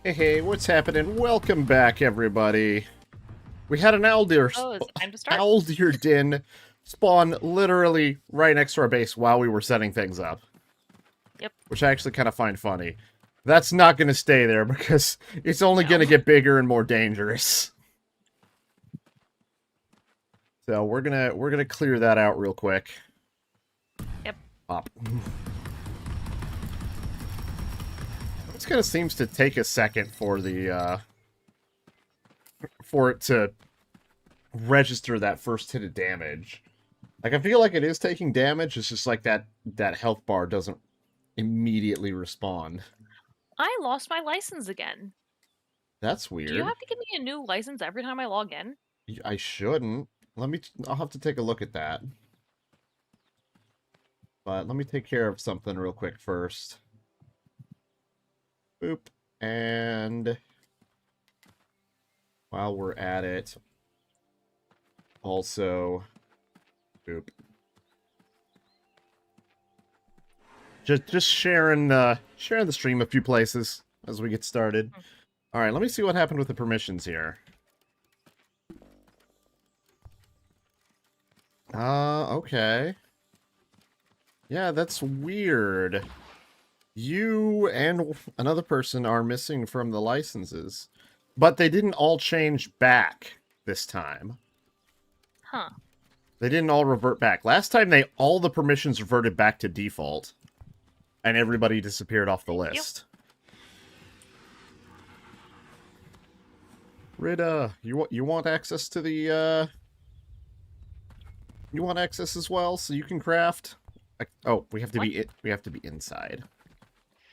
Hey, what's happening? Welcome back, everybody. We had an Oh, is it time to start? Aldir din spawn literally right next to our base while we were setting things up, Yep. which I actually kind of find funny. That's not going to stay there because it's only going No. to get bigger and more dangerous. So we're gonna clear that out real quick. Yep. Pop. This kind of seems to take a second for the for it to register that first hit of damage. Like, I feel like it is taking damage. It's just like that health bar doesn't immediately respond. I lost my license again. That's Do you weird. have to give me a new license every time I log in? I shouldn't. I'll have to take a look at that. But let me take care of something real quick first. Boop. And while we're at it, also, boop. Just sharing the stream a few places as we get started. Hmm. All right, let me see what happened with the permissions here. Okay. Yeah, that's weird. You and another person are missing from the licenses. But they didn't all change back this time. Huh. They didn't all revert back. Last time all the permissions reverted back to default. And everybody disappeared off the Thank you. list. Rita, you want access to the you want access as well so you can craft? Oh, we have to What? be inside.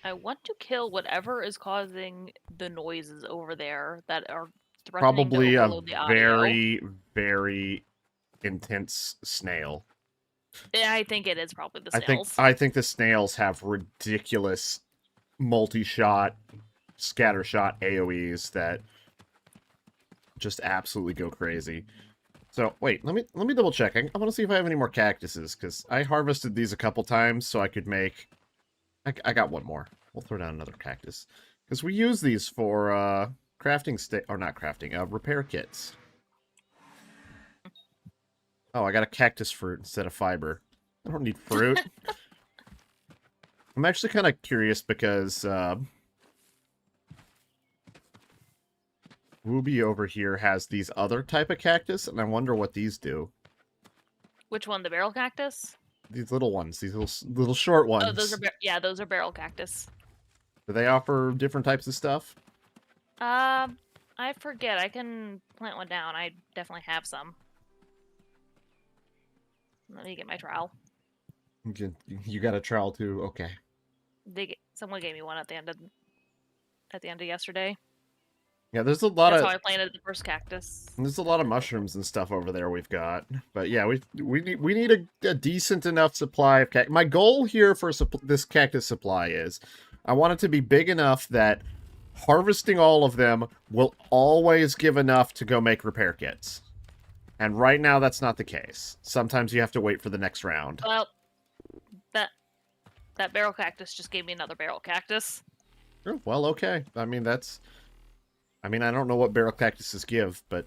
I want to kill whatever is causing the noises over there that are threatening to Probably a overload the audio. very, very intense snail. Yeah, I think it is probably the I think snails. I think the snails have ridiculous multi-shot, scatter shot AoEs that just absolutely go crazy. So wait, let me double check. I want to see if I have any more cactuses because I harvested these a couple times so I could make. I got one more. We'll throw down another cactus because we use these for crafting or not crafting, repair kits. Oh, I got a cactus fruit instead of fiber. I don't need fruit. I'm actually kind of curious because Wooby over here has these other type of cactus, and I wonder what these do. Which one? The barrel cactus? These little ones, these little short Oh, those are ones. yeah, those are barrel cactus. Do they offer different types of stuff? Um, I forget. I can plant one down. I definitely have some. Let me get my trowel. You got a trowel too. Okay. Someone gave me one at the end of yesterday. Yeah, That's how I planted the first cactus. there's a lot of mushrooms and stuff over there we've got. But yeah, we need a decent enough supply of cactus. My goal here for this cactus supply is I want it to be big enough that harvesting all of them will always give enough to go make repair kits. And right now that's not the case. Sometimes you have to wait for the next round. Well, that that barrel cactus just gave me another barrel cactus. Oh, well, okay. I don't know what barrel cactuses give, but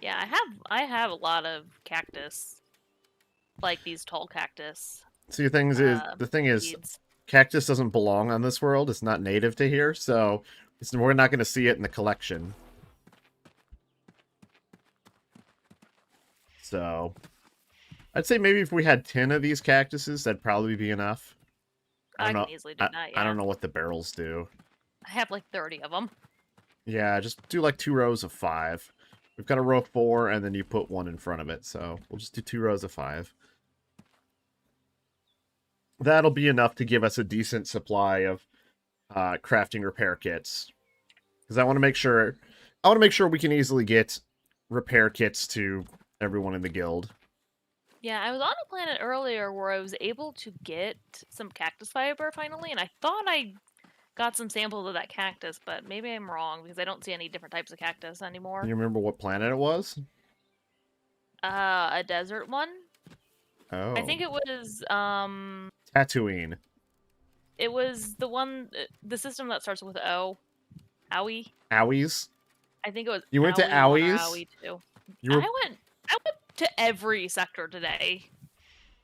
Yeah, I have a lot of cactus, like these tall cactus see, the thing is, seeds. cactus doesn't belong on this world. It's not native to here, so we're not going to see it in the collection. So, I'd say maybe if we had 10 of these cactuses, that'd probably be enough. I don't I know. can easily do that. I Yeah, don't know what the barrels do. I have like 30 of them. Yeah, just do like 2 rows of 5. We've got a row of 4, and then you put one in front of it, so we'll just do 2 rows of 5. That'll be enough to give us a decent supply of crafting repair kits. Because I want to make sure we can easily get repair kits to everyone in the guild. Yeah, I was on a planet earlier where I was able to get some cactus fiber finally, and I thought I got some samples of that cactus, but maybe I'm wrong because I don't see any different types of cactus anymore. You remember what planet it was? A desert one. I Oh, think Tatooine. it was the one, the system that starts with O. Owie. Owies? I think it was You went to Owie 1 or Owies? Owie 2. You were I went to every sector today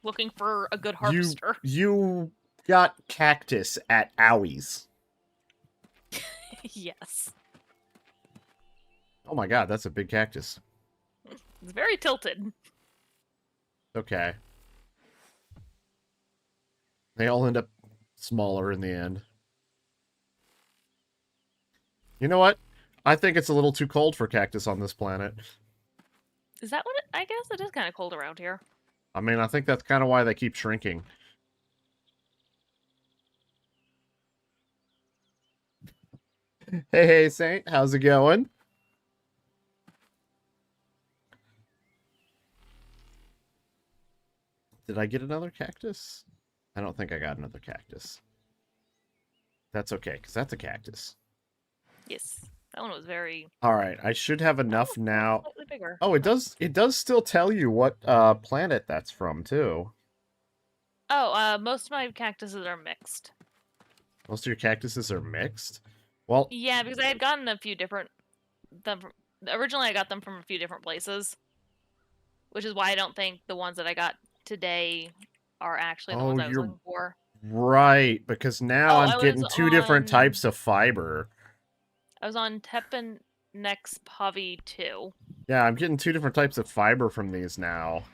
looking for a good harvester. you got cactus at Owies. Yes. Oh my god, that's a big cactus. It's very tilted. Okay. They all end up smaller in the end. You know what? I think it's a little too cold for cactus on this planet. Is that what I guess it is kind of cold around here. I mean, I think that's kind of why they keep shrinking. Hey, Saint, how's it going? Did I get another cactus? I don't think I got another cactus. That's okay, because that's a cactus. Yes. That one was very... Alright, I should have enough now. Slightly bigger. Oh, it does still tell you what planet that's from, too. Oh, most of my cactuses are mixed. Most of your cactuses are mixed? Well, Yeah, because I had gotten a few different... Originally, I got them from a few different places. Which is why I don't think the ones that I got today are actually the ones I was you're looking for. right, because now Oh, I'm I was getting two different types of fiber. I was on Teppen Next Pavi 2. Yeah, I'm getting two different types of fiber from these now.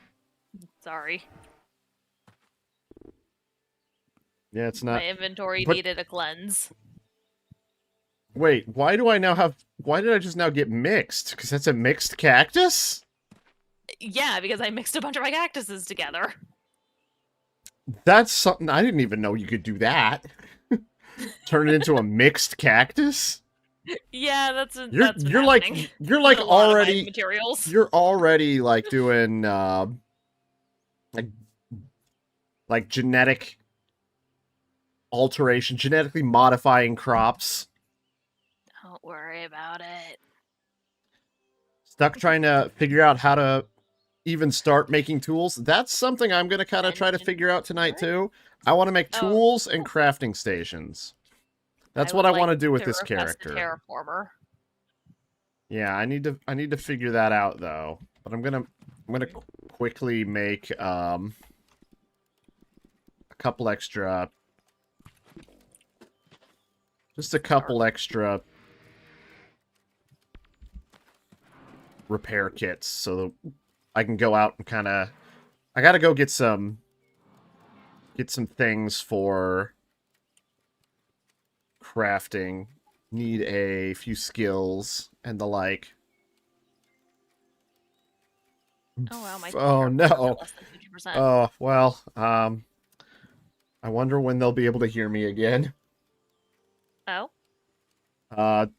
Sorry. Yeah, it's not... My inventory but... needed a cleanse. Wait, why do I now have... Why did I just now get mixed? Because that's a mixed cactus? Yeah, because I mixed a bunch of my cactuses together. That's something... I didn't even know you could do that. Turn it into a mixed cactus? Yeah, that's You're happening. you're like already materials. You're already like doing like genetic alteration, genetically modifying crops. Don't worry about it. Stuck trying to figure out how to even start making tools. That's something I'm going to kind of try to figure out tonight too. I want to make tools and crafting stations. That's what I want to do with this character. Terraformer. Yeah, I need to figure that out though. But I'm gonna quickly make a couple extra, just a couple extra repair kits so that I can go out and kind of... I gotta go get some things for crafting. Need a few skills and the like. Oh wow, my oh no. Less than 50%. Oh well. I wonder when they'll be able to hear me again. Oh.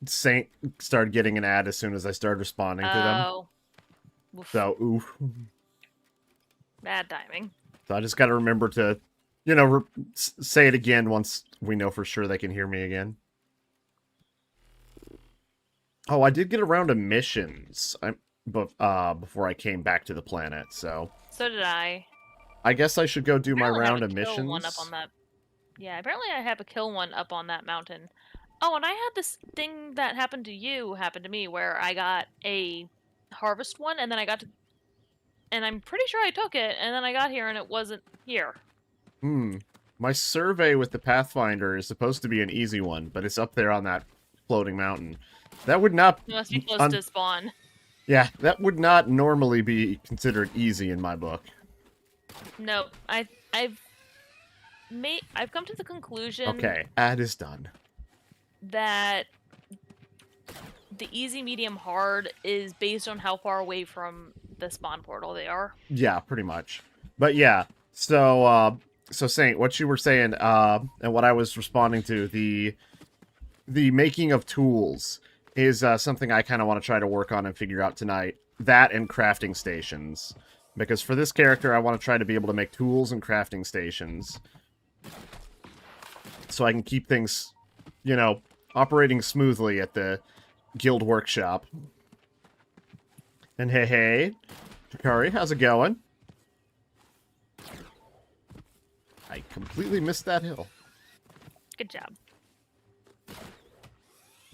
Saint started getting an ad as soon as I started responding to them. Oof. So oof. Bad timing. So I just got to remember to, you know, say it again once we know for sure they can hear me again. Oh, I did get around to missions. Before I came back to the planet, so. So did I. I guess I should go do my round of Kill missions. one up on that. Yeah, apparently I have a kill one up on that mountain. Oh, and I had this thing that happened to you happen to me where I got a harvest one, and then I got to, and I'm pretty sure I took it, and then I got here and it wasn't here. My survey with the Pathfinder is supposed to be an easy one, but it's up there on that floating mountain. That would not... It must be close to spawn. Yeah, that would not normally be considered easy in my book. No, I've come to the conclusion... Okay, ad is done. ...that the easy, medium, hard is based on how far away from the spawn portal they are. Yeah, pretty much. But yeah, so Saint, what you were saying, and what I was responding to, the making of tools is something I kind of want to try to work on and figure out tonight. That and crafting stations. Because for this character, I want to try to be able to make tools and crafting stations. So I can keep things, you know, operating smoothly at the guild workshop. And hey, Takari, how's it going? I completely missed that hill. Good job.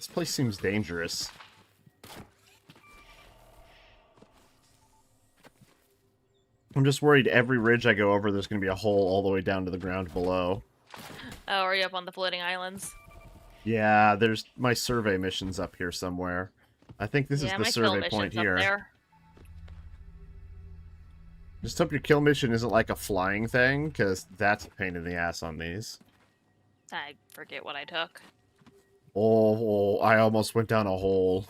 This place seems dangerous. I'm just worried every ridge I go over, there's going to be a hole all the way down to the ground below. Oh, are you up on the floating islands? Yeah, there's my survey mission's up here somewhere. I think this is Yeah, the my kill survey point mission's up here. there. Just hope your kill mission isn't like a flying thing, because that's a pain in the ass on these. I forget what I took. Oh, I almost went down a hole.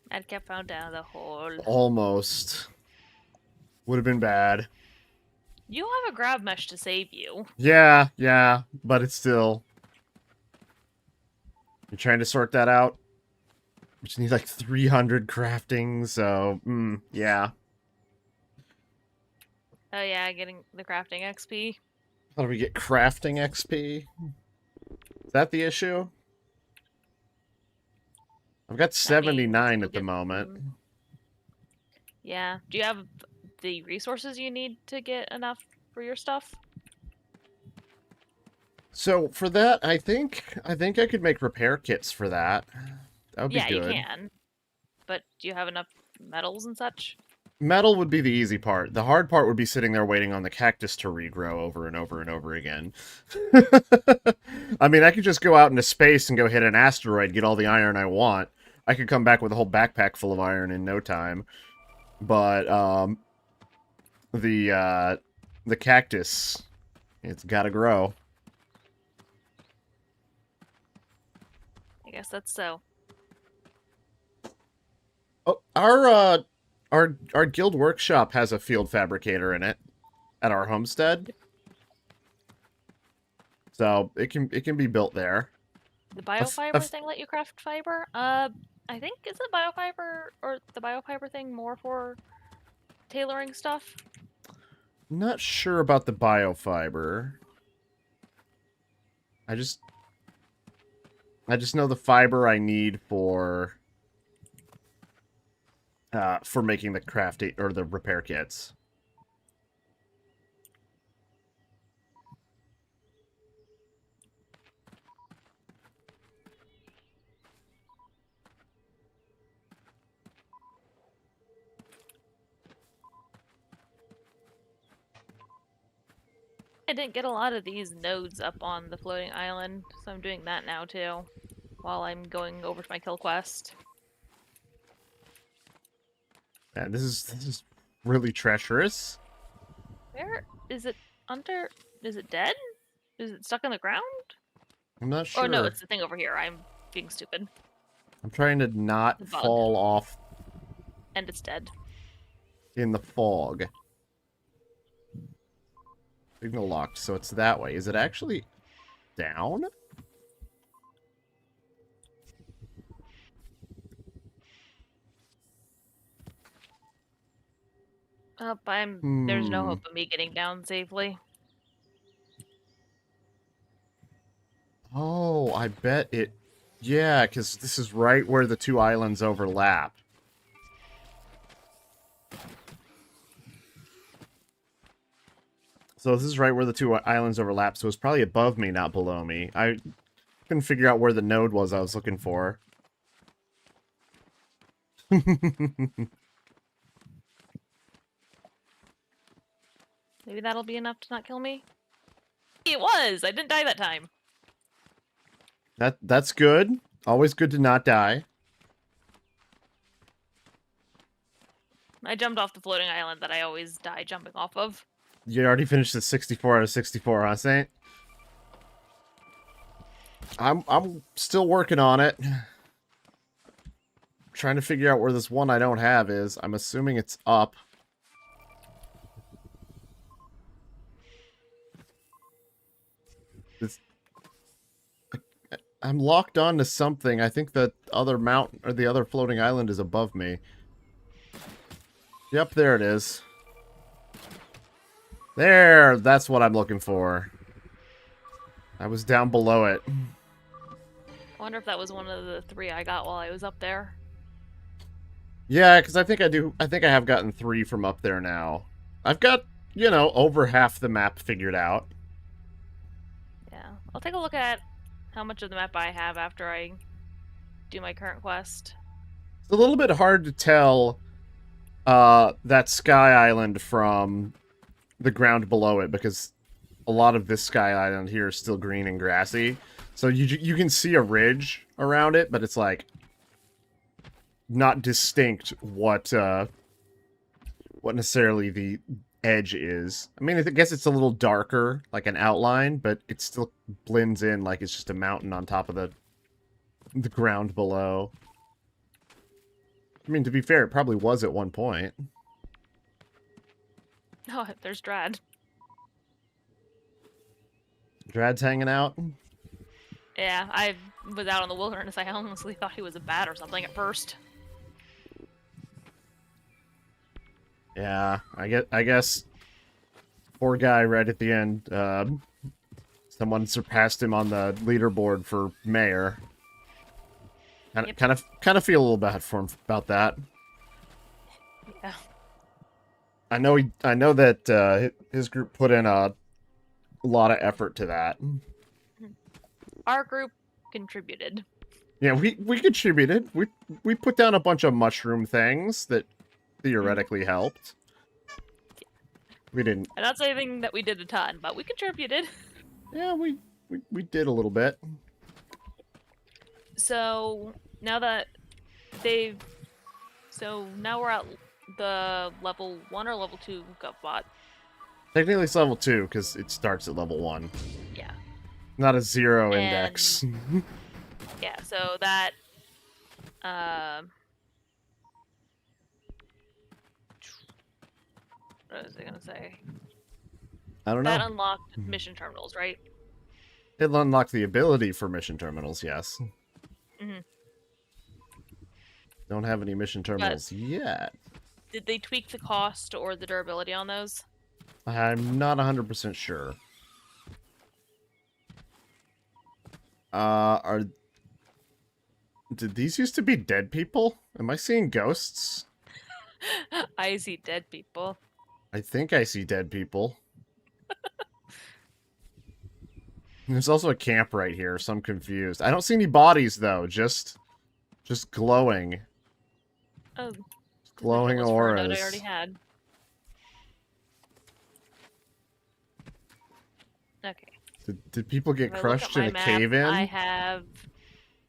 I kept found down the hole. Almost. Would have been bad. You have a grab mesh to save you. Yeah, but it's still... You're trying to sort that out? You just need like 300 crafting, so... yeah. Oh yeah, getting the crafting XP. How do we get crafting XP? Is that the issue? I've got 79 at the moment. Yeah. Do you have the resources you need to get enough for your stuff? So for that, I think I could make repair kits for that. That would be good. Yeah, you can. But do you have enough metals and such? Metal would be the easy part. The hard part would be sitting there waiting on the cactus to regrow over and over and over again. I mean, I could just go out into space and go hit an asteroid, get all the iron I want. I could come back with a whole backpack full of iron in no time. But the cactus, it's gotta grow. I guess that's so. Oh, our guild workshop has a field fabricator in it at our homestead. So it can be built there. The biofiber thing let you craft fiber? I think is it biofiber or the biofiber thing more for tailoring stuff? Not sure about the biofiber. I just know the fiber I need for making the crafting or the repair kits. I didn't get a lot of these nodes up on the floating island, so I'm doing that now too, while I'm going over to my kill quest. Yeah, this is really treacherous. Where is it under? Is it dead? Is it stuck in the ground? I'm not sure. Oh no, it's the thing over here. I'm being stupid. I'm trying to not fall off. And it's dead. In the fog. Signal locked, so it's that way. Is it actually down? There's no hope of me getting down safely. Oh, I bet it... Yeah, because this is right where the two islands overlap. So this is right where the two islands overlap, so it's probably above me, not below me. I couldn't figure out where the node was I was looking for. Maybe that'll be enough to not kill me? It was! I didn't die that time. That's good. Always good to not die. I jumped off the floating island that I always die jumping off of. You already finished the 64 out of 64, huh, Saint? I'm still working on it. Trying to figure out where this one I don't have is. I'm assuming it's up. I'm locked on to something. I think the other mountain or the other floating island is above me. Yep, there it is. There, that's what I'm looking for. I was down below it. I wonder if that was one of the 3 I got while I was up there. Yeah, because I think I have gotten 3 from up there now. I've got, you know, over half the map figured out. Yeah. I'll take a look at how much of the map I have after I do my current quest. It's a little bit hard to tell that Sky Island from the ground below it, because a lot of this Sky Island here is still green and grassy. So you can see a ridge around it, but it's like not distinct what necessarily the edge is. I mean, I guess it's a little darker, like an outline, but it still blends in like it's just a mountain on top of the ground below. I mean, to be fair, it probably was at one point. Oh, there's Drad. Drad's hanging out. Yeah, I was out in the wilderness. I honestly thought he was a bat or something at first. Yeah, I guess poor guy right at the end. Someone surpassed him on the leaderboard for mayor. Kind of feel a little bad for him about that. Yeah. I know that his group put in a lot of effort to that. Our group contributed. Yeah, we contributed. We put down a bunch of mushroom things that theoretically helped. We didn't. I'm not saying that we did a ton, but we contributed. Yeah, we did a little bit. So now that now we're at the level 1 or level 2 GovBot. Technically it's level 2, because it starts at level 1. Yeah. Not a 0 index. Yeah, so that what was I gonna say? I don't know. That unlocked mission terminals, right? It unlocked the ability for mission terminals, yes. Mm-hmm. Don't have any mission terminals yet. Did they tweak the cost or the durability on those? I'm not 100% sure. Did these used to be dead people? Am I seeing ghosts? I see dead people. I think I see dead people. There's also a camp right here, so I'm confused. I don't see any bodies, though. Just glowing. Oh, Glowing auras. I already had. Okay. Did people get crushed in a map, cave-in? I have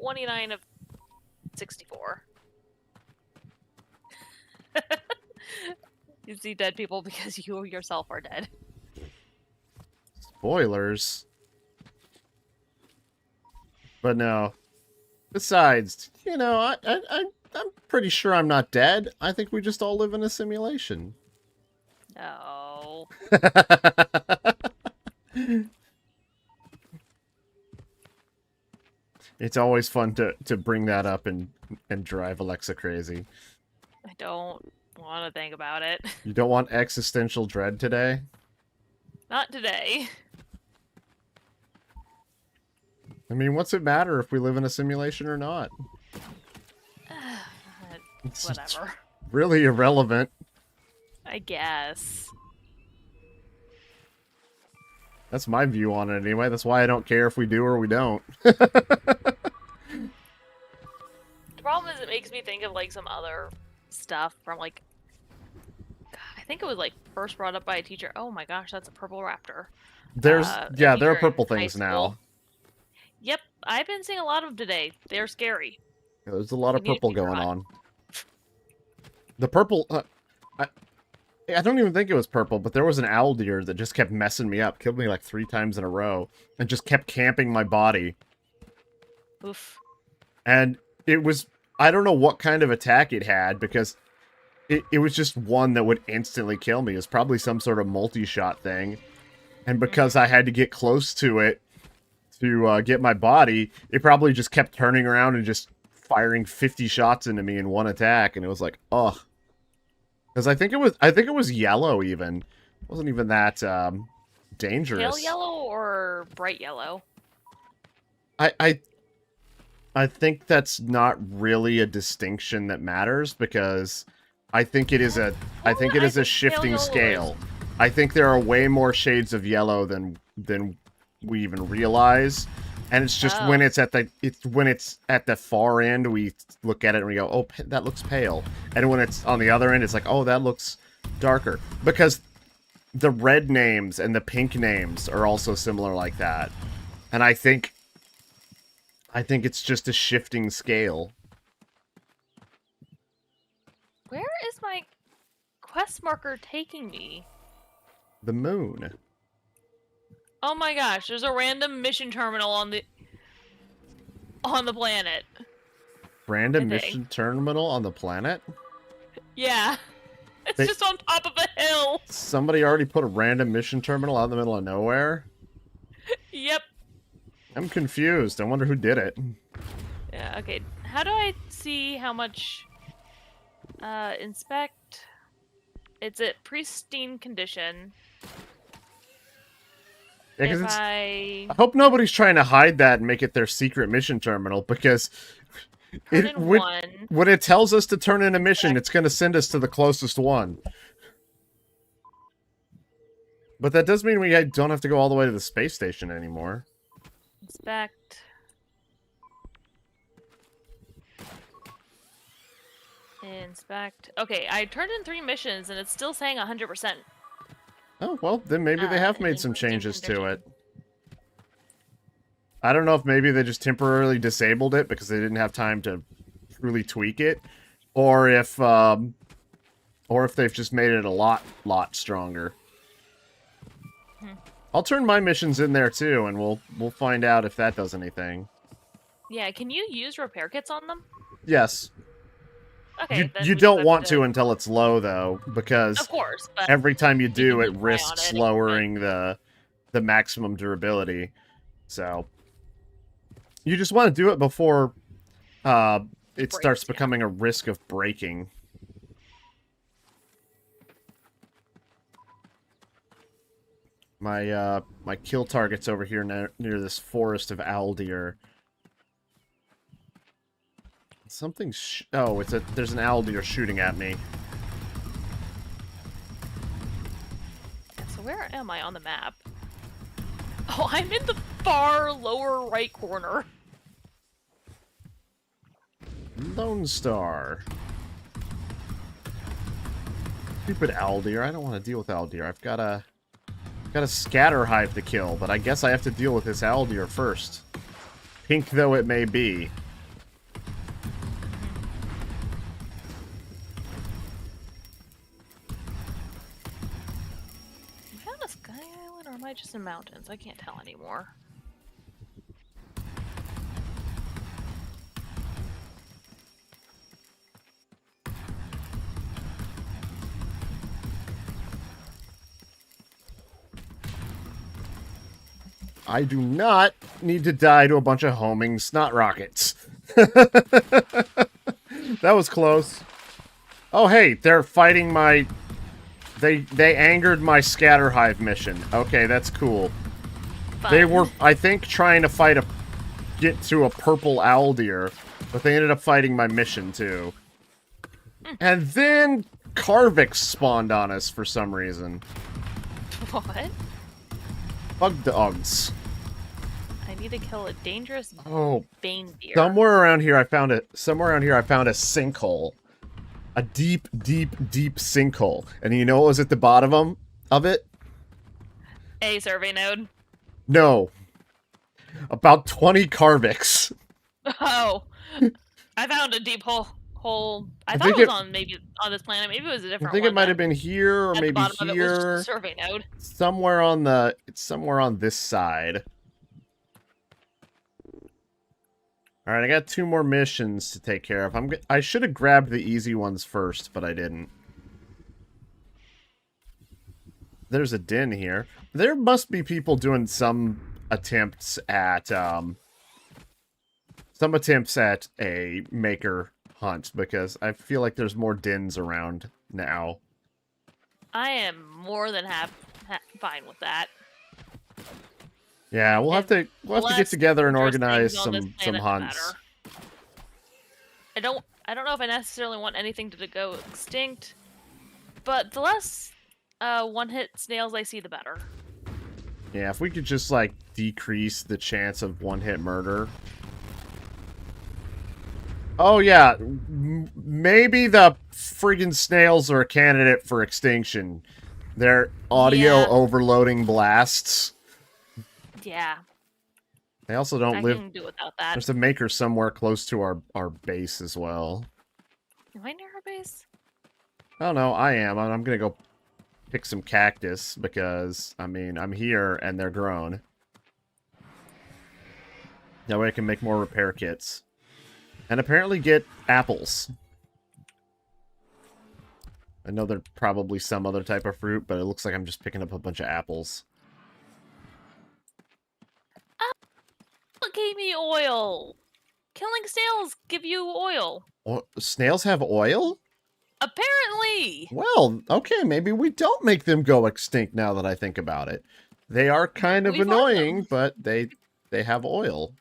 29 of 64. You see dead people because you yourself are dead. Spoilers. But no. Besides, you know, I'm pretty sure I'm not dead. I think we just all live in a simulation. No. It's always fun to bring that up and drive Alexa crazy. I don't want to think about it. You don't want existential dread today? Not today. I mean, what's it matter if we live in a simulation or not? It's Whatever. really irrelevant. I guess. That's my view on it anyway. That's why I don't care if we do or we don't. The problem is it makes me think of like some other stuff from like I think it was like first brought up by a teacher. Oh my gosh, that's a purple raptor. There's yeah, there are teacher in purple high things school. now. Yep, I've been seeing a lot of them today. They're scary. Yeah, there's a lot of We need to purple be going brought. on. The purple I don't even think it was purple, but there was an owl deer that just kept messing me up, killed me like 3 times in a row, and just kept camping my body. Oof. And it was, I don't know what kind of attack it had, because it was just one that would instantly kill me. It was probably some sort of multi-shot thing. And because I had to get close to it to get my body, it probably just kept turning around and just firing 50 shots into me in one attack, and it was like, ugh. Because I think it was yellow even. It wasn't even that dangerous. Pale yellow or bright yellow? I think that's not really a distinction that matters, because I think it is a shifting yellow scale. I think there are way more shades of yellow than we even realize. And it's just Oh. when it's at the far end, we look at it and we go, oh, that looks pale. And when it's on the other end, it's like, oh, that looks darker. Because the red names and the pink names are also similar like that. And I think it's just a shifting scale. Where is my quest marker taking me? The moon. Oh my gosh, there's a random mission terminal on the planet. Random mission terminal on the planet? Yeah. It's just on top of a hill. Somebody already put a random mission terminal out in the middle of nowhere? Yep. I'm confused. I wonder who did it. Yeah, okay. How do I see how much... inspect... It's at pristine condition. Yeah, If I hope nobody's trying to hide that and make it their secret mission terminal, because when it tells us to turn in a mission, it's going to send us to the closest one. But that does mean we don't have to go all the way to the space station anymore. Inspect. Inspect. Okay, I turned in 3 missions and it's still saying 100%. Oh, well, then maybe they have made some changes to it. I don't know if maybe they just temporarily disabled it because they didn't have time to truly tweak it, or if they've just made it a lot stronger. I'll turn my missions in there too, and we'll find out if that does anything. Yeah, can you use repair kits on them? Yes. Okay, you don't want to until it's low, though, because of course, but every time you do, it risks lowering the maximum durability. So you just want to do it before it starts becoming a risk of breaking. My kill target's over here near this forest of owl deer. Something. Oh, there's an owl deer shooting at me. So where am I on the map? Oh, I'm in the far lower right corner. Lone Star. Stupid owl deer. I don't want to deal with owl deer. I've got a scatter hive to kill, but I guess I have to deal with this owl deer first. Pink though it may be. Or am I just in mountains? I can't tell anymore. I do not need to die to a bunch of homing snot rockets. That was close. Oh, hey, they're fighting my... They angered my scatter hive mission. Okay, that's cool. Fun. They were, I think, trying to get to a purple owl deer, but they ended up fighting my mission too. And then Carvix spawned on us for some reason. What? Bug dogs. I need to kill a dangerous bane deer. Somewhere around here I found a sinkhole. A deep, deep, deep sinkhole. And you know what was at the bottom of it? A survey node. No. About 20 Carvix. Oh. I found a deep hole. I thought it was on this planet. Maybe it was a different one. I think it might have been here or maybe here. It was just a survey node. Somewhere on this side. Alright, I got 2 more missions to take care of. I should have grabbed the easy ones first, but I didn't. There's a den here. There must be people doing some attempts at a maker hunt, because I feel like there's more dens around now. I am more than fine with that. Yeah, we'll have to get together and organize some hunts. I don't know if I necessarily want anything to go extinct, but the less one-hit snails I see, the better. Yeah, if we could just, like, decrease the chance of one-hit murder. Oh, yeah. Maybe the friggin' snails are a candidate for extinction. They're audio Yeah. overloading blasts. Yeah. They also don't I live... can do without that. There's a maker somewhere close to our base as well. Am I near her base? Oh, no, I am. I'm gonna go pick some cactus because, I mean, I'm here and they're grown. That way I can make more repair kits. And apparently get apples. I know there's probably some other type of fruit, but it looks like I'm just picking up a bunch of apples. What gave me oil? Killing snails give you oil. Oh, snails have oil? Apparently! Well, okay, maybe we don't make them go extinct now that I think about it. They are kind of We farm annoying, them. but they have oil.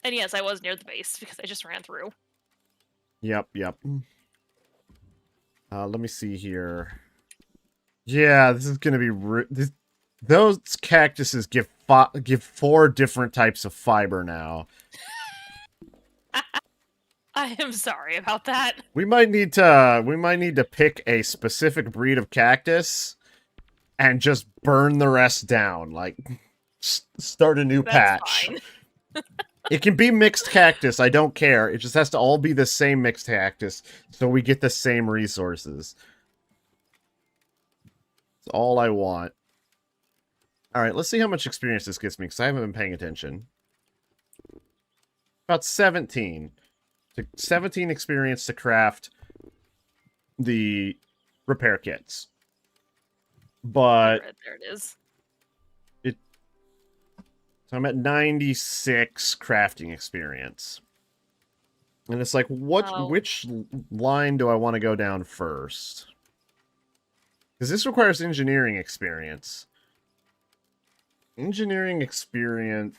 And yes, I was near the base because I just ran through. Yep. Let me see here. Yeah, this is gonna be... those cactuses give 4 different types of fiber now. I am sorry about that. We might need to pick a specific breed of cactus and just burn the rest down. Like, start a new That's patch. fine. It can be mixed cactus. I don't care. It just has to all be the same mixed cactus, so we get the same resources. That's all I want. All right, let's see how much experience this gets me, because I haven't been paying attention. About 17. 17 experience to craft the repair kits. But There it is. So I'm at 96 crafting experience. And it's like, which line do I want to go down first? Because this requires engineering experience. Engineering experience...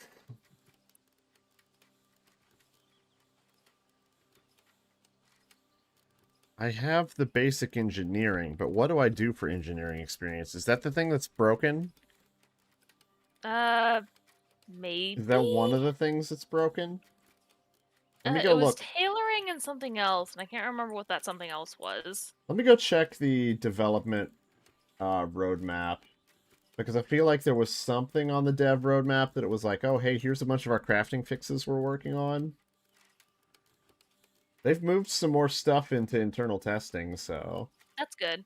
I have the basic engineering, but what do I do for engineering experience? Is that the thing that's broken? Maybe? Is that one of the things that's broken? Let me go it was look. tailoring and something else, and I can't remember what that something else was. Let me go check the development roadmap. Because I feel like there was something on the dev roadmap that it was like, oh, hey, here's a bunch of our crafting fixes we're working on. They've moved some more stuff into internal testing, so... That's good.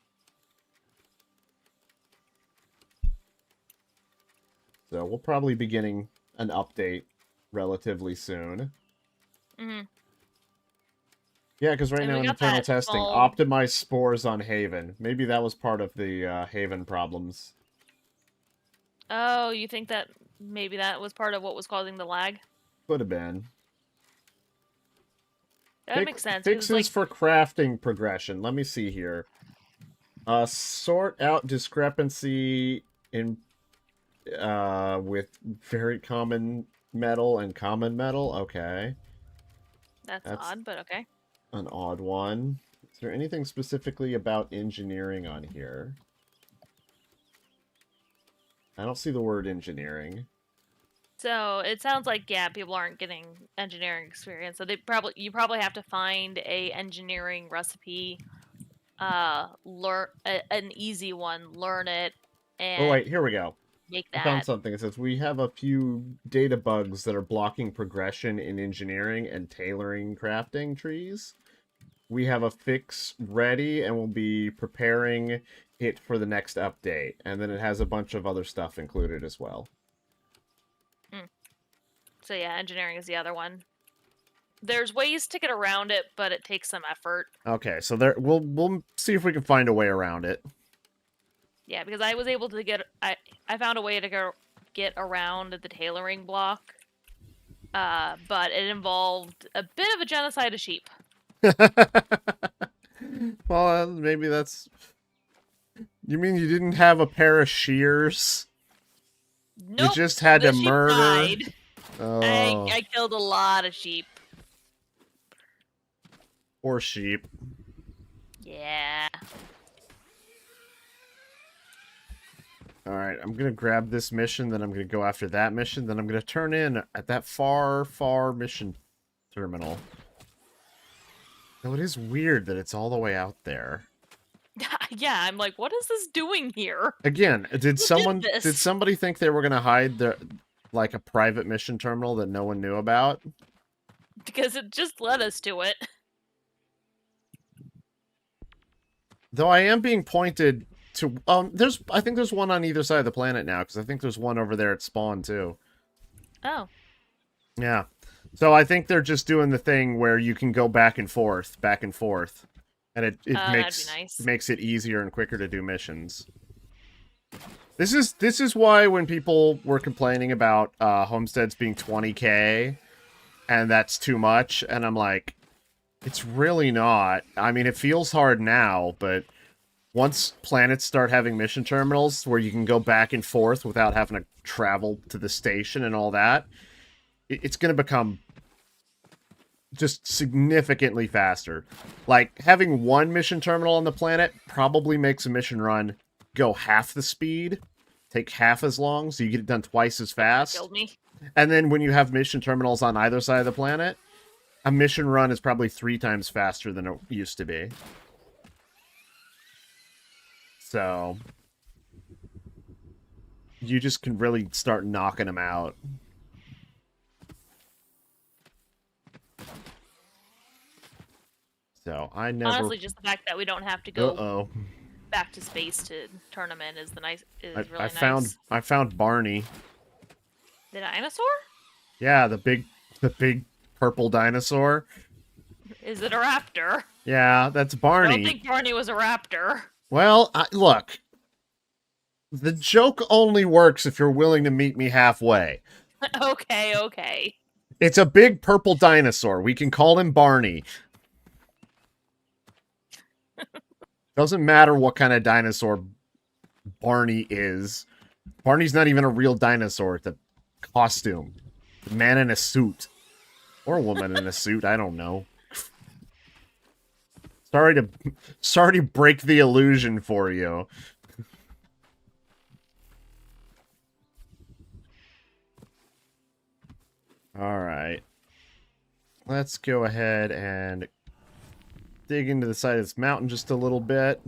So we'll probably be getting an update relatively soon. Mm-hmm. Yeah, because right And now we in got internal that testing, small... optimize spores on Haven. Maybe that was part of the Haven problems. Oh, you think that maybe that was part of what was causing the lag? Could have been. That would make sense. Fixes Like... for crafting progression. Let me see here. Sort out discrepancy in with very common metal and common metal. Okay. That's odd, but okay. An odd one. Is there anything specifically about engineering on here? I don't see the word engineering. So it sounds like, yeah, people aren't getting engineering experience. So you probably have to find a engineering recipe, learn an easy one, learn it, and Oh wait, here we go. make I found that. something. It says we have a few data bugs that are blocking progression in engineering and tailoring crafting trees. We have a fix ready and we'll be preparing it for the next update. And then it has a bunch of other stuff included as well. So yeah, engineering is the other one. There's ways to get around it, but it takes some effort. Okay, so we'll see if we can find a way around it. Yeah, because I was able to I found a way to get around the tailoring block. But it involved a bit of a genocide of sheep. Well, maybe that's... You mean you didn't have a pair of shears? Nope, you just had to sheep murder? died. Oh. I killed a lot of sheep. Poor sheep. Yeah. Alright, I'm gonna grab this mission, then I'm gonna go after that mission, then I'm gonna turn in at that far, far mission terminal. Though it is weird that it's all the way out there. Yeah, I'm like, what is this doing here? Again, did Who did this? somebody think they were gonna hide their like a private mission terminal that no one knew about? Because it just led us to it. Though I am being pointed to I think there's one on either side of the planet now, because I think there's one over there at spawn too. Oh. Yeah. So I think they're just doing the thing where you can go back and forth, and it That'd be nice. makes it easier and quicker to do missions. This is why when people were complaining about homesteads being 20k and that's too much, and I'm like, it's really not. I mean, it feels hard now, but once planets start having mission terminals where you can go back and forth without having to travel to the station and all that, it's going to become just significantly faster. Like, having one mission terminal on the planet probably makes a mission run go half the speed, take half as long, so you get it done twice as fast. Killed me. And then when you have mission terminals on either side of the planet, a mission run is probably 3 times faster than it used to be. So you just can really start knocking them out. So I never. Honestly, just the fact that we don't have to go Uh-oh. back to space to turn them in is really I nice. I found Barney. The dinosaur? Yeah, the big purple dinosaur. Is it a raptor? Yeah, that's I Barney. don't think Barney was a raptor. Well, look. The joke only works if you're willing to meet me halfway. Okay. It's a big purple dinosaur. We can call him Barney. Doesn't matter what kind of dinosaur Barney is. Barney's not even a real dinosaur. It's a costume. A man in a suit. Or a woman in a suit. I don't know. Sorry to break the illusion for you. Alright. Let's go ahead and dig into the side of this mountain just a little bit.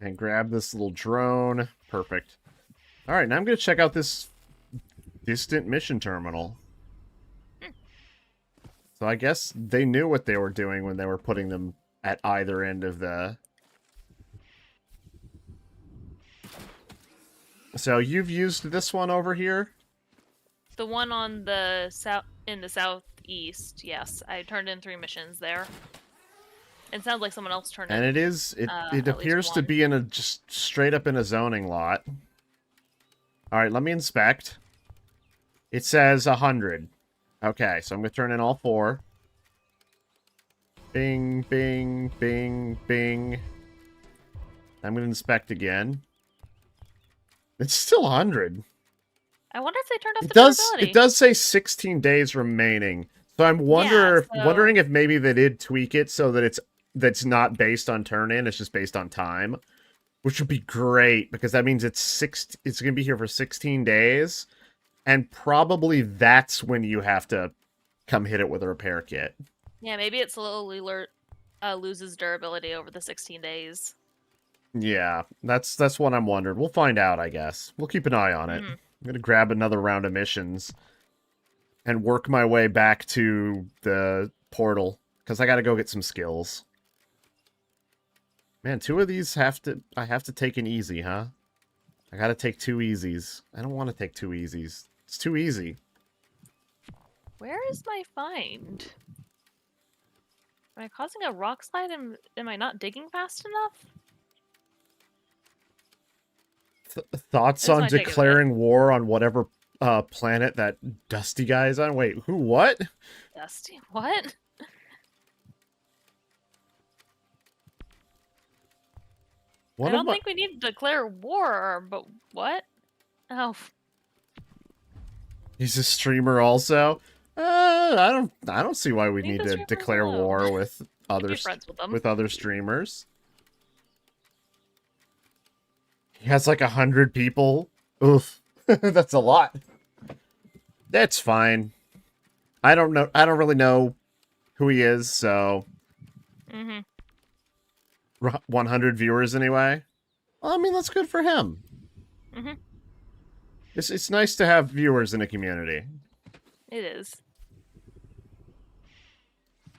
And grab this little drone. Perfect. Alright, now I'm going to check out this distant mission terminal. So I guess they knew what they were doing when they were putting them at either end of the... So you've used this one over here? The one on the southeast, yes. I turned in 3 missions there. It sounds like someone else turned in. And it appears to be in a just straight up in a zoning lot. Alright, let me inspect. It says 100. Okay, so I'm gonna turn in all 4. Bing, bing, bing, bing. I'm gonna inspect again. It's still 100. I wonder if they turned off the durability. It does say 16 days remaining. So I'm wondering if maybe they did tweak it so that that's not based on turn-in, it's just based on time. Which would be great, because that means it's going to be here for 16 days. And probably that's when you have to come hit it with a repair kit. Yeah, maybe it slowly loses durability over the 16 days. Yeah, that's what I'm wondering. We'll find out, I guess. We'll keep an eye on it. I'm going to grab another round of missions and work my way back to the portal, because I got to go get some skills. Man, 2 of these I have to take an easy, huh? I got to take 2 easies. I don't want to take 2 easies. It's too easy. Where is my find? Am I causing a rock slide and am I not digging fast enough? Thoughts on declaring war on whatever planet that Dusty guy is on? Wait, who? What? Dusty? What? I don't think we need to declare war, but what? Oh. He's a streamer also? I don't see why we need to declare war with You'd be friends with them. with other streamers. He has like 100 people. Oof, that's a lot. That's fine. I don't know. I don't really know who he is, so 100 viewers anyway. Well, I mean, that's good for him. It's nice to have viewers in a community. It is.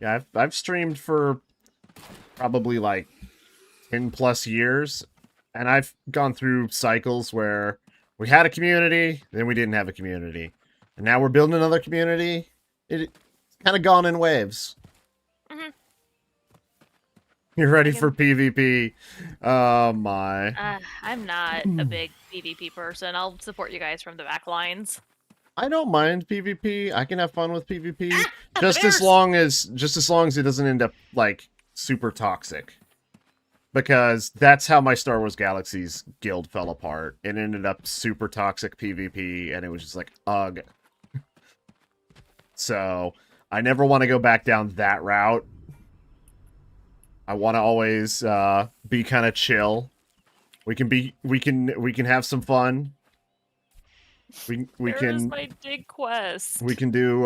Yeah, I've streamed for probably like 10 plus years, and I've gone through cycles where we had a community, then we didn't have a community, and now we're building another community. It's kind of gone in waves. You're ready for PvP? Oh my! I'm not a big PvP person. I'll support you guys from the back lines. I don't mind PvP. I can have fun with PvP the just bears! as long as it doesn't end up like super toxic. Because that's how my Star Wars Galaxies guild fell apart. It ended up super toxic PvP, and it was just like, ugh. So, I never want to go back down that route. I want to always be kind of chill. We can have some fun. We Where can is my dig quest? we can do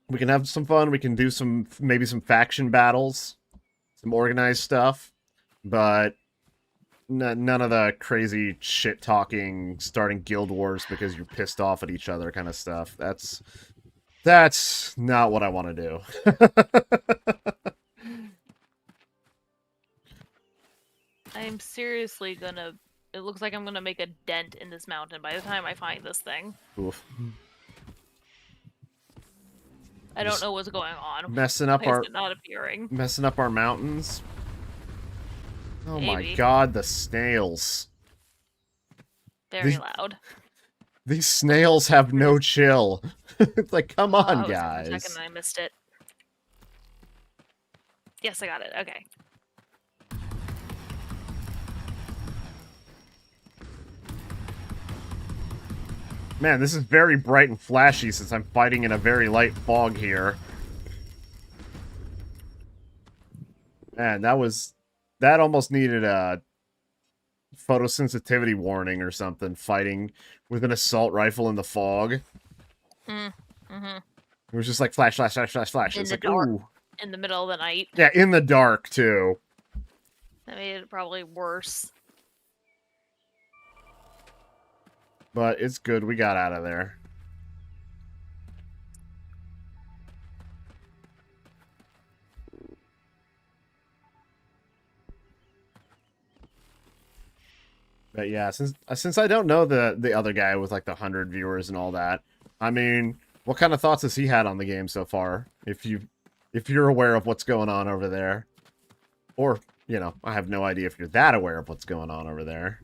we can have some fun. We can do maybe some faction battles, some organized stuff, but none of the crazy shit talking, starting guild wars because you're pissed off at each other kind of stuff. That's not what I want to do. I'm seriously gonna... It looks like I'm gonna make a dent in this mountain by the time I find this thing. Oof. I don't know what's going on. Messing up Why is it not appearing? Messing up our mountains. Oh Maybe. my god, the snails. Very loud. These snails have no chill. It's like, come I on, was guys. for a second and I missed it. Yes, I got it. Okay. Man, this is very bright and flashy since I'm fighting in a very light fog here. Man, that almost needed a photosensitivity warning or something, fighting with an assault rifle in the fog. It was just like flash, flash, flash, flash, flash. In It's the like, dark. ooh. In the middle of the night. Yeah, in the dark, too. That made it probably worse. But it's good we got out of there. But yeah, since I don't know the other guy with like the 100 viewers and all that, I mean, what kind of thoughts has he had on the game so far? If you're aware of what's going on over there, or you know, I have no idea if you're that aware of what's going on over there.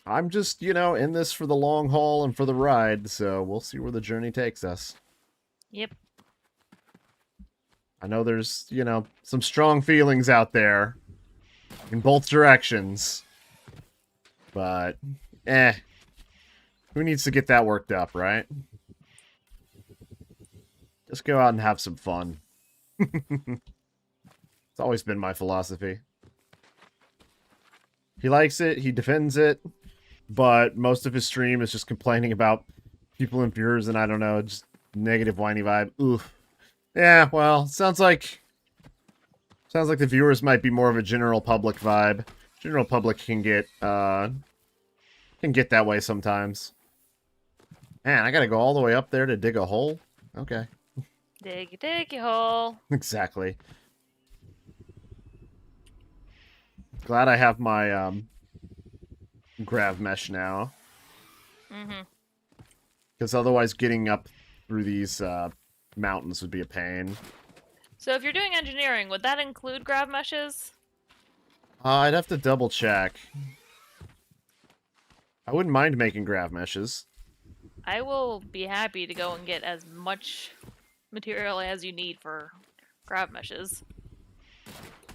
I'm just, you know, in this for the long haul and for the ride, so we'll see where the journey takes us. Yep. I know there's, you know, some strong feelings out there in both directions. But, who needs to get that worked up, right? Just go out and have some fun. It's always been my philosophy. He likes it, he defends it, but most of his stream is just complaining about people and viewers, and I don't know, just negative whiny vibe. Oof. Yeah, well, sounds like the viewers might be more of a general public vibe. General public can get that way sometimes. Man, I gotta go all the way up there to dig a hole? Okay. Diggy hole. Exactly. Glad I have my grav mesh now. Because otherwise getting up through these mountains would be a pain. So if you're doing engineering, would that include grav meshes? I'd have to double check. I wouldn't mind making grav meshes. I will be happy to go and get as much material as you need for grav meshes.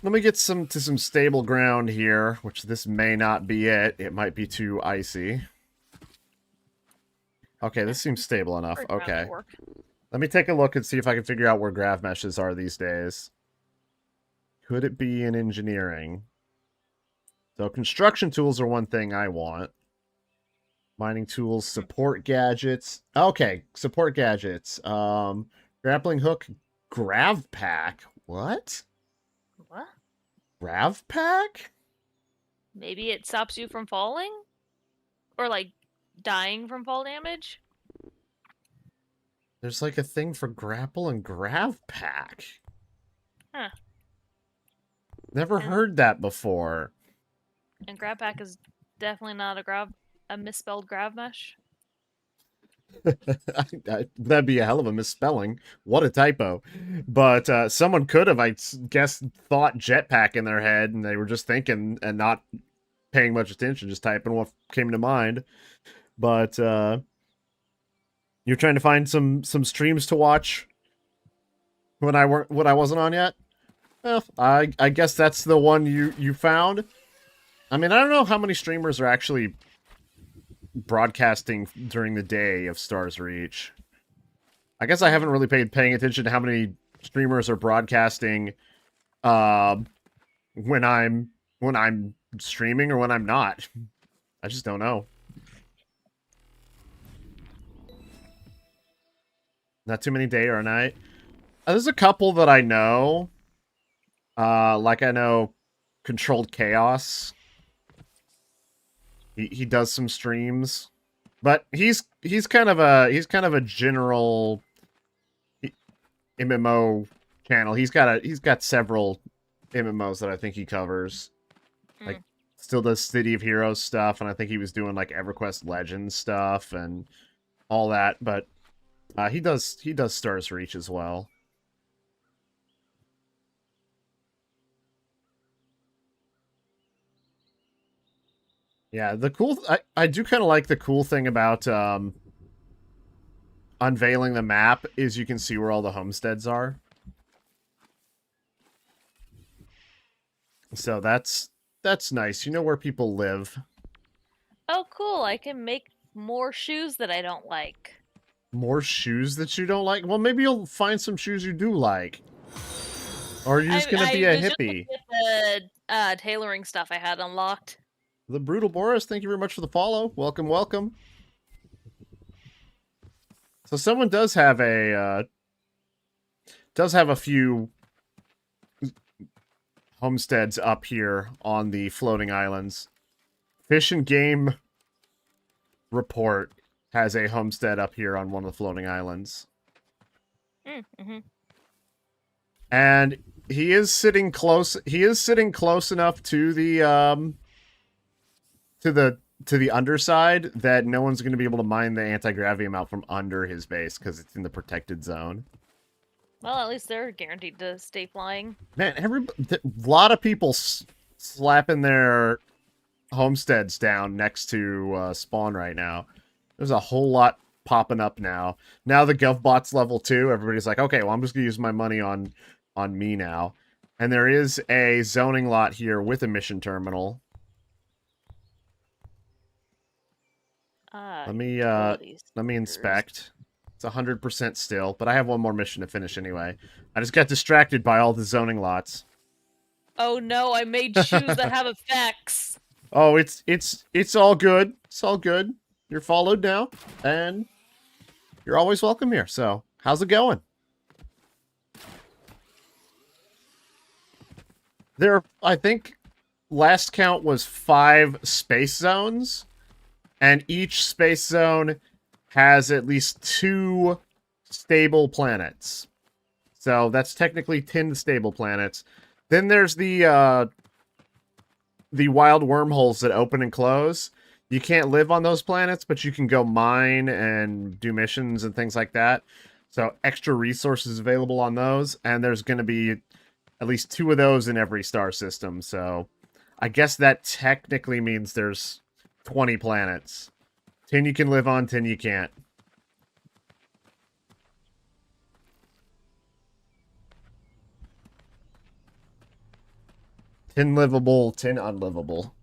Let me get to some stable ground here, which this may not be it. It might be too icy. Okay, this seems stable enough. For ground Okay. work. Let me take a look and see if I can figure out where grav meshes are these days. Could it be in engineering? So construction tools are one thing I want. Mining tools, support gadgets. Okay, support gadgets. Grappling hook, grav pack. What? What? Grav pack? Maybe it stops you from falling? Or like dying from fall damage? There's like a thing for grapple and grav pack. Huh. Never heard that before. And grab pack is definitely not a misspelled grav mesh. That'd be a hell of a misspelling. What a typo. But someone could have, I guess, thought jetpack in their head, and they were just thinking and not paying much attention, just typing what came to mind. But you're trying to find some streams to watch when I wasn't on yet. Well, I guess that's the one you found. I mean, I don't know how many streamers are actually broadcasting during the day of Stars Reach. I guess I haven't really paying attention to how many streamers are broadcasting when I'm streaming or when I'm not. I just don't know. Not too many day or night. There's a couple that I know. Like I know Controlled Chaos. He does some streams, but he's kind of a general MMO channel. He's got several MMOs that I think he covers. Like still does City of Heroes stuff, and I think he was doing like EverQuest Legends stuff and all that. But he does Stars Reach as well. Yeah, I do kind of like the cool thing about unveiling the map is you can see where all the homesteads are. So that's nice. You know where people live. Oh, cool. I can make more shoes that I don't like. More shoes that you don't like? Well, maybe you'll find some shoes you do like. Or are you just going to be a hippie? The tailoring stuff I had unlocked. The Brutal Boris, thank you very much for the follow. Welcome, welcome. So someone does have a few homesteads up here on the floating islands. Fish and Game Report has a homestead up here on one of the floating islands. Mm-hmm. And he is sitting close enough to the to the underside that no one's going to be able to mine the anti-gravity out from under his base because it's in the protected zone. Well, at least they're guaranteed to stay flying. Man, a lot of people slapping their homesteads down next to spawn right now. There's a whole lot popping up now. Now the GovBot's level 2. Everybody's like, okay, well, I'm just going to use my money on me now. And there is a zoning lot here with a mission terminal. Let me inspect. It's 100% still, but I have one more mission to finish anyway. I just got distracted by all the zoning lots. Oh no, I made shoes that have effects. Oh, it's all good. It's all good. You're followed now, and you're always welcome here. So, how's it going? I think, last count was 5 space zones. And each space zone has at least 2 stable planets. So that's technically 10 stable planets. Then there's the wild wormholes that open and close. You can't live on those planets, but you can go mine and do missions and things like that. So extra resources available on those. And there's going to be at least 2 of those in every star system. So I guess that technically means there's 20 planets. 10 you can live on, 10 you can't. 10 livable, 10 unlivable.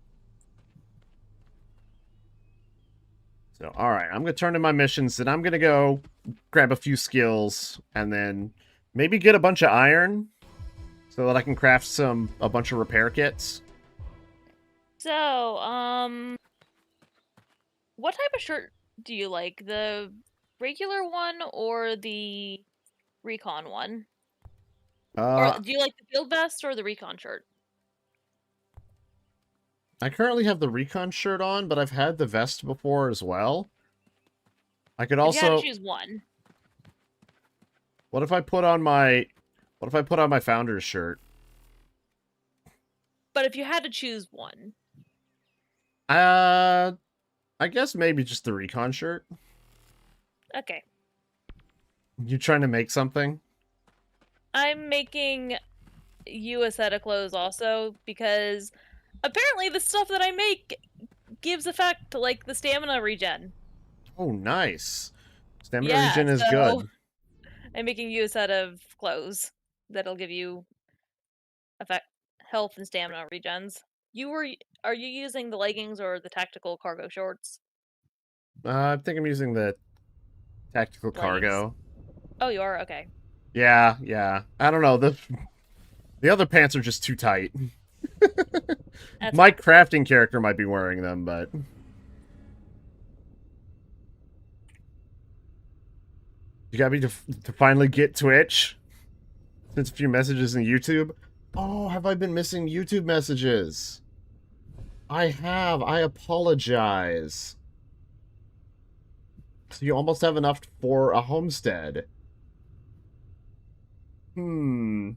So, alright, I'm gonna turn in my missions, and I'm gonna go grab a few skills, and then maybe get a bunch of iron, so that I can craft a bunch of repair kits. So, what type of shirt do you like? The regular one or the recon one? Or Uh, do you like the field vest or the recon shirt? I currently have the recon shirt on, but I've had the vest before as well. I could If you had to also... choose one. What if I put on my... What if I put on my founder's shirt? But if you had to choose one. Uh, I guess maybe just the recon shirt. Okay. You trying to make something? I'm making you a set of clothes also because apparently the stuff that I make gives effect to like the stamina regen. Oh, nice. Stamina Yeah, regen is so good. I'm making you a set of clothes that'll give you effect health and stamina regens. Are you using the leggings or the tactical cargo shorts? I think I'm using the tactical Leggings. cargo. Oh, you are? Okay. Yeah, yeah. I don't know. The other pants are just too tight. That's My fine. crafting character might be wearing them, but you got me to finally get Twitch. Since a few messages in YouTube. Oh, have I been missing YouTube messages? I have. I apologize. So you almost have enough for a homestead. Hmm.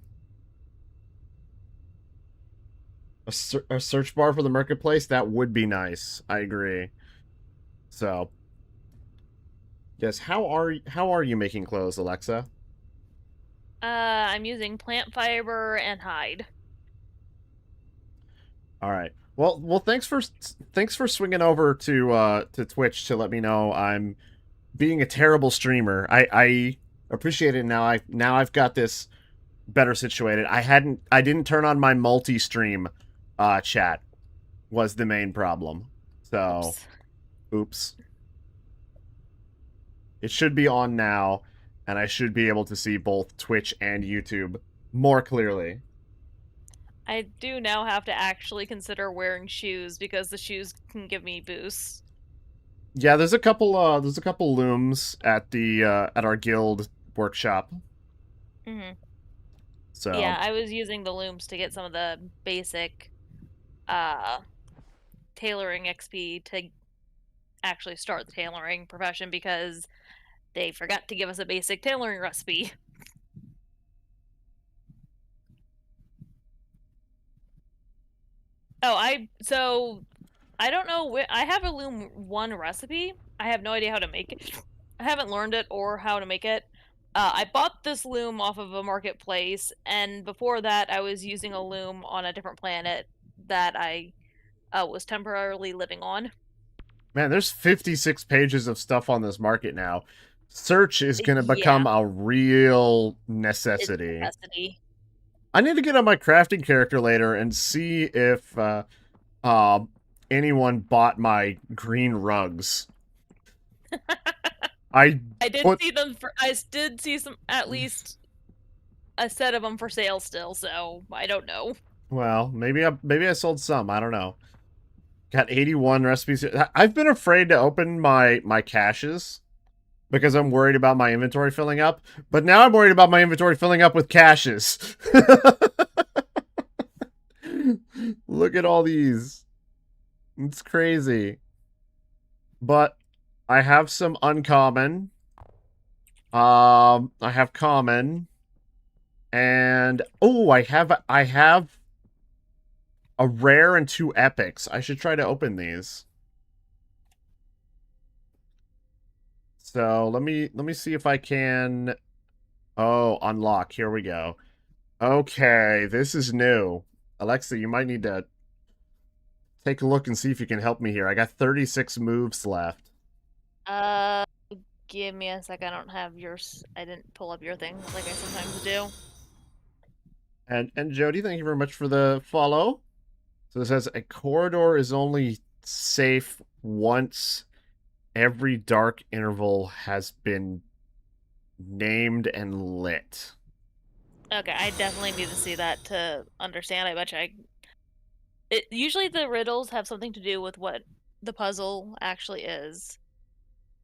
A search bar for the marketplace? That would be nice. I agree. So, yes, how are you making clothes, Alexa? I'm using plant fiber and hide. All right. Well, thanks for swinging over to Twitch to let me know I'm being a terrible streamer. I appreciate it now. I've got this better situated. I didn't turn on my multi-stream chat was the main problem. So, Oops. oops. It should be on now, and I should be able to see both Twitch and YouTube more clearly. I do now have to actually consider wearing shoes because the shoes can give me boosts. Yeah, there's a couple looms at our guild workshop. Hmm. So, Yeah, I was using the looms to get some of the basic uh tailoring XP to actually start the tailoring profession because they forgot to give us a basic tailoring recipe. Oh, I don't know where I have a loom one recipe. I have no idea how to make it. I haven't learned it or how to make it. I bought this loom off of a marketplace, and before that, I was using a loom on a different planet that I was temporarily living on. man, there's 56 pages of stuff on this market now. Search is going to Yeah, become a real it's a necessity. necessity. I need to get on my crafting character later and see if uh, anyone bought my green rugs. I I did put see them for. I did see some, at least a set of them for sale still. So I don't know. well, maybe I sold some. I don't know. Got 81 recipes. I've been afraid to open my caches because I'm worried about my inventory filling up. But now I'm worried about my inventory filling up with caches. Look at all these. It's crazy. But I have some uncommon. I have common, and oh, I have a rare and two epics. I should try to open these. So let me see if I can. Oh, unlock. Here we go. Okay, this is new. Alexa, you might need to take a look and see if you can help me here. I got 36 moves left. Uh, give me a sec. I don't have yours. I didn't pull up your thing like I sometimes do. And Jody, thank you very much for the follow. So it says a corridor is only safe once every dark interval has been named and lit. Okay, I definitely need to see that to understand. I bet you usually the riddles have something to do with what the puzzle actually is.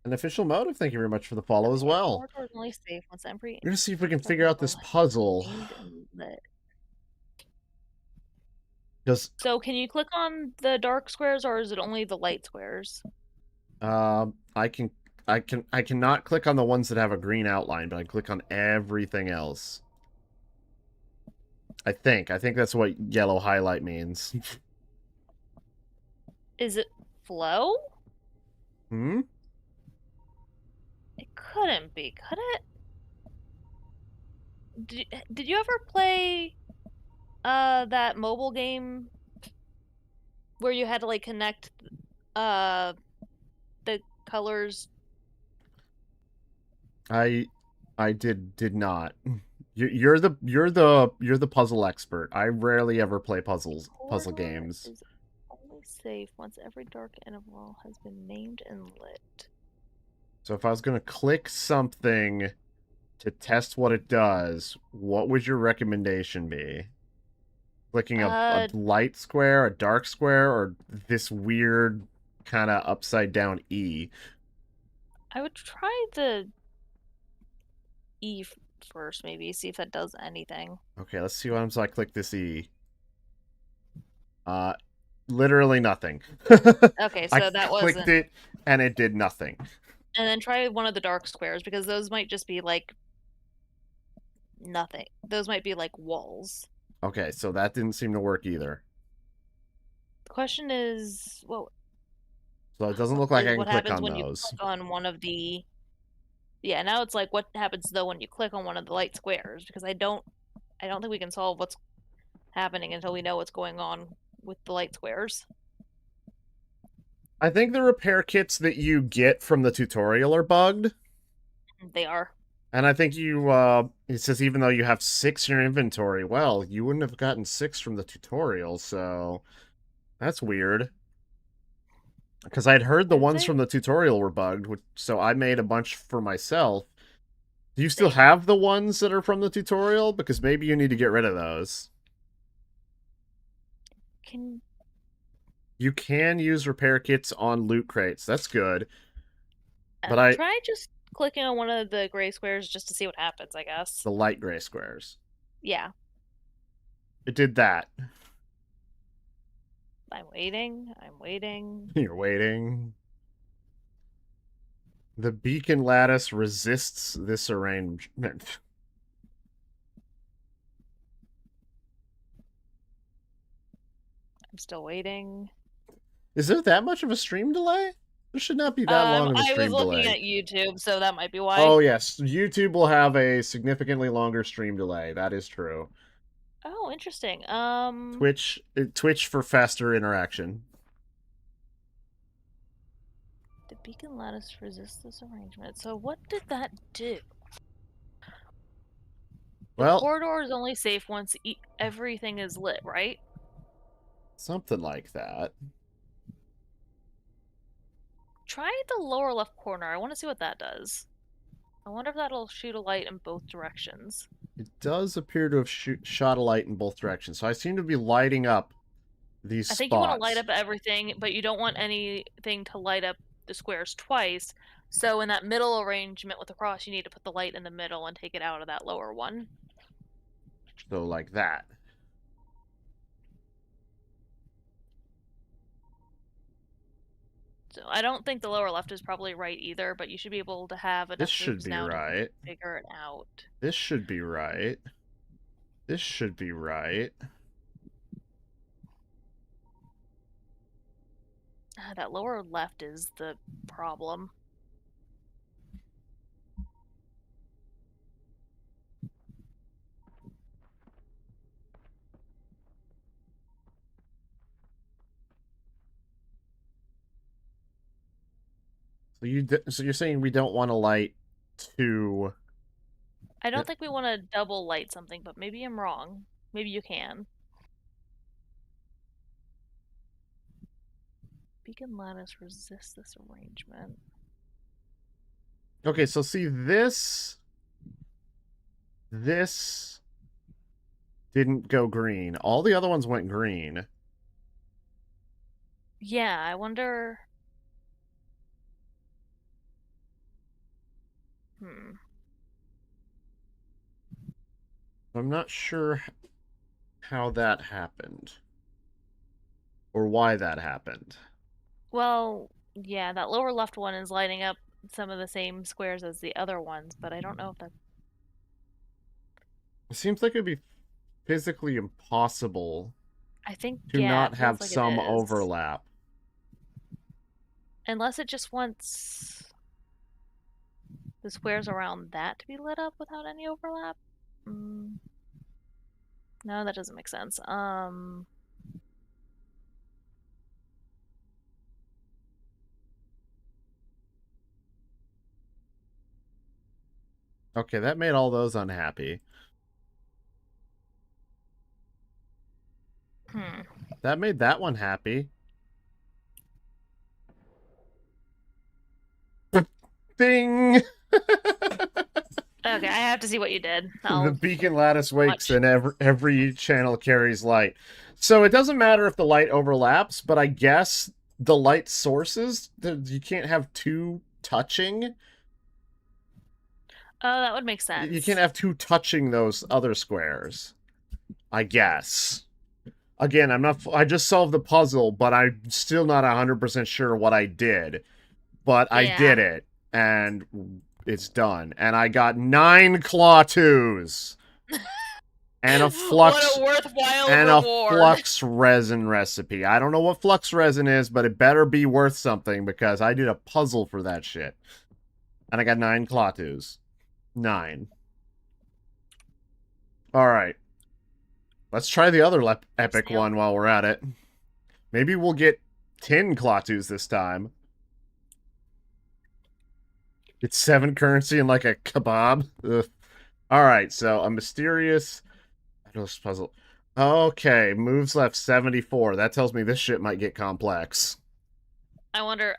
An official motive, thank you very much for the follow as Okay, a well. corridor is only safe once every We're gonna see if we can dark figure out interval this has been puzzle. named and lit. Because So can you click on the dark squares or is it only the light squares? I can I cannot click on the ones that have a green outline, but I can click on everything else. I think that's what yellow highlight means. Is it flow? Hmm? It couldn't be, could it? Did you ever play that mobile game where you had to like connect uh the colors? I did not. You're the puzzle expert. I rarely ever play puzzle Corridor games. is only safe once every dark interval has been named and lit. So if I was gonna click something to test what it does, what would your recommendation be? Clicking a Uh, light square, a dark square, or this weird kind of upside down E? I would try the first, maybe see if that does anything. Okay, let's see what happens if I click this E. Uh, Literally nothing. Okay, I so that clicked wasn't. it and it did nothing. And then try one of the dark squares because those might just be like nothing. Those might be like walls. Okay, so that didn't seem to work either. The question is, what So it doesn't look like I can what click happens on when you those. click on one of the. Yeah, now it's like what happens though when you click on one of the light squares because I don't think we can solve what's happening until we know what's going on with the light squares. I think the repair kits that you get from the tutorial are bugged. They are. And I think it says even though you have 6 in your inventory, well, you wouldn't have gotten 6 from the tutorial, so that's weird. Because I'd heard the I'd ones say from the tutorial were bugged, so I made a bunch for myself. Do you still same. have the ones that are from the tutorial? Because maybe you need to get rid of those. Can You can use repair kits on loot crates. That's good. But try just clicking on one of the gray squares just to see what happens, I guess. the light gray squares. Yeah. It did that. I'm waiting. I'm waiting. You're waiting. The beacon lattice resists this arrangement. I'm still waiting. Is there that much of a stream delay? There should not be that long of a I was stream looking delay. at YouTube, so that might be why. Oh yes, YouTube will have a significantly longer stream delay. That is true. Oh, interesting. Twitch for faster interaction. The beacon lattice resists this arrangement. So what did that do? The Well, corridor is only safe once everything is lit, right? something like that. Try the lower left corner. I want to see what that does. I wonder if that'll shoot a light in both directions. It does appear to have shot a light in both directions, so I seem to be lighting up these I think you want to light spots. up everything, but you don't want anything to light up the squares twice. So in that middle arrangement with the cross, you need to put the light in the middle and take it out of that lower one. So like that. So I don't think the lower left is probably right either, but you should be able to have This enough should moves be now to right. figure it out. This should be right. This should be right. That lower left is the problem. So you're saying we don't want to light two. I don't think we want to double light something, but maybe I'm wrong. Maybe you can. Beacon lattice resists this arrangement. Okay, so see this didn't go green. All the other ones went green. Yeah, I wonder. Hmm. I'm not sure how that happened or why that happened. Well, yeah, that lower left one is lighting up some of the same squares as the other ones, but I don't know if that's. It seems like it'd be physically impossible I think, to yeah, not it feels have like it some is. overlap. Unless it just wants the squares around that to be lit up without any overlap. Mm, no, that doesn't make sense. Okay, that made all those unhappy. Hmm. That made that one happy. Ding! Okay, I have to see what you did. The I'll beacon lattice wakes watch. and every channel carries light. So it doesn't matter if the light overlaps, but I guess the light sources, you can't have two touching. Oh, that would make You can't sense. have two touching those other squares. I guess. Again, I just solved the puzzle, but I'm still not 100% sure what I did. But I Yeah. did it, and it's done. And I got 9 Claw 2s and a What flux a worthwhile and a reward. flux resin recipe. I don't know what flux resin is, but it better be worth something because I did a puzzle for that shit. And I got 9 Klatus. 9. All right. Let's try the other epic Snail. one while we're at it. Maybe we'll get 10 Klatus this time. It's 7 currency and like a kebab. Ugh. All right, so a mysterious puzzle. Okay, moves left 74. That tells me this shit might get complex. I wonder.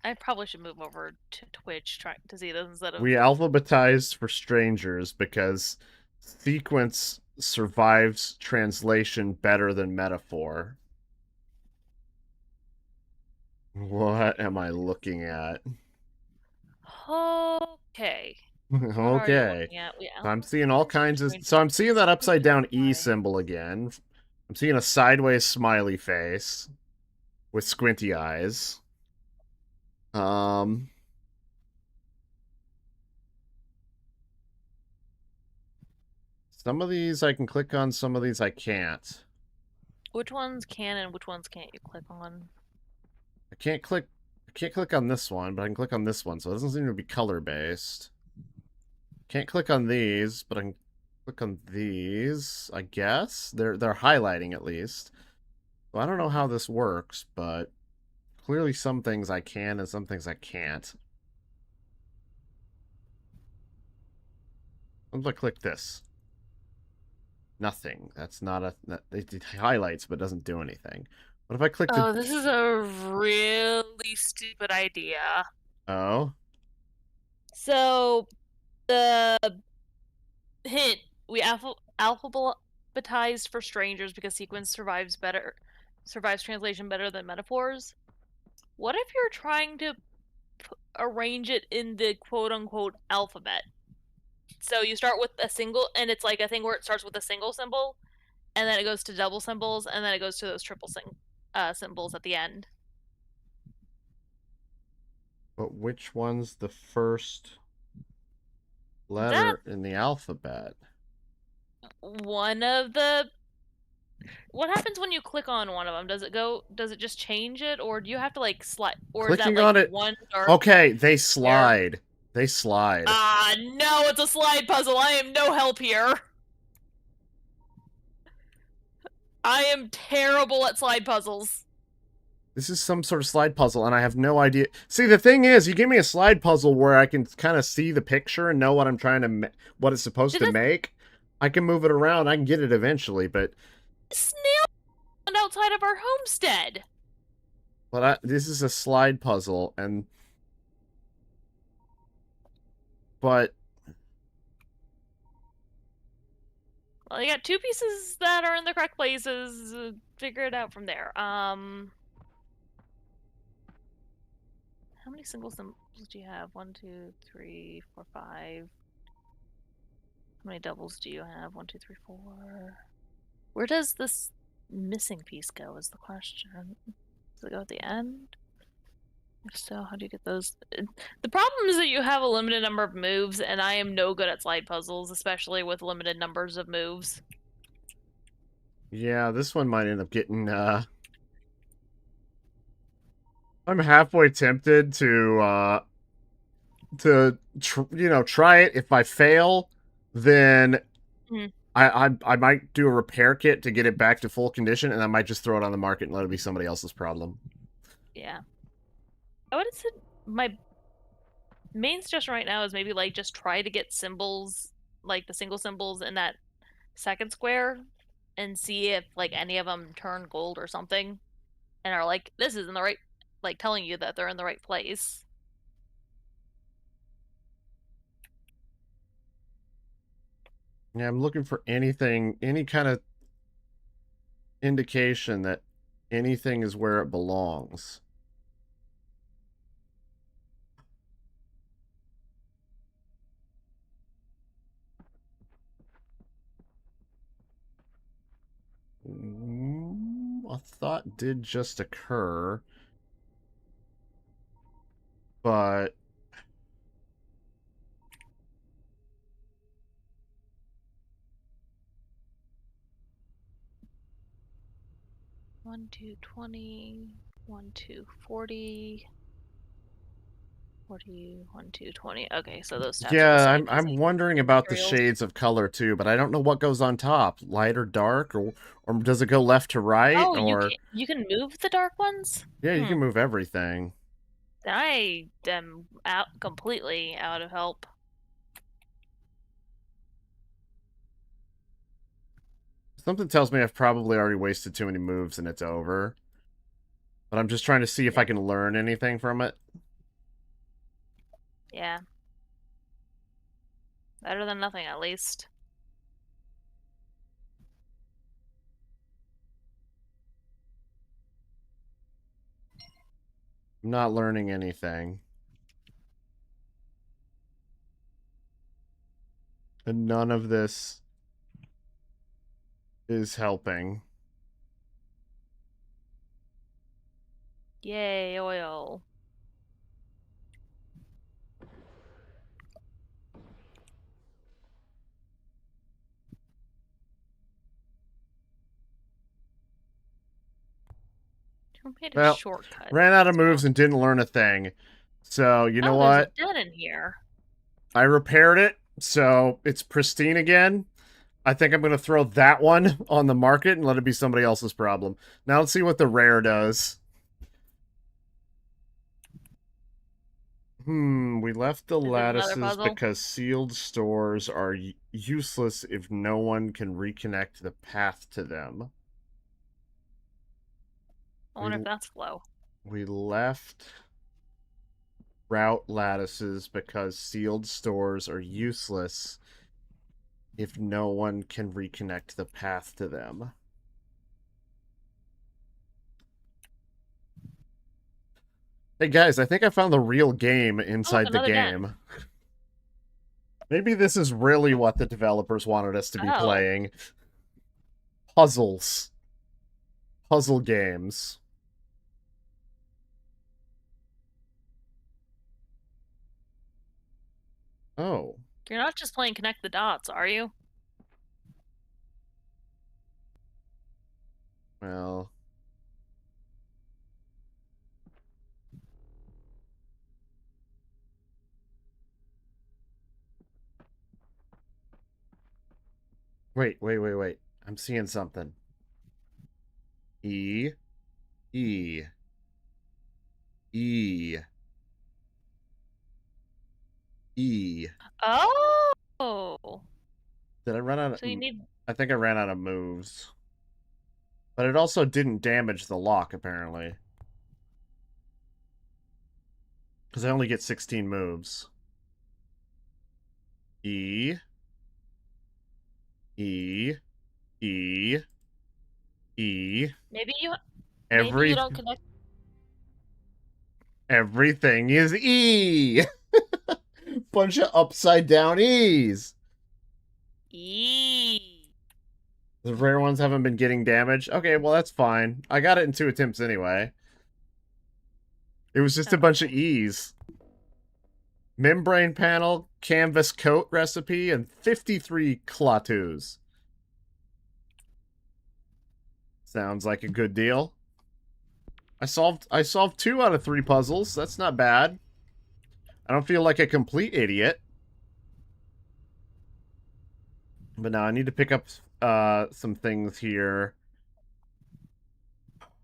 I probably should move over to Twitch try to see this instead of. We alphabetized for strangers because sequence survives translation better than metaphor. What am I looking at? Okay. What are you Okay. looking at? We So I'm seeing all alphabetize for kinds of. So strangers I'm because seeing that sequence upside down E survive. symbol again. I'm seeing a sideways smiley face with squinty eyes. Um, some of these I can click on, some of these I can't. Which ones can and which ones can't you click on? I can't click on this one, but I can click on this one, so it doesn't seem to be color based. Can't click on these, but I can click on these, I guess. They're highlighting at least. Well, I don't know how this works, but clearly some things I can and some things I can't. What if I click this? Nothing. That's not a... It highlights, but doesn't do anything. What if I click the... Oh, this is a really stupid idea. Oh? So the hint we alphabetized for strangers because sequence survives translation better than metaphors. What if you're trying to arrange it in the quote unquote alphabet? So you start with a single, and it's like a thing where it starts with a single symbol, and then it goes to double symbols, and then it goes to those triple symbols at the end. But which one's the first That letter in the alphabet? one of the. What happens when you click on one of them? Does it go? Does it just change it, or do you have to like slide? Or is that Clicking like on it... one dark Okay, they square? slide. They slide. Ah, no, it's a slide puzzle. I am no help here. I am terrible at slide puzzles. This is some sort of slide puzzle, and I have no idea. See, the thing is, you give me a slide puzzle where I can kind of see the picture and know what I'm trying to, what it's supposed Did to a make. I can move it around. I can get it eventually, but snail outside of our homestead? But this is a slide puzzle, but Well, you got two pieces that are in the correct places. Figure it out from there. How many single symbols do you have? 1, 2, 3, 4, 5. How many doubles do you have? 1, 2, 3, 4. Where does this missing piece go? Is the question. Does it go at the end? If so, how do you get those? The problem is that you have a limited number of moves, and I am no good at slide puzzles, especially with limited numbers of moves. yeah, this one might end up getting, I'm halfway tempted to try it. If I fail, then Hmm. I might do a repair kit to get it back to full condition, and I might just throw it on the market and let it be somebody else's problem. Yeah. I would have said my main suggestion right now is maybe like just try to get symbols, like the single symbols in that second square, and see if like any of them turn gold or something, and are like, this is in the right, like telling you that they're in the right place. Yeah, I'm looking for anything, any kind of indication that anything is where it belongs. A thought did just occur, but 1, 2, 20, 1, 2, 40. 40, 1, 2, 20. Okay, so those tabs are the yeah, same because I'm I wondering about the materials. shades of color too, but I don't know what goes on top, light or dark, or does it go left to right, Oh, or you can move the dark ones? yeah, you Hmm. can move everything. I am completely out of help. Something tells me I've probably already wasted too many moves and it's over. But I'm just trying to see if I Yeah. can learn anything from it. Yeah. Better than nothing, at least. I'm not learning anything. And none of this is helping. Yay, oil. Who made a Well, shortcut? ran out of That's what I moves want. and didn't learn a thing. So, you know Oh, there's a what? den in here. I repaired it, so it's pristine again. I think I'm going to throw that one on the market and let it be somebody else's problem. Now let's see what the rare does. We left the Is it another lattices puzzle? because sealed stores are useless if no one can reconnect the path to them. I We wonder if that's flow. we left route lattices because sealed stores are useless if no one can reconnect the path to them. Hey guys, I think I found the real game Oh, look, inside the another den. game. Maybe this is really what the developers wanted us to be Oh. playing. Puzzles. Puzzle games. Oh, You're not just playing Connect the Dots, are you? well. Wait. I'm seeing something. E, E, E, E. Oh. Did I run out of... So you need. I think I ran out of moves. But it also didn't damage the lock, apparently. Because I only get 16 moves. E. E. E. E. Maybe you Every don't connect. everything is E. Bunch of upside down E's. E. The rare ones haven't been getting damage. Okay, well that's fine. I got it in 2 attempts anyway. It was just a bunch of Okay. E's. Membrane panel, canvas coat recipe, and 53 Klatus. Sounds like a good deal. I solved 2 out of 3 puzzles. That's not bad. I don't feel like a complete idiot. But now I need to pick up some things here.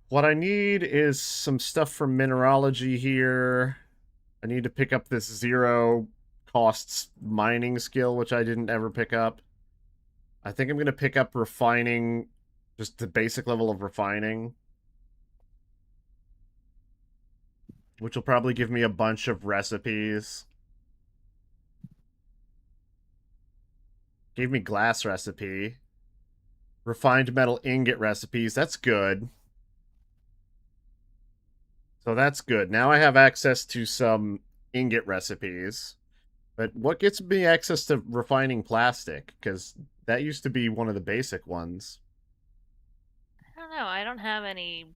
What I need is some stuff from mineralogy here. I need to pick up this 0 costs mining skill, which I didn't ever pick up. I think I'm going to pick up refining, just the basic level of refining, which will probably give me a bunch of recipes. Gave me glass recipe. Refined metal ingot recipes. That's good. So that's good. Now I have access to some ingot recipes. But what gets me access to refining plastic? Because that used to be one of the basic ones. I don't know. I don't have any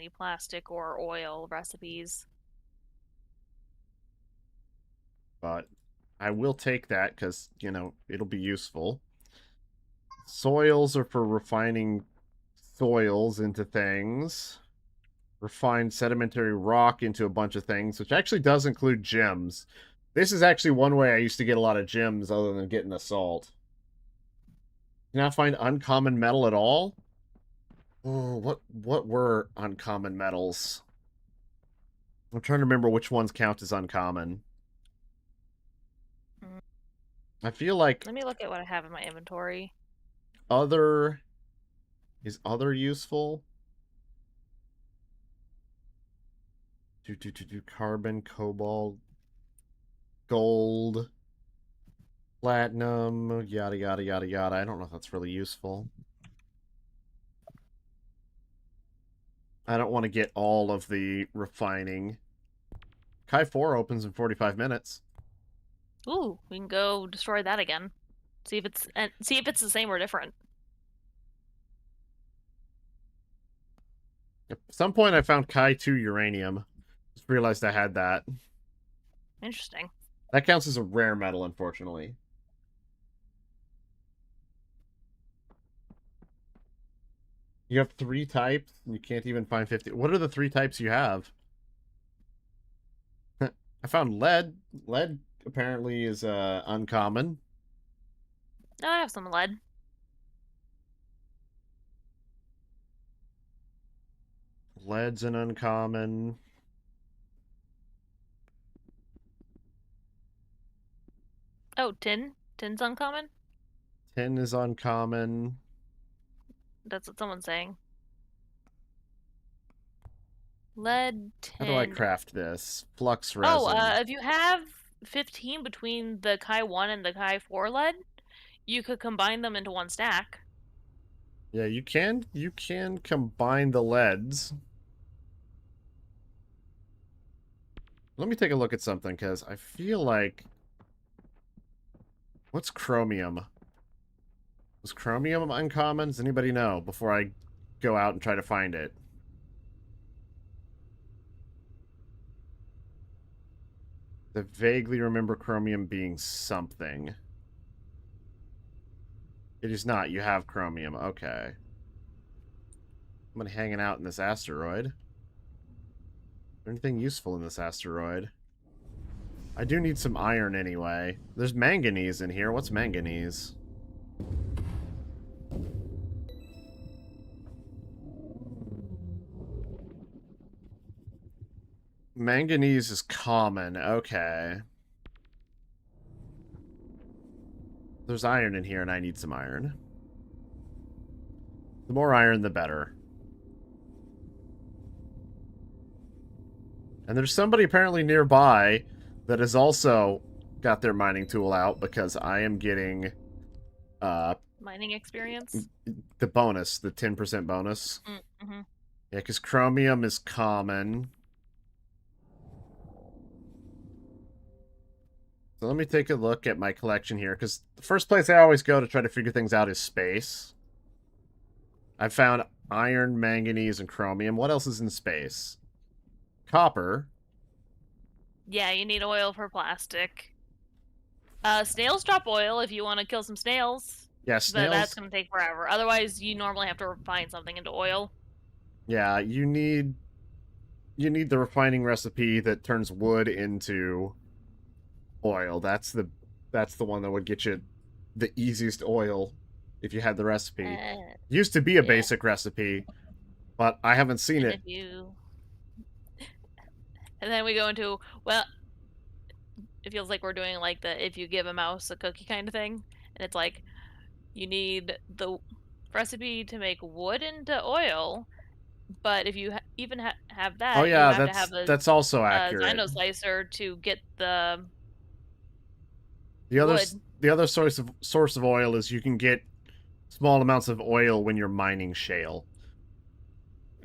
plastic or oil recipes. But I will take that because, it'll be useful. Soils are for refining soils into things. Refined sedimentary rock into a bunch of things, which actually does include gems. This is actually one way I used to get a lot of gems other than getting assault. Can I find uncommon metal at all? Oh, what were uncommon metals? I'm trying to remember which ones count as uncommon. Mm. I feel like Let me look at what I have in my inventory. other is other useful. Do carbon, cobalt, gold, platinum, yada yada yada yada. I don't know if that's really useful. I don't want to get all of the refining. Kai 4 opens in 45 minutes. Ooh, we can go destroy that again. See if it's the same or different. At some point I found Kai 2 uranium. Just realized I had that. Interesting. That counts as a rare metal, unfortunately. You have 3 types, and you can't even find 50. What are the 3 types you have? I found lead. Lead apparently is uncommon. Oh, I have some lead. Lead's an uncommon. Oh, tin. Tin's uncommon. Tin is uncommon. That's what someone's saying. Lead, How do I tin. craft this? Flux Oh, resin. if you have 15 between the Kai 1 and the Kai 4 lead, you could combine them into one stack. Yeah, you can combine the leads. Let me take a look at something, because I feel like... What's chromium? Was chromium uncommon? Does anybody know before I go out and try to find it? I vaguely remember chromium being something. It is not. You have chromium. Okay. I'm gonna hanging out in this asteroid. Is there anything useful in this asteroid? I do need some iron anyway. There's manganese in here. What's manganese? Manganese is common. Okay. There's iron in here, and I need some iron. The more iron, the better. And there's somebody apparently nearby that has also got their mining tool out because I am getting uh, Mining experience. the bonus, the 10% bonus. Mm-hmm. Yeah, because chromium is common. So let me take a look at my collection here, because the first place I always go to try to figure things out is space. I found iron, manganese, and chromium. What else is in space? Copper. Yeah, you need oil for plastic. Snails drop oil if you want to kill some snails, Yeah, but that's snails. gonna take forever. Otherwise, you normally have to refine something into oil. Yeah, you need the refining recipe that turns wood into oil. That's the one that would get you the easiest oil if you had the recipe. Uh, Used to be a yeah, basic recipe, but I haven't seen and it. if you, and then we go into, well, it feels like we're doing like the if you give a mouse a cookie kind of thing, and it's like you need the recipe to make wood into oil, but if you have Oh that, you yeah, have to that's have a that's also accurate. Xyno slicer to get the The other wood. the other source of oil is you can get small amounts of oil when you're mining shale.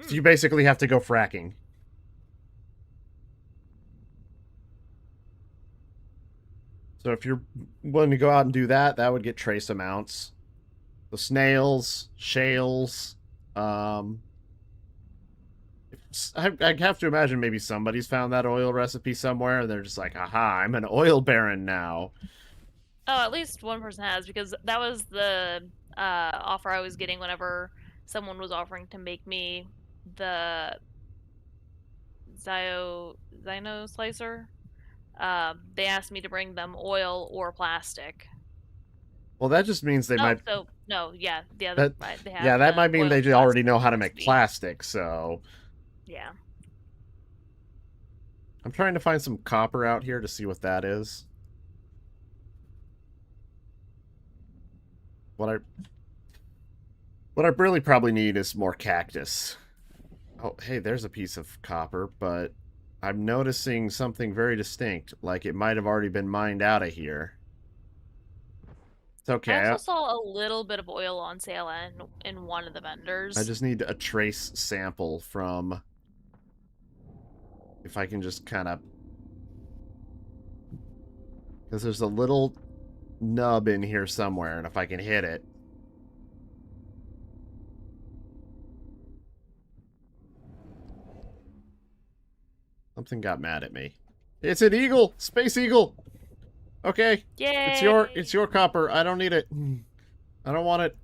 So Mm. you basically have to go fracking. So if you're willing to go out and do that, that would get trace amounts. The snails, shales, um, I have to imagine maybe somebody's found that oil recipe somewhere, and they're just like, "Aha! I'm an oil baron now." Oh, at least one person has, because that was the offer I was getting whenever someone was offering to make me the Xyno slicer. They asked me to bring them oil or plastic. Well, that just means they Oh, might so no, yeah, the other that they have yeah, that the might mean oil they and already plastic know how to make recipe. plastic. So Yeah. I'm trying to find some copper out here to see what that is. What I what I really probably need is more cactus. Oh, hey, there's a piece of copper, but I'm noticing something very distinct, like it might have already been mined out of here. It's I okay. also saw a little bit of oil on sale in one of the I vendors. just need a trace sample from, if I can just kind of, because there's a little nub in here somewhere, and if I can hit it. Something got mad at me. It's an eagle! Space eagle! Okay. It's your Yay! copper. I don't need it. I don't want it.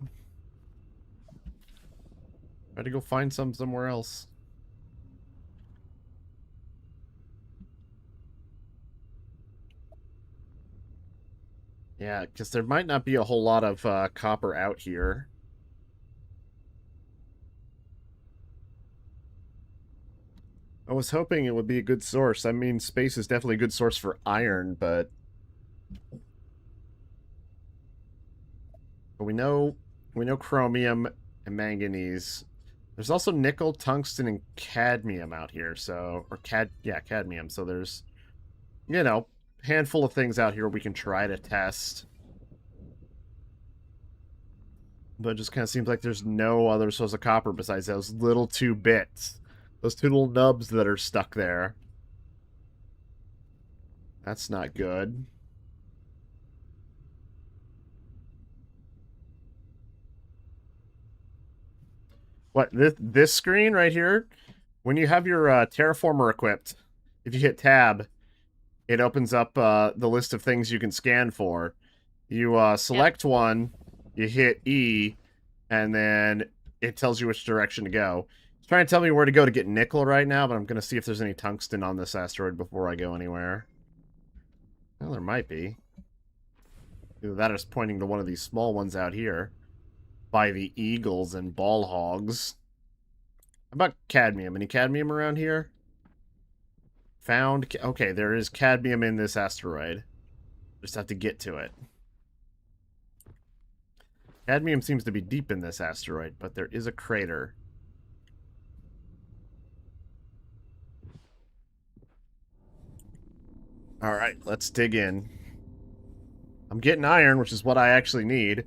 I had to go find some somewhere else. Yeah, because there might not be a whole lot of copper out here. I was hoping it would be a good source. I mean, space is definitely a good source for iron, but we know chromium and manganese. There's also nickel, tungsten, and cadmium out here. So, or cadmium. So there's, handful of things out here we can try to test. But it just kind of seems like there's no other source of copper besides those little two bits. Those two little nubs that are stuck there. That's not good. What, this screen right here? When you have your terraformer equipped, if you hit tab, it opens up the list of things you can scan for. You Yep. select one, you hit E, and then it tells you which direction to go. It's trying to tell me where to go to get nickel right now, but I'm going to see if there's any tungsten on this asteroid before I go anywhere. Well, there might be. Either that or it's pointing to one of these small ones out here by the eagles and ball hogs. How about cadmium? Any cadmium around here? Found. Okay, there is cadmium in this asteroid. Just have to get to it. Cadmium seems to be deep in this asteroid, but there is a crater. Alright, let's dig in. I'm getting iron, which is what I actually need.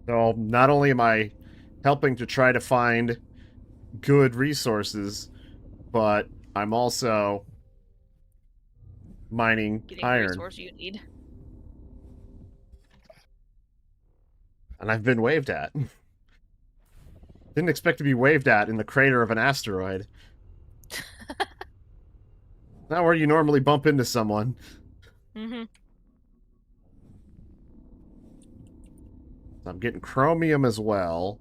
So not only am I helping to try to find good resources, but I'm also mining Getting the iron. resource you need. And I've been waved at. Didn't expect to be waved at in the crater of an asteroid. Not where you normally bump into someone. Mm-hmm. I'm getting chromium as well.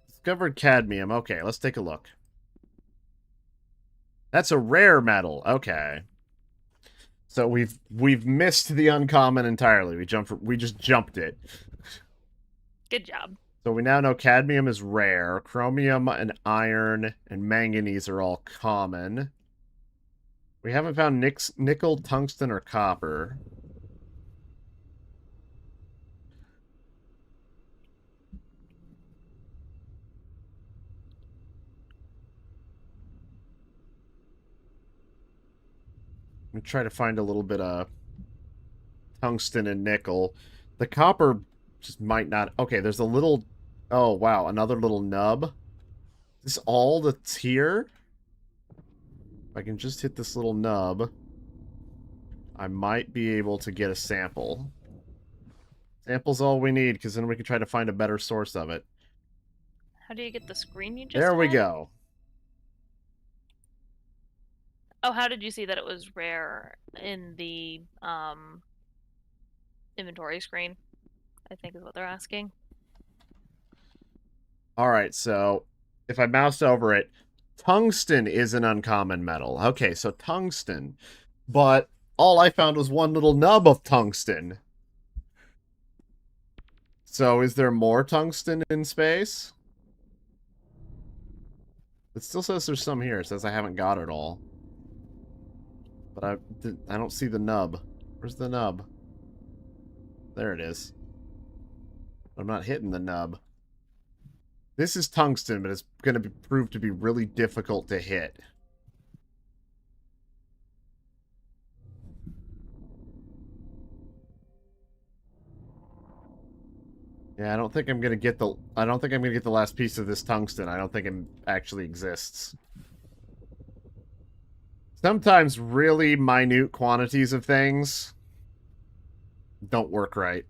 Discovered cadmium. Okay, let's take a look. That's a rare metal. Okay. So we've missed the uncommon entirely. We just jumped it. Good job. So we now know cadmium is rare. Chromium and iron and manganese are all common. We haven't found nickel, tungsten, or copper. I'm gonna try to find a little bit of tungsten and nickel. The copper just might not... Okay, there's a little... Oh, wow, another little nub. Is this all that's here? If I can just hit this little nub, I might be able to get a sample. Sample's all we need, because then we can try to find a better source of it. How do you get the screen you just There we had? go. Oh, how did you see that it was rare in the inventory screen? I think is what they're asking. Alright, so if I mouse over it, tungsten is an uncommon metal. Okay, so tungsten. But all I found was one little nub of tungsten. So is there more tungsten in space? It still says there's some here. It says I haven't got it all. But I don't see the nub. Where's the nub? There it is. I'm not hitting the nub. This is tungsten, but it's going to prove to be really difficult to hit. Yeah, I don't think I'm gonna get the last piece of this tungsten. I don't think it actually exists. Sometimes really minute quantities of things don't work right.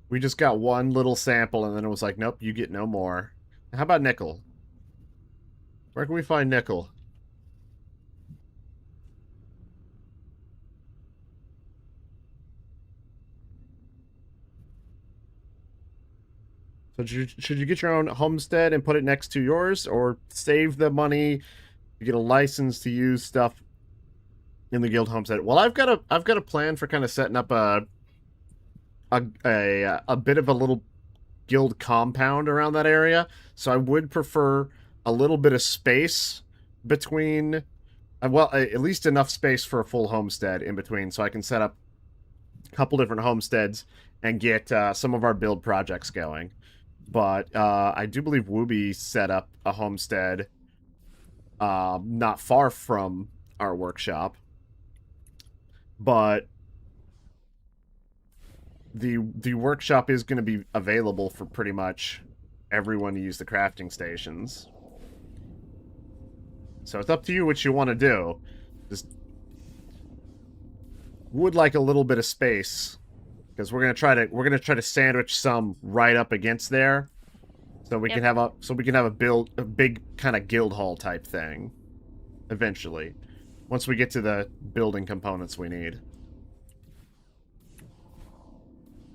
We just got one little sample and then it was like, nope, you get no more. How about nickel? Where can we find nickel? So should you get your own homestead and put it next to yours, or save the money to get a license to use stuff in the guild homestead? Well, I've got a plan for kind of setting up a bit of a little guild compound around that area. So I would prefer a little bit of space between, well, at least enough space for a full homestead in between, so I can set up a couple different homesteads and get some of our build projects going. But I do believe Wooby set up a homestead not far from our workshop. But the workshop is going to be available for pretty much everyone to use the crafting stations. So it's up to you what you want to do. Just would like a little bit of space, because we're gonna try to sandwich some right up against there, so we Yep. can have a big kind of guild hall type thing eventually, once we get to the building components we need.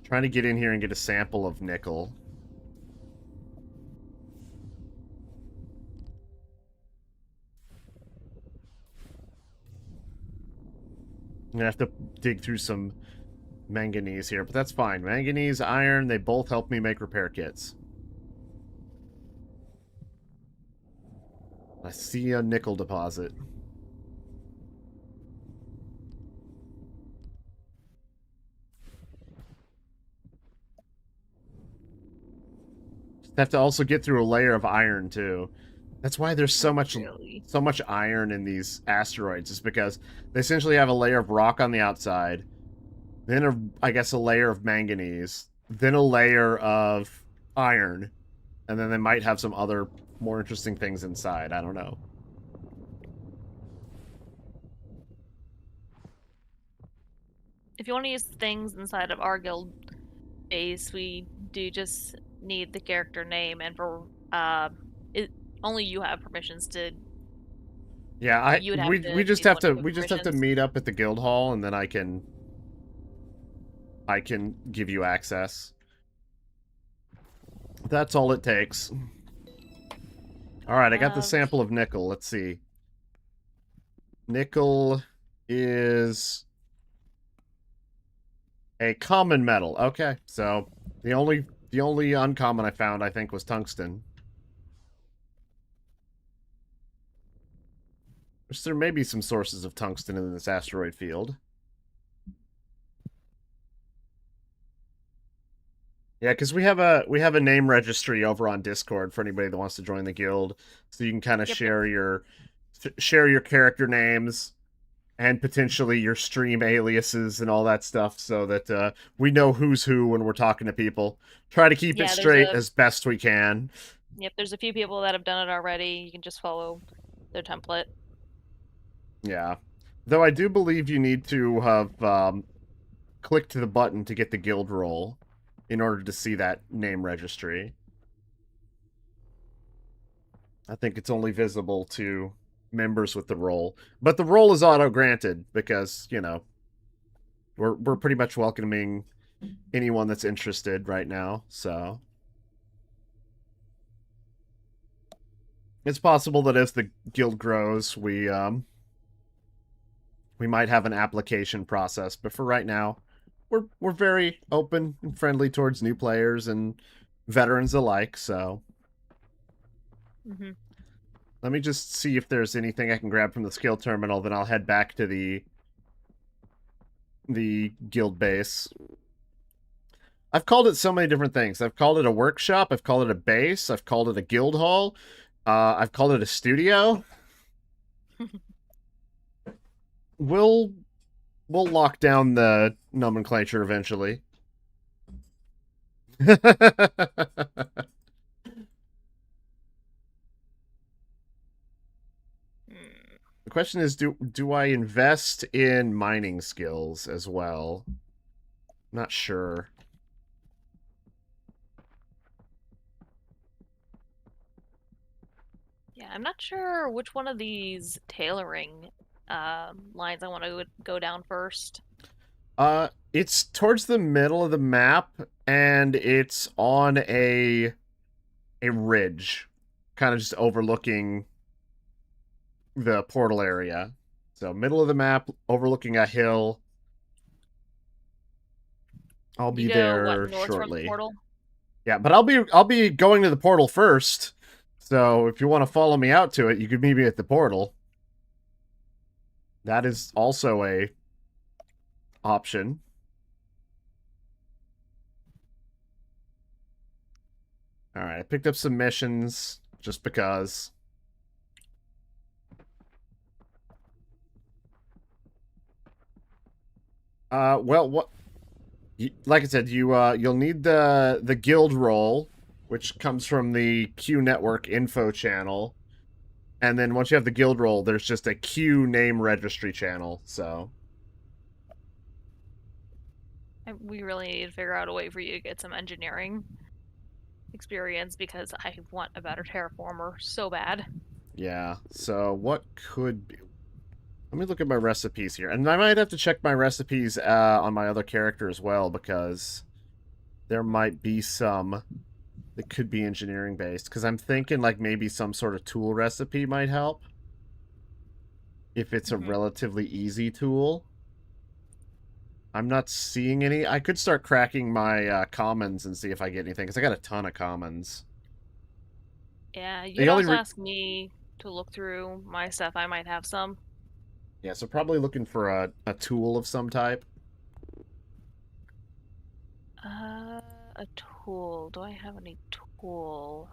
Trying to get in here and get a sample of nickel. I'm gonna have to dig through some manganese here, but that's fine. Manganese, iron, they both help me make repair kits. I see a nickel deposit. have to also get through a layer of iron too. That's why there's Oh, really? so much iron in these asteroids, is because they essentially have a layer of rock on the outside, then I guess a layer of manganese, then a layer of iron, and then they might have some other more interesting things inside. I don't know. If you want to use things inside of our guild base, we do just need the character name, and for it only you have permissions to. Yeah, You would have to be the one to give we just have to permissions. meet up at the guild hall, and then I can give you access. That's all it takes. All right, I got the Uh, sample of nickel. Let's see. Nickel is a common metal. Okay, so the only uncommon I found, I think, was tungsten. Which there may be some sources of tungsten in this asteroid field. Yeah, because we have a name registry over on Discord for anybody that wants to join the guild, so you can kind of yep, yep. share your character names and potentially your stream aliases and all that stuff, so that we know who's who when we're talking to people. Try to keep it Yeah, there's straight a as best we can. yep. There's a few people that have done it already. You can just follow their template. Yeah, though I do believe you need to have clicked the button to get the guild role in order to see that name registry. I think it's only visible to members with the role. But the role is auto granted because, you know, we're pretty much welcoming anyone that's interested right now, so it's possible that as the guild grows, we might have an application process, but for right now, we're very open and friendly towards new players and veterans alike, so Hmm. let me just see if there's anything I can grab from the skill terminal, then I'll head back to the guild base. I've called it so many different things. I've called it a workshop, I've called it a base, I've called it a guild hall, I've called it a studio. We'll we'll lock down the nomenclature eventually. The question is, do I invest in mining skills as well? Not sure. Yeah, I'm not sure which one of these tailoring lines I want to go down first. It's towards the middle of the map, and it's on a ridge, kind of just overlooking the portal area. So middle of the map, overlooking a hill. I'll be You go what, there north from the shortly. portal? Yeah, but I'll be going to the portal first. So if you want to follow me out to it, you could meet me at the portal. That is also a option. All right, I picked up some missions just because. Well, what? Like I said, you'll need the guild role, which comes from the Q Network info channel, and then once you have the guild role, there's just a Q name registry channel. So We really need to figure out a way for you to get some engineering experience because I want a better terraformer so bad. yeah. So what could be? Let me look at my recipes here, and I might have to check my recipes on my other character as well because there might be some that could be engineering based. Because I'm thinking like maybe some sort of tool recipe might help if it's a Hmm. relatively easy tool. I'm not seeing any. I could start cracking my commons and see if I get anything because I got a ton of commons. Yeah, you The could only also ask me to look through my stuff. I might have some. yeah, so probably looking for a tool of some type. A tool. Do I have any tools? cool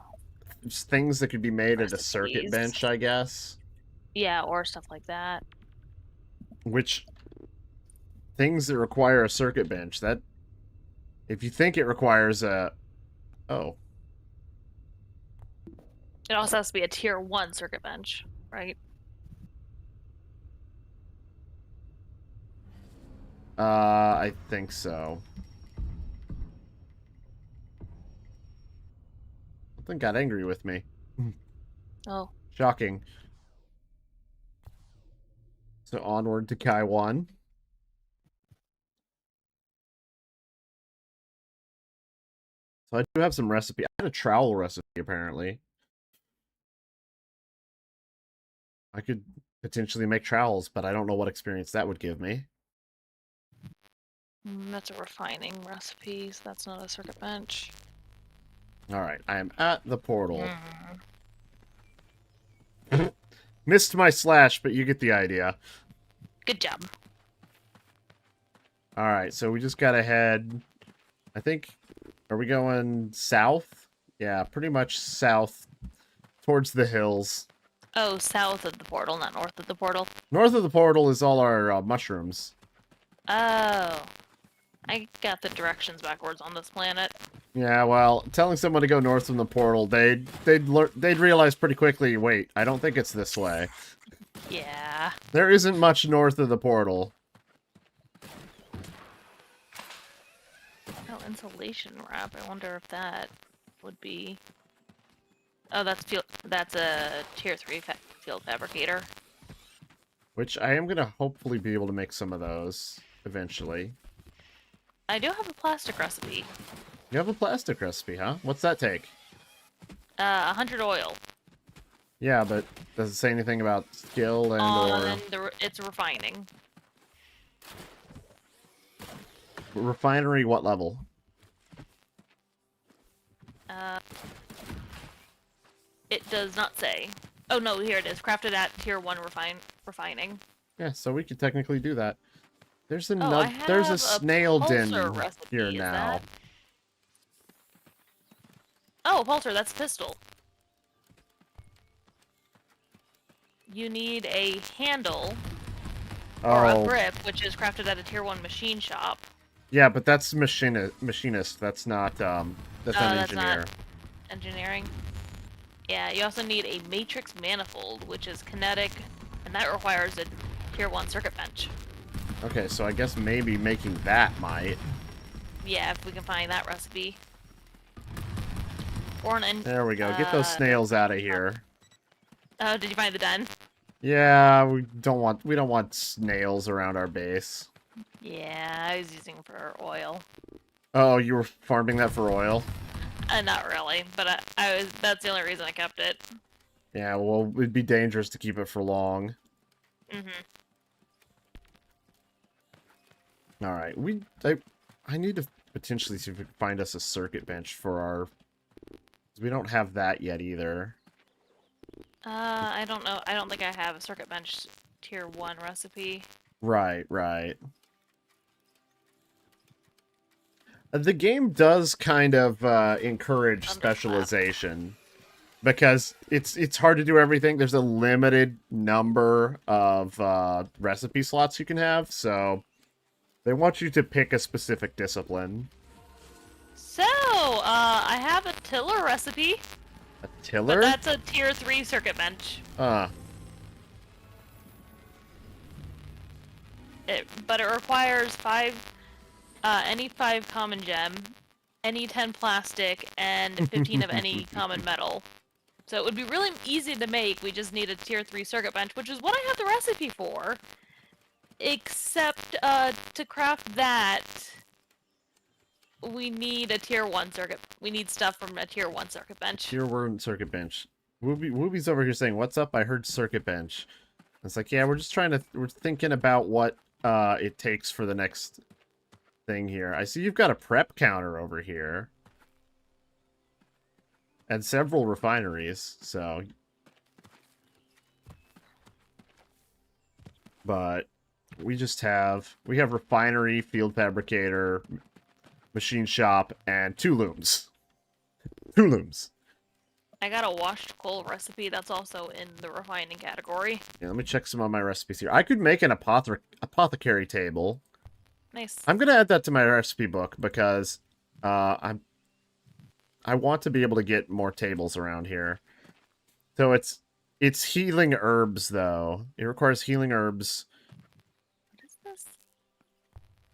Just things that could be made at a circuit recipes. bench, I guess. Yeah, or stuff like that. Which things that require a circuit bench, that if you think it requires a oh, It also has to be a tier 1 circuit bench, right? I think so. Something got angry with me. Oh, Shocking. So onward to Kai 1. So I do have some recipe. I had a trowel recipe, apparently. I could potentially make trowels, but I don't know what experience that would give me. that's a refining recipe, so that's not a circuit bench. Alright, I am at the portal. Mm. Missed my slash, but you get the idea. Good job. Alright, so we just gotta head... I think... Are we going south? Yeah, pretty much south towards the hills. Oh, south of the portal, not north of the portal. North of the portal is all our mushrooms. Oh. I got the directions backwards on this planet. Yeah, well, telling someone to go north from the portal, they'd realize pretty quickly, wait, I don't think it's this way. Yeah. There isn't much north of the portal. Oh, insulation wrap. I wonder if that would be... Oh, that's a tier 3 field fabricator. Which I am gonna hopefully be able to make some of those eventually. I do have a plastic recipe. You have a plastic recipe, huh? What's that take? 100 oil. Yeah, but does it say anything about skill and or It's refining. refinery? What level? It does not say. Oh no, here it is. Crafted at tier 1 refining. Yeah, so we could technically do that. There's Oh, I there's a have snail den pulsar recipe. here Is now. that... Oh, pulsar, that's a pistol. You need a handle or a grip, which is crafted at a tier 1 machine shop. Yeah, but that's machinist. That's not That's engineer. not engineering. Yeah, you also need a matrix manifold, which is kinetic, and that requires a tier 1 circuit bench. Okay, so I guess maybe making that might. Yeah, if we can find that recipe. Or an There we go. Get those snails out of here. Oh, did you find the den? Yeah, we don't want snails around our base. Yeah, I was using for oil. Oh, you were farming that for oil? Not really, but that's the only reason I kept it. Yeah, well, it'd be dangerous to keep it for long. Mm-hmm. Alright, I need to potentially see if we can find us a circuit bench for our... We don't have that yet either. I don't know. I don't think I have a circuit bench tier 1 recipe. Right. The game does kind of encourage specialization. Because it's hard to do everything. There's a limited number of recipe slots you can have, so they want you to pick a specific discipline. So, I have a tiller recipe. A tiller? But that's a tier 3 circuit bench. But it requires any 5 common gem, any 10 plastic, and 15 of any common metal. So it would be really easy to make. We just need a tier 3 circuit bench, which is what I have the recipe for. Except, to craft that, we need a tier 1 circuit. We need stuff from a tier 1 circuit bench. Tier 1 circuit bench. Wooby's over here saying, "What's up? I heard circuit bench." It's like, yeah, we're thinking about what it takes for the next thing here. I see you've got a prep counter over here. And several refineries, so... But we have refinery, field fabricator, machine shop, and 2 looms. Tulums. I got a washed coal recipe that's also in the refining category. Yeah, let me check some of my recipes here. I could make an apothecary table. Nice. I'm gonna add that to my recipe book because I want to be able to get more tables around here. So it's healing herbs though. It requires healing herbs. What is this?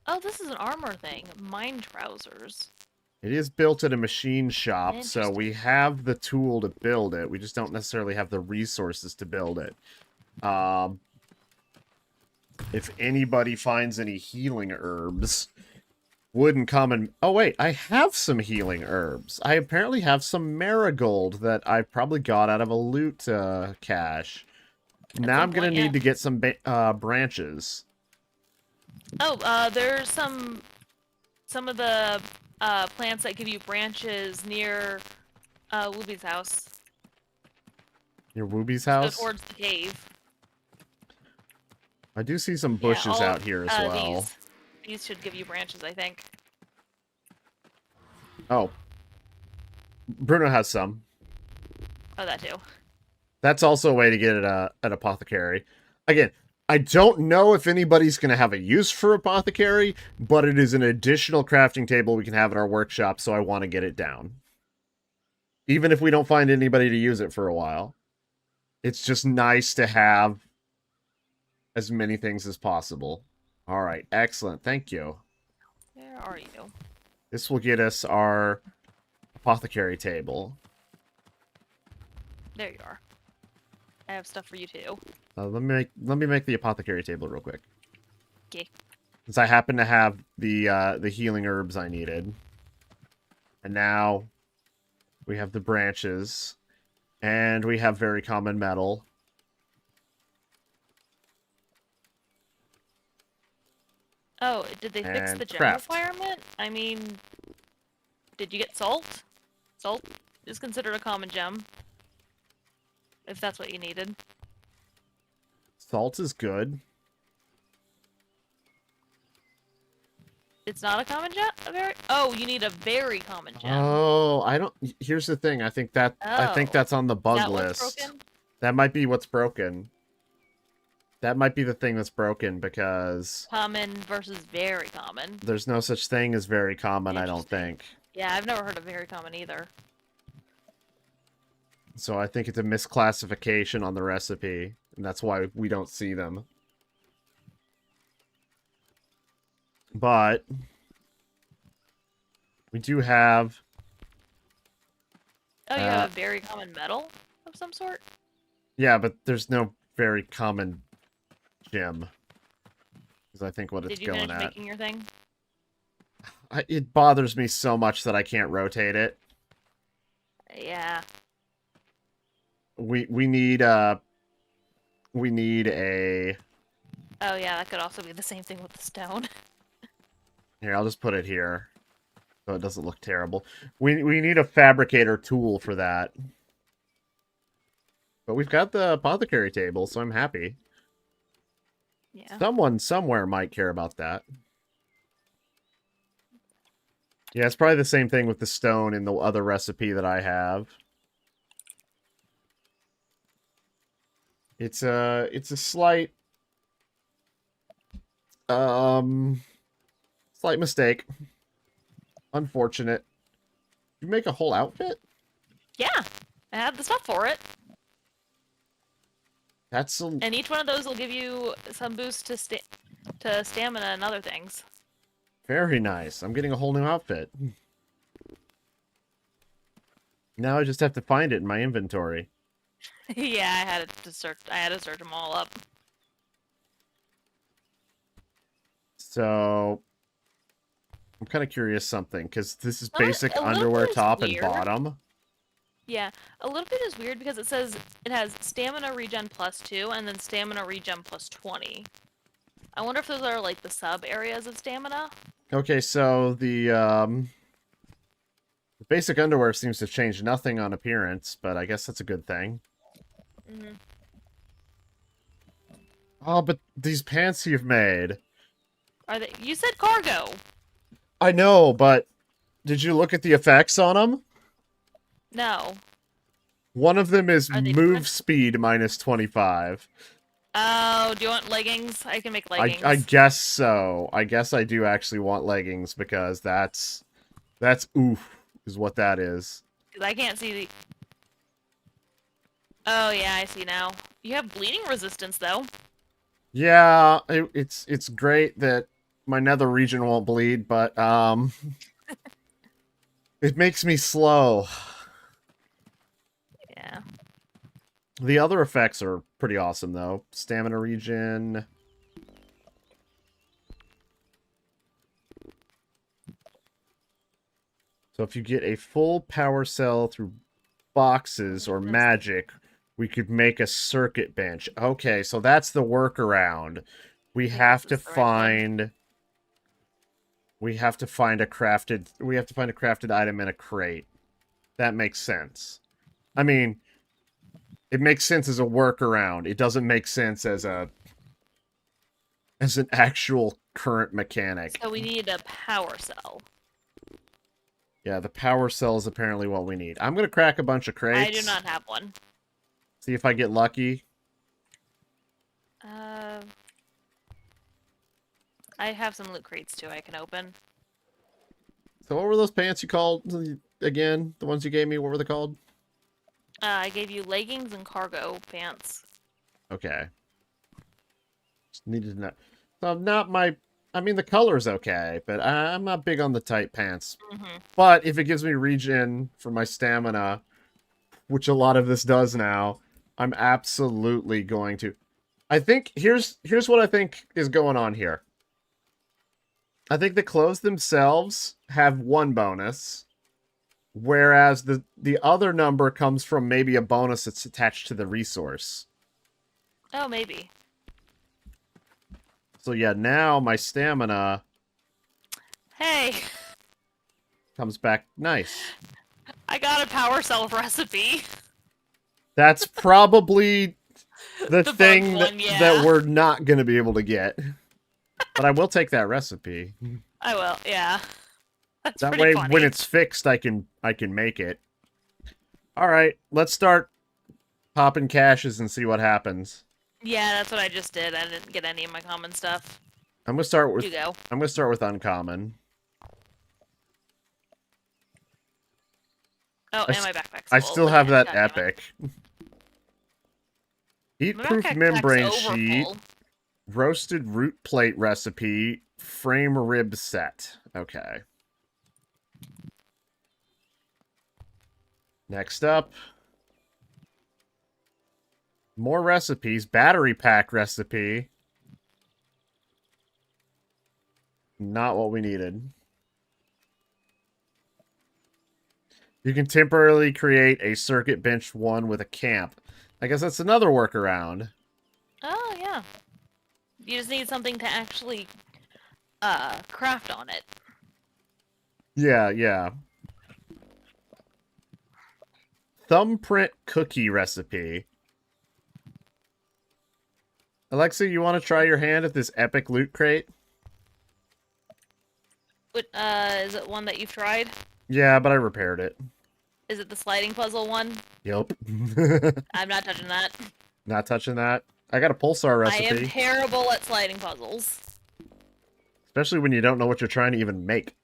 Oh, this is an armor thing. Mine trousers. It is built at a machine shop, so Interesting. we have the tool to build it. We just don't necessarily have the resources to build it. If anybody finds any healing herbs, wood and common... Oh, wait, I have some healing herbs. I apparently have some marigold that I probably got out of a loot cache. Now I'm going to need to get some branches. Oh, there's some of the plants that give you branches near Wooby's house. Near Wooby's house? Go towards the cave. I do see some bushes out here as well. These should give you branches, I think. Oh. Bruno has some. Oh, that too. That's also a way to get an apothecary. Again, I don't know if anybody's going to have a use for apothecary, but it is an additional crafting table we can have at our workshop, so I want to get it down. Even if we don't find anybody to use it for a while. It's just nice to have as many things as possible. All right, excellent. Thank you. Where are you? This will get us our apothecary table. There you are. I have stuff for you too. Let me make the apothecary table real quick. Okay. Since I happen to have the healing herbs I needed. And now we have the branches. And we have very common metal. Oh, did they fix And the gem craft. requirement? I mean, did you get salt? Salt is considered a common gem. If that's what you needed. Salt is good. It's not a common gem? Oh, you need a very common gem. Oh, I don't... Here's the thing. I think that's on the bug list. That might be what's broken. That might be the thing that's broken because... Common versus very common. There's no such thing as very common, I don't think. Yeah, I've never heard of very common either. So I think it's a misclassification on the recipe, and that's why we don't see them. But we do have... Oh, you have a very common metal of some sort? Yeah, but there's no very common gem. Is I think what it's going at. Did you finish making your thing? It bothers me so much that I can't rotate it. Yeah. We need a... Oh yeah, that could also be the same thing with the stone. Here, I'll just put it here. So it doesn't look terrible. We need a fabricator tool for that. But we've got the apothecary table, so I'm happy. Yeah. Someone somewhere might care about that. Yeah, it's probably the same thing with the stone in the other recipe that I have. It's a slight slight mistake. Unfortunate. You make a whole outfit? Yeah, I have the stuff for it. That's a... And each one of those will give you some boost to stamina and other things. Very nice. I'm getting a whole new outfit. Now I just have to find it in my inventory. Yeah, I had to search them all up. So I'm kind of curious something, because this is basic underwear top and bottom. Yeah, a little bit is weird because it says it has stamina regen +2 and then stamina regen +20. I wonder if those are like the sub areas of stamina. Okay, so the basic underwear seems to have changed nothing on appearance, but I guess that's a good thing. Mm-hmm. Oh, but these pants you've made. Are they? You said cargo. I know, but did you look at the effects on them? No. One of them is Are they move different? speed minus 25. Oh, do you want leggings? I can make I leggings. guess so. I guess I do actually want leggings because that's oof is what that is. Because I can't see the... Oh, yeah, I see now. You have bleeding resistance, though. Yeah, it's great that my nether region won't bleed, but it makes me slow. Yeah. The other effects are pretty awesome though. Stamina regen. So if you get a full power cell through boxes or That's... magic, we could make a circuit bench. Okay, so that's the workaround. We I think this have to is the right one. find we have to find a crafted item in a crate. That makes sense. I mean, it makes sense as a workaround. It doesn't make sense as an actual current mechanic. So we need a power cell. Yeah, the power cell is apparently what we need. I'm gonna crack a bunch of I do crates. not have one. See if I get lucky. Uh, I have some loot crates too I can open. So what were those pants you called again? The ones you gave me, what were they called? I gave you leggings and cargo pants. Okay. Just needed to know. So not my I mean the color's okay, but I'm not big on the tight pants. Mm-hmm. But if it gives me regen for my stamina, which a lot of this does now, I'm absolutely going to. I think here's what I think is going on here. I think the clothes themselves have one bonus, whereas the other number comes from maybe a bonus that's attached to the resource. Oh, maybe. So yeah, now my stamina Hey, comes back nice. I got a power cell recipe. That's probably the The bug thing one, that yeah. we're not going to be able to get. But I will take that recipe. I will, yeah. That's That pretty way when funny. it's fixed I can make it. All right, let's start popping caches and see what happens. Yeah, that's what I just did. I didn't get any of my common stuff. I'm going to start You with go. uncommon. Oh, I, and my backpack's I full still have again. that God damn it. epic. My Heat-proof backpack's membrane over sheet, full. roasted root plate recipe, frame rib set. Okay. Next up, more recipes. Battery pack recipe. Not what we needed. You can temporarily create a circuit bench one with a camp. I guess that's another workaround. Oh, yeah. You just need something to actually, craft on it. Yeah, yeah. Thumbprint cookie recipe. Alexa, you want to try your hand at this epic loot crate? But, is it one that you've tried? Yeah, but I repaired it. Is it the sliding puzzle one? Yep. I'm not touching that. Not touching that. I got a pulsar I am recipe. terrible at sliding puzzles. Especially when you don't know what you're trying to even make.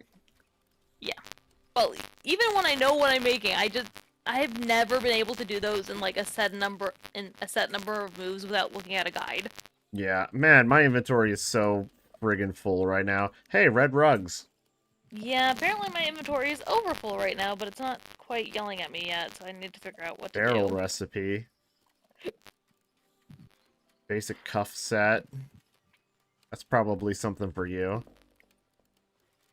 Yeah. Well, even when I know what I'm making, I have never been able to do those in like a set number of moves without looking at a guide. Yeah, man, my inventory is so friggin' full right now. Hey, red rugs. Yeah, apparently my inventory is overfull right now, but it's not quite yelling at me yet, so I need to figure out what to Barrel do. recipe. Basic cuff set. That's probably something for you.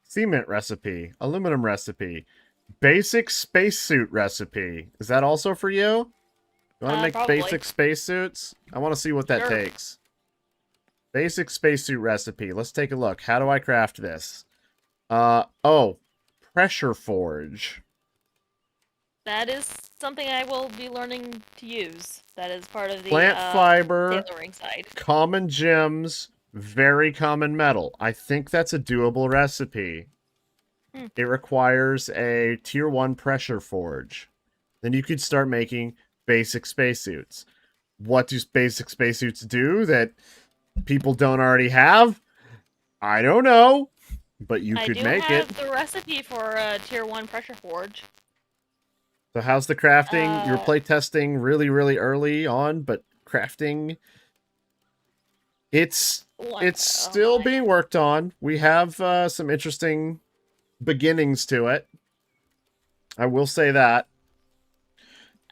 Cement recipe. Aluminum recipe. Basic spacesuit recipe. Is that also for you? You want to make Probably. basic spacesuits? I want to see what that Sure. takes. Basic spacesuit recipe. Let's take a look. How do I craft this? Oh. Pressure forge. That is something I will be learning to use. That is part of the Plant fiber. tailoring side. Common gems. Very common metal. I think that's a doable recipe. Hmm. It requires a tier 1 pressure forge. then you could start making basic spacesuits. What do basic spacesuits do that people don't already have? I don't know, but you I could do make it. have the recipe for a tier 1 pressure forge. So how's the crafting? You were Uh, play testing really, really early on, but crafting, it's what? it's Oh still my. being worked on. We have some interesting beginnings to it. I will say that.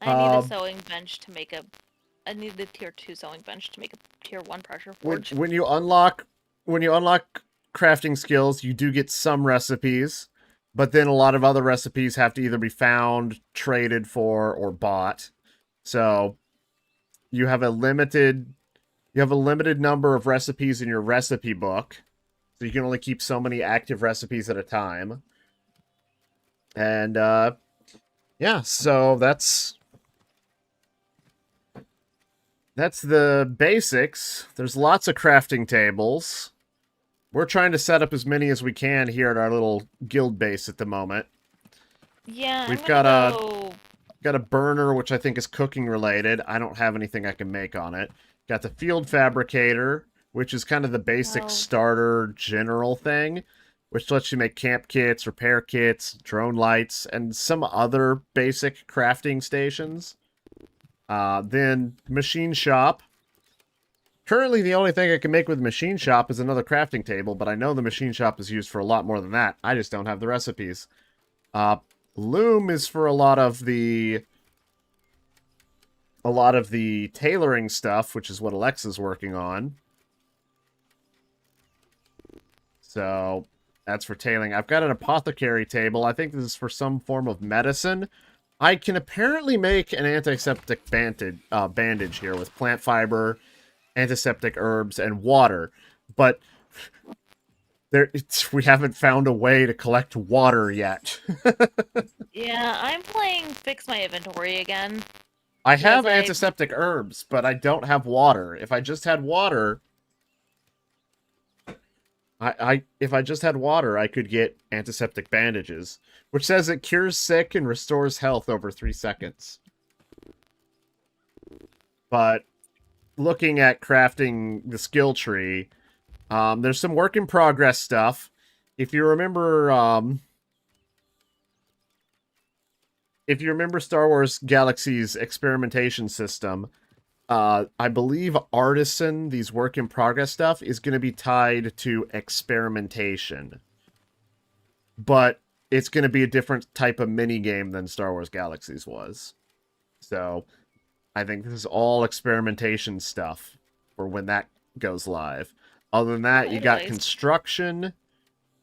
I need a Uh, sewing bench to make a. I need the tier 2 sewing bench to make a tier 1 pressure when forge. when you unlock when you unlock crafting skills, you do get some recipes, but then a lot of other recipes have to either be found, traded for, or bought. So you have a limited you have a limited number of recipes in your recipe book. So you can only keep so many active recipes at a time. And yeah, so that's the basics. There's lots of crafting tables. We're trying to set up as many as we can here at our little guild base at the moment. Yeah, I'm We've gonna go. got a burner which I think is cooking related. I don't have anything I can make on it. Got the field fabricator, which is kind of the basic Oh, starter general thing, which lets you make camp kits, repair kits, drone lights, and some other basic crafting stations. Then machine shop. Currently, the only thing I can make with machine shop is another crafting table, but I know the machine shop is used for a lot more than that. I just don't have the recipes. Uh, loom is for a lot of the tailoring stuff, which is what Alexa's working on. So that's for tailoring. I've got an apothecary table. I think this is for some form of medicine. I can apparently make an antiseptic bandage here with plant fiber, antiseptic herbs, and water. But we haven't found a way to collect water yet. yeah, I'm playing Fix My Inventory again I because have antiseptic herbs, but I don't have water. If I just had water, if I just had water, I could get antiseptic bandages, which says it cures sick and restores health over 3 seconds. But looking at crafting the skill tree, there's some work in progress stuff. If you remember, Star Wars Galaxy's experimentation system, I believe artisan, these work in progress stuff, is going to be tied to experimentation. But it's going to be a different type of mini game than Star Wars Galaxies was. So I think this is all experimentation stuff for when that goes live. Other than oh, that, you got anyways, construction,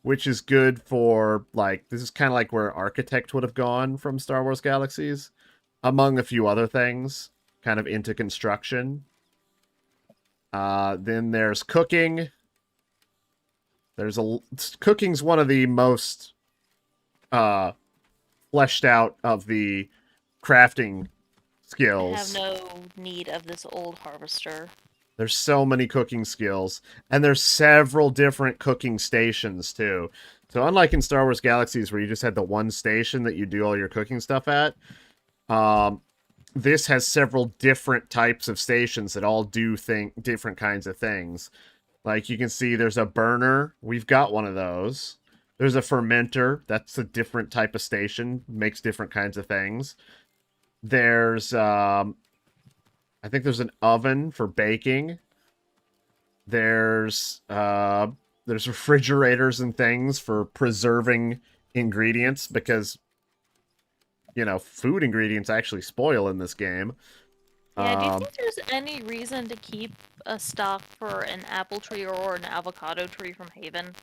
which is good for, like, this is kind of like where architect would have gone from Star Wars Galaxies, among a few other things, kind of into construction. Then there's cooking. There's a cooking's one of the most uh fleshed out of the crafting I have skills. no need of this old harvester. There's so many cooking skills, and there's several different cooking stations too. So unlike in Star Wars Galaxies where you just had the one station that you do all your cooking stuff at, um, this has several different types of stations that all do different kinds of things. Like you can see there's a burner. We've got one of those. There's a fermenter. That's a different type of station. Makes different kinds of things. There's I think there's an oven for baking. There's refrigerators and things for preserving ingredients because food ingredients actually spoil in this game. Yeah, do you Um, think there's any reason to keep a stock for an apple tree or an avocado tree from Haven?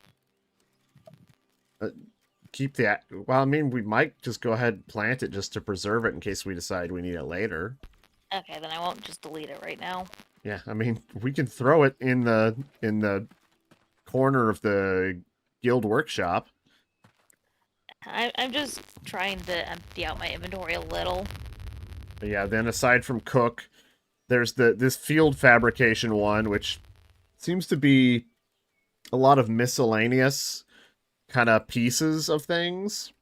uh, keep the well. I mean, we might just go ahead and plant it just to preserve it in case we decide we need it later. Okay, then I won't just delete it right now. Yeah, I mean, we can throw it in the corner of the guild workshop. I'm just trying to empty out my inventory a little. But yeah, then aside from cook, there's this field fabrication one, which seems to be a lot of miscellaneous kind of pieces of things,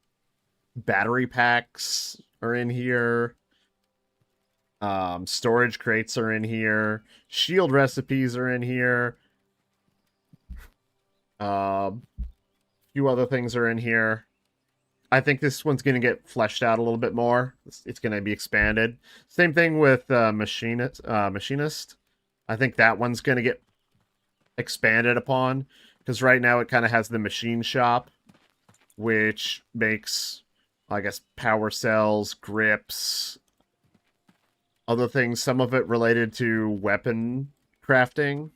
battery packs, are in here. Storage crates are in here. Shield recipes are in here. A few other things are in here. I think this one's going to get fleshed out a little bit more. It's going to be expanded. Same thing with Machinist. I think that one's going to get expanded upon, because right now it kind of has the machine shop, which makes, I guess, power cells, grips, other things, some of it related to weapon crafting.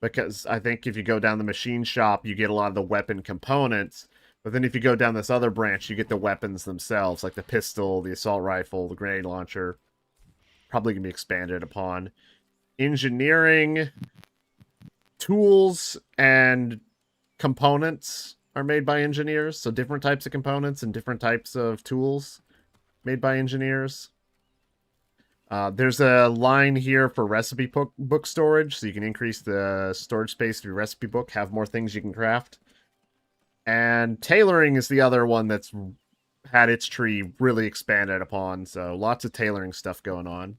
Because I think if you go down the machine shop, you get a lot of the weapon components. But then if you go down this other branch, you get the weapons themselves, like the pistol, the assault rifle, the grenade launcher. Probably going to be expanded upon. Engineering, tools, and components are made by engineers. So different types of components and different types of tools made by engineers. There's a line here for recipe book storage, so you can increase the storage space of your recipe book, have more things you can craft. And tailoring is the other one that's had its tree really expanded upon, so lots of tailoring stuff going on.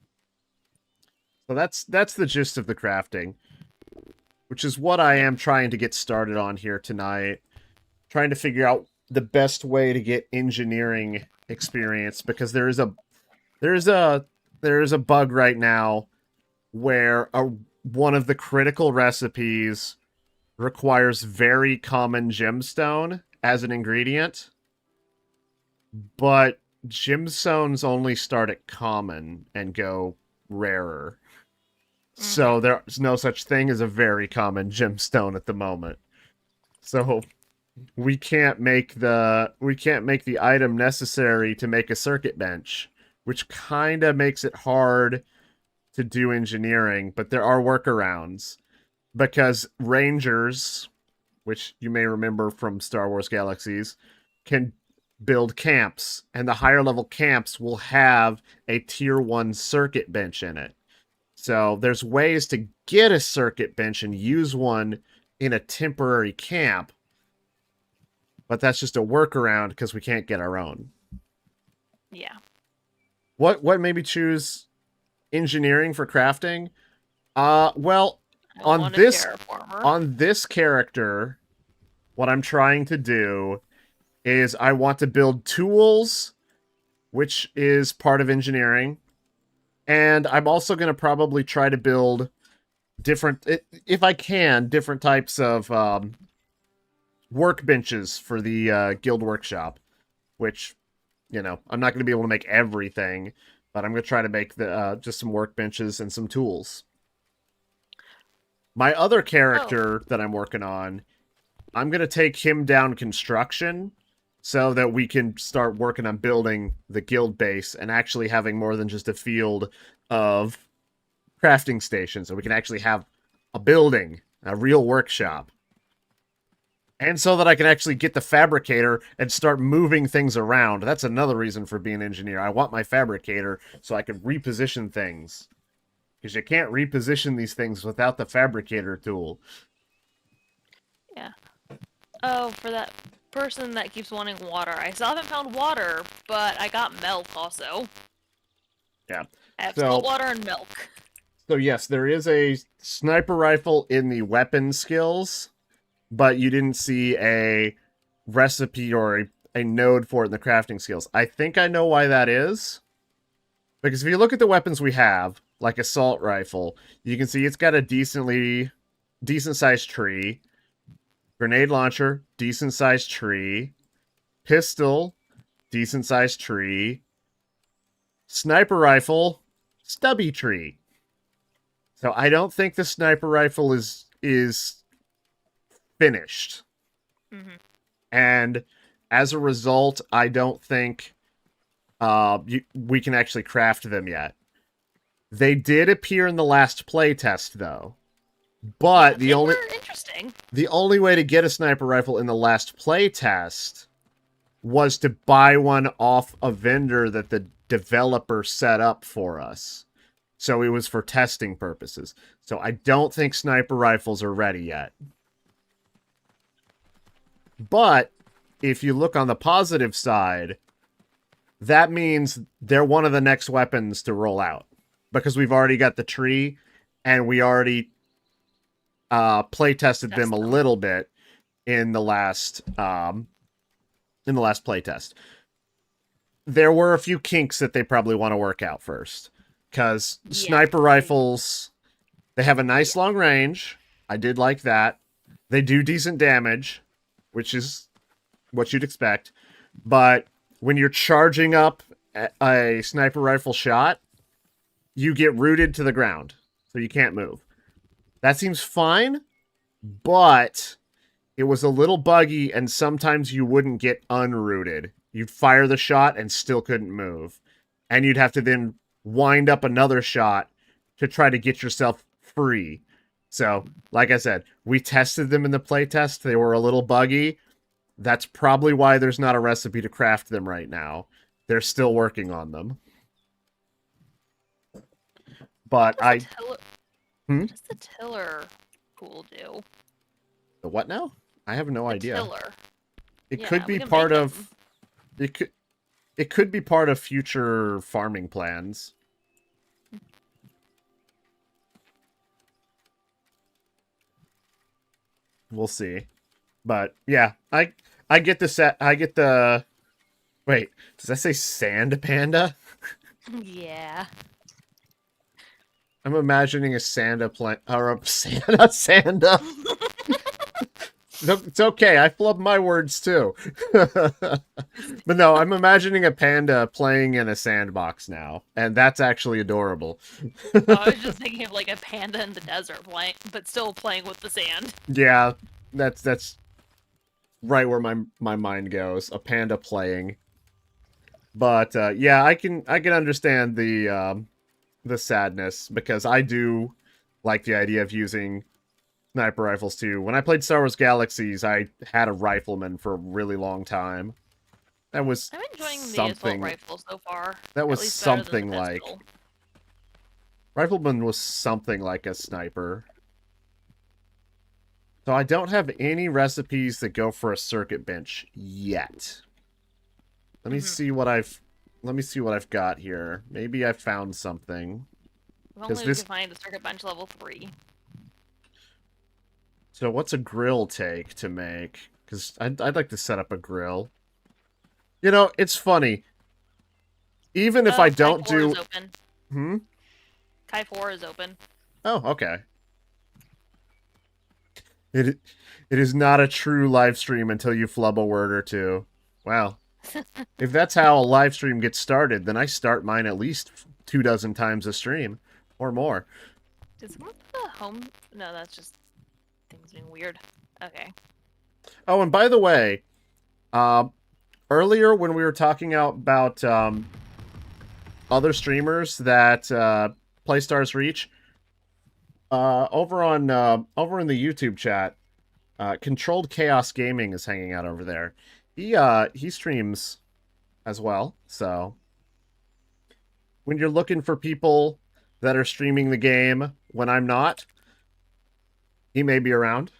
So that's the gist of the crafting, which is what I am trying to get started on here tonight. Trying to figure out the best way to get engineering experience, because there is a bug right now where one of the critical recipes requires very common gemstone as an ingredient, but gemstones only start at common and go rarer. So there's no such thing as a very common gemstone at the moment. So we can't make the item necessary to make a circuit bench, which kind of makes it hard to do engineering, but there are workarounds. Because rangers, which you may remember from Star Wars Galaxies, can build camps, and the higher level camps will have a tier 1 circuit bench in it. So there's ways to get a circuit bench and use one in a temporary camp, but that's just a workaround because we can't get our own. Yeah. What made me choose engineering for crafting? Well, on this character, what I'm trying to do is I want to build tools, which is part of engineering, and I'm also going to probably try to build different, if I can, different types of workbenches for the guild workshop, which, you know, I'm not going to be able to make everything, but I'm going to try to make just some workbenches and some tools. My other character that I'm working on, I'm going to take him down construction so that we can start working on building the guild base and actually having more than just a field of crafting stations. So we can actually have a building, a real workshop. And so that I can actually get the fabricator and start moving things around. That's another reason for being an engineer. I want my fabricator so I can reposition things. Because you can't reposition these things without the fabricator tool. Yeah. Oh, for that person that keeps wanting water. I still haven't found water, but I got milk also. Yeah. I have salt water and milk. So yes, there is a sniper rifle in the weapon skills, but you didn't see a recipe or a node for it in the crafting skills. I think I know why that is. Because if you look at the weapons we have, like assault rifle, you can see it's got a decent-sized tree. Grenade launcher, decent-sized tree. Pistol, decent-sized tree. Sniper rifle, stubby tree. So I don't think the sniper rifle is finished. Mm-hmm. And as a result, I don't think we can actually craft them yet. They did appear in the last playtest, though. But the only way to get a sniper rifle in the last playtest was to buy one off a vendor that the developer set up for us. So it was for testing purposes. So I don't think sniper rifles are ready yet. But if you look on the positive side, that means they're one of the next weapons to roll out because we've already got the tree and we already play tested them Test a them. little bit in the last playtest. There were a few kinks that they probably want to work out first because Yeah. sniper rifles, they have a nice Yeah. long range. I did like that. They do decent damage, which is what you'd expect. But when you're charging up a sniper rifle shot, you get rooted to the ground, so you can't move. That seems fine, but it was a little buggy, and sometimes you wouldn't get unrooted. You'd fire the shot and still couldn't move. And you'd have to then wind up another shot to try to get yourself free. So, like I said, we tested them in the playtest. They were a little buggy. That's probably why there's not a recipe to craft them right now. They're still working on them. But I. Hmm? What does the tiller tool do? The what now? I have no The idea. tiller. It Yeah, could we be can part make of. them. It could be part of future farming plans. We'll see. But yeah, I get the set. I get the. Wait, does that say sand panda? Yeah. I'm imagining a sanda plant or a sanda. It's okay. I flub my words too. But no, I'm imagining a panda playing in a sandbox now, and that's actually adorable. I was just thinking of like a panda in the desert playing, but still playing with the sand. Yeah, that's right where my mind goes. A panda playing. But yeah, I can understand the sadness because I do like the idea of using sniper rifles too. When I played Star Wars Galaxies, I had a rifleman for a really long time. That was I'm enjoying the assault something. rifle so far. That At was least better than the something like pistol. rifleman was something like a sniper. So I don't have any recipes that go for a circuit bench yet. Let me see what I've got here. Maybe I found something. If only we could find a circuit bench level 3. So what's a grill take to make? Because I'd like to set up a grill. You know, it's funny. Even if I don't Kai 4 do... is open. Hmm? Kai 4 is open. Oh, okay. It is not a true live stream until you flub a word or two. Wow. If that's how a live stream gets started, then I start mine at least 24 times a stream. Or more. Did someone put a home? No, that's just things being weird. Okay. Oh, and by the way, earlier when we were talking about other streamers that Playstars reach, over in the YouTube chat, Controlled Chaos Gaming is hanging out over there. He streams as well, so when you're looking for people that are streaming the game when I'm not, he may be around.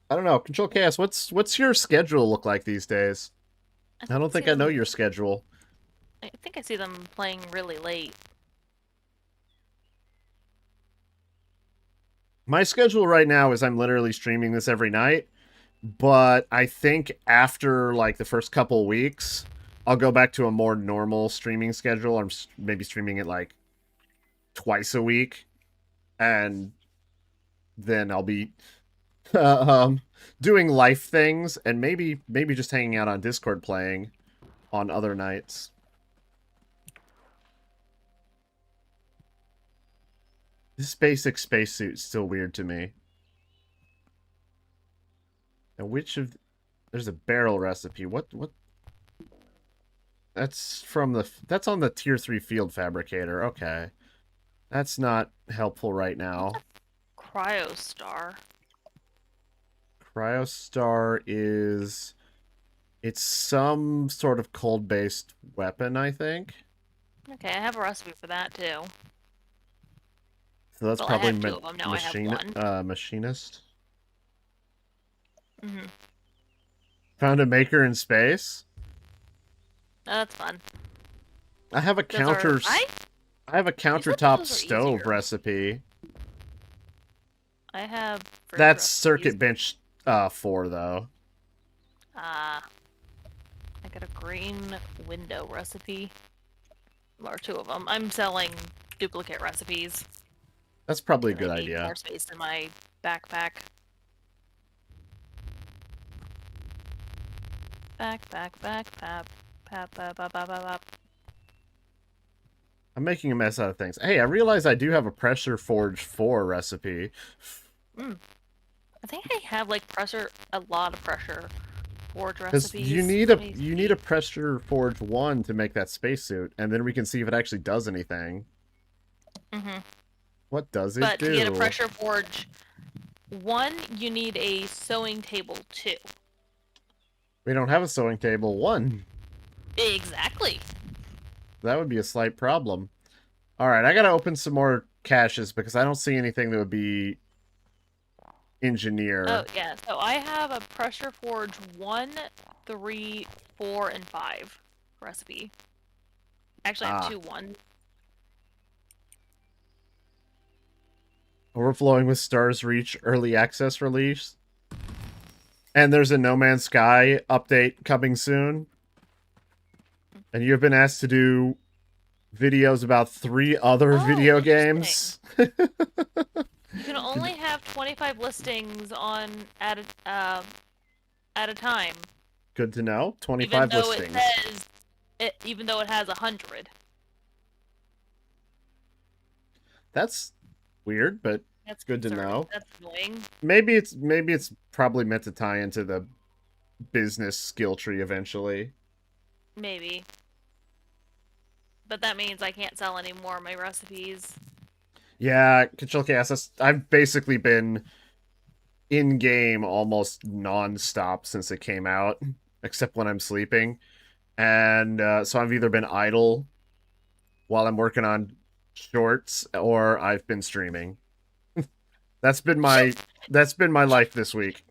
I don't know. Control Chaos, what's your schedule look like these days? I don't think I know your schedule. I think I see them playing really late. My schedule right now is I'm literally streaming this every night, but I think after like the first couple weeks, I'll go back to a more normal streaming schedule. I'm maybe streaming it like twice a week, and then I'll be doing life things and maybe just hanging out on Discord playing on other nights. This basic spacesuit's still weird to me. Now, there's a barrel recipe. What? That's that's on the tier 3 field fabricator. Okay. That's not helpful right now. Cryostar. Cryostar it's some sort of cold-based weapon, I think. Okay, I have a recipe for that too. So that's well, probably I have 2 of them. Now I have 1. machinist. Mm-hmm. Found a maker in space. That's fun. I have a Those are I have a you said countertop those are stove easier. recipe. I have fridge That's recipes. circuit bench 4 though. Ah, I got a green window recipe. Or two of them. I'm selling duplicate recipes That's probably a because I good need idea. more space in my backpack. Backpack. I'm making a mess out of things. Hey, I realize I do have a pressure forge 4 recipe. Mm. I think I have like a lot of pressure forge Because recipes. Let me you need see. a pressure forge 1 to make that spacesuit, and then we can see if it actually does anything. Hmm. What does it But to get a do? pressure forge 1, you need a sewing table 2. We don't have a sewing table 1. Exactly. That would be a slight problem. Alright, I gotta open some more caches because I don't see anything that would be Oh, engineer. yeah. So I have a pressure forge 1, 3, 4, and 5 recipe. Actually, I have Ah, 2, 1. overflowing with Stars Reach early access release. And there's a No Man's Sky update coming soon. And you have been asked to do videos about 3 other Oh, video interesting. games. You can only have 25 listings on at a time, Good to know. even 25 though it listings. says even though it has 100. That's weird, but That's good to concerning. know. That's annoying. Maybe it's probably meant to tie into the business skill tree eventually. Maybe. But that means I can't sell any more of my recipes. Yeah, Control Chaos. I've basically been in game almost non-stop since it came out, except when I'm sleeping. And so I've either been idle while I'm working on shorts or I've been streaming. That's been my that's been my life this week.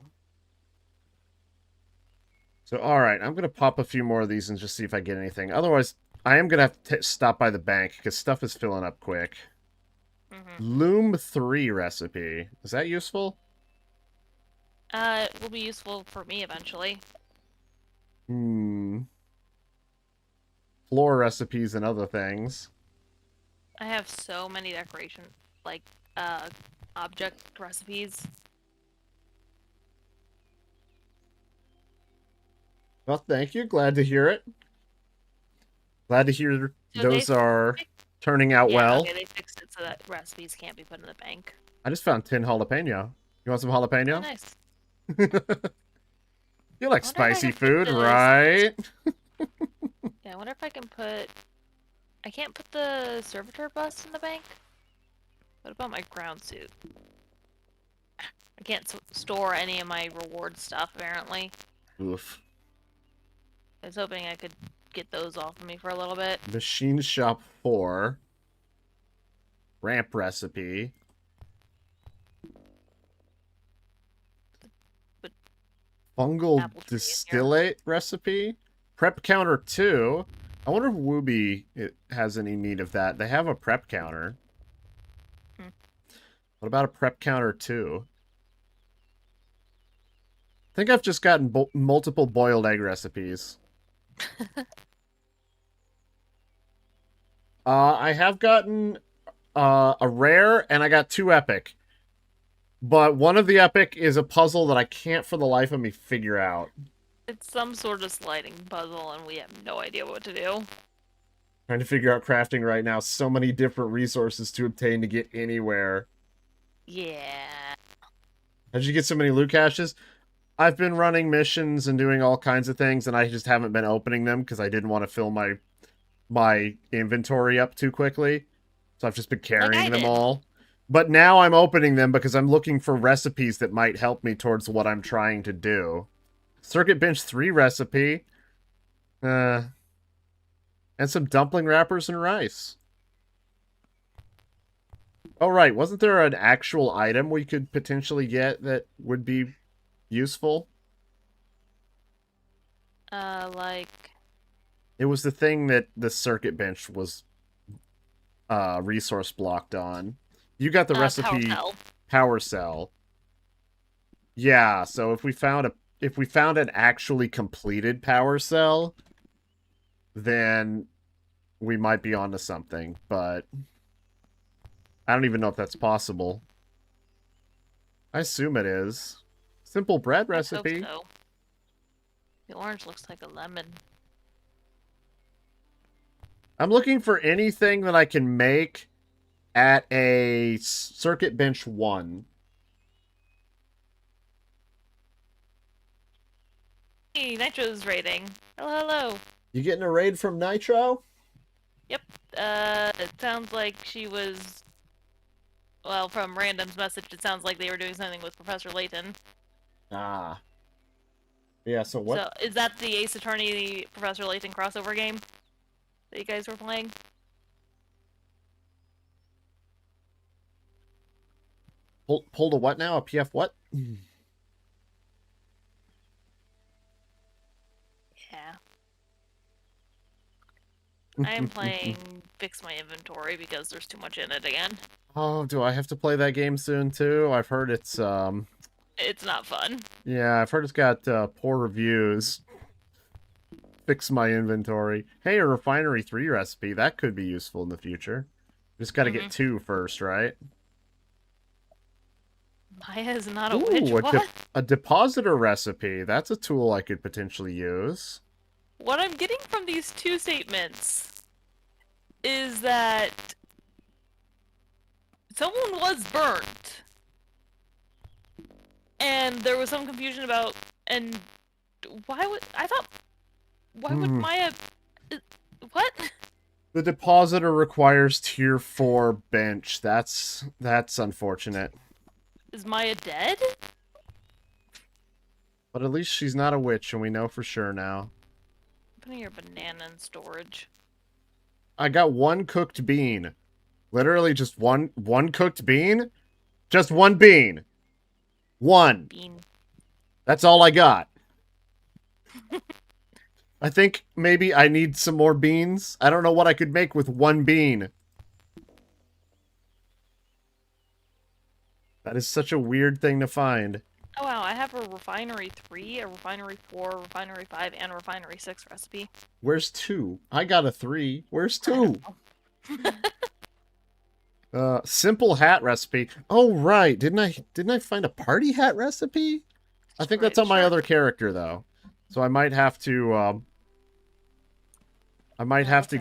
So all right, I'm gonna pop a few more of these and just see if I get anything. Otherwise, I am gonna have to stop by the bank because stuff is filling up quick. Hmm. Loom 3 recipe. Is that useful? It will be useful for me eventually. Hmm. Floor recipes and other things. I have so many decoration, like, object recipes. Well, thank you. Glad to hear it. Glad to hear So they, those are turning out yeah, well. okay, they fixed it so that recipes can't be put in the bank. I just found 10 jalapeno. You want some Oh, jalapeno? nice. You like I wonder if I spicy can put food, this. right? Yeah, I wonder if I can put. I can't put the servitor bust in the bank. What about my ground suit? I can't store any of my reward stuff, apparently. Oof. I was hoping I could get those off of me for a little bit. Machine Shop 4. Ramp recipe. But Fungal apple tree in here. distillate recipe. Prep counter 2. I wonder if Wooby has any need of that. They have a prep counter. Hmm. What about a prep counter 2? I think I've just gotten multiple boiled egg recipes. I have gotten a rare, and I got 2 epic. But one of the epic is a puzzle that I can't for the life of me figure out. It's some sort of sliding puzzle, and we have no idea what to do. Trying to figure out crafting right now. So many different resources to obtain to get anywhere. Yeah. How'd you get so many loot caches? I've been running missions and doing all kinds of things, and I just haven't been opening them because I didn't want to fill my inventory up too quickly. So I've just been Like I carrying them did. all. But now I'm opening them because I'm looking for recipes that might help me towards what I'm trying to do. Circuit Bench 3 recipe. Uh, and some dumpling wrappers and rice. Oh, right. Wasn't there an actual item we could potentially get that would be useful? Like It was the thing that the circuit bench was resource blocked on. You got the power recipe cell. power cell. Yeah, so if we found an actually completed power cell, then we might be onto something, but I don't even know if that's possible. I assume it is. Simple bread I hope recipe. so. The orange looks like a lemon. I'm looking for anything that I can make at a circuit bench 1. Hey, Nitro's rating. Hello, hello. You getting a raid from Nitro? Yep. It sounds like she was. Well, from Random's message, it sounds like they were doing something with Professor Layton. Ah. Yeah, so what? So, is that the Ace Attorney Professor Layton crossover game that you guys were playing? Pulled a what now? A PF what? Yeah. I am playing Fix My Inventory because there's too much in it again. Oh, do I have to play that game soon too? I've heard it's It's not fun. yeah, I've heard it's got poor reviews. Fix my inventory. Hey, a refinery 3 recipe. That could be useful in the future. Just got to get 2 first, right? Maya's not a witch? Ooh, What? a depositor recipe. That's a tool I could potentially use. What I'm getting from these two statements is that someone was burnt. And there was some confusion about, and why would, I thought, why would Maya, what? The depositor requires tier 4 bench. That's unfortunate. Is Maya dead? But at least she's not a witch, and we know for sure now. Putting your banana in storage. I got 1 cooked bean. Literally just one cooked bean? Just 1 bean. 1. Bean. That's all I got. I think maybe I need some more beans. I don't know what I could make with 1 bean. That is such a weird thing to find. Oh wow, I have a Refinery 3, a Refinery 4, a Refinery 5, and a Refinery 6 recipe. Where's 2? I got a 3. Where's 2? Simple hat recipe. Oh right, didn't I find a party hat recipe? I think that's on my other character though. So I might have to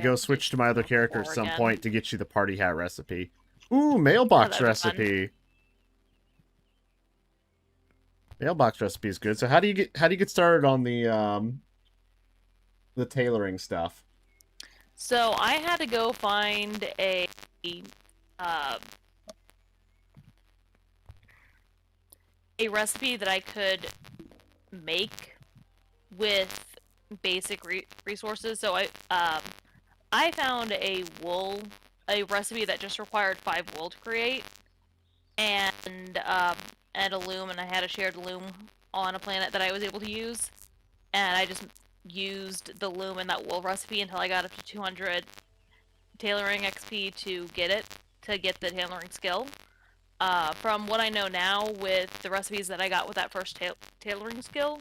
go switch to my other character at some point to get you the party hat recipe. Ooh, mailbox recipe. Mailbox recipe is good. So how do you get started on the tailoring stuff? So I had to go find uh, a recipe that I could make with basic resources. So I found a recipe that just required 5 wool to create, and a loom, and I had a shared loom on a planet that I was able to use, and I just used the loom and that wool recipe until I got up to 200 tailoring XP to get the tailoring skill. From what I know now with the recipes that I got with that first tailoring skill,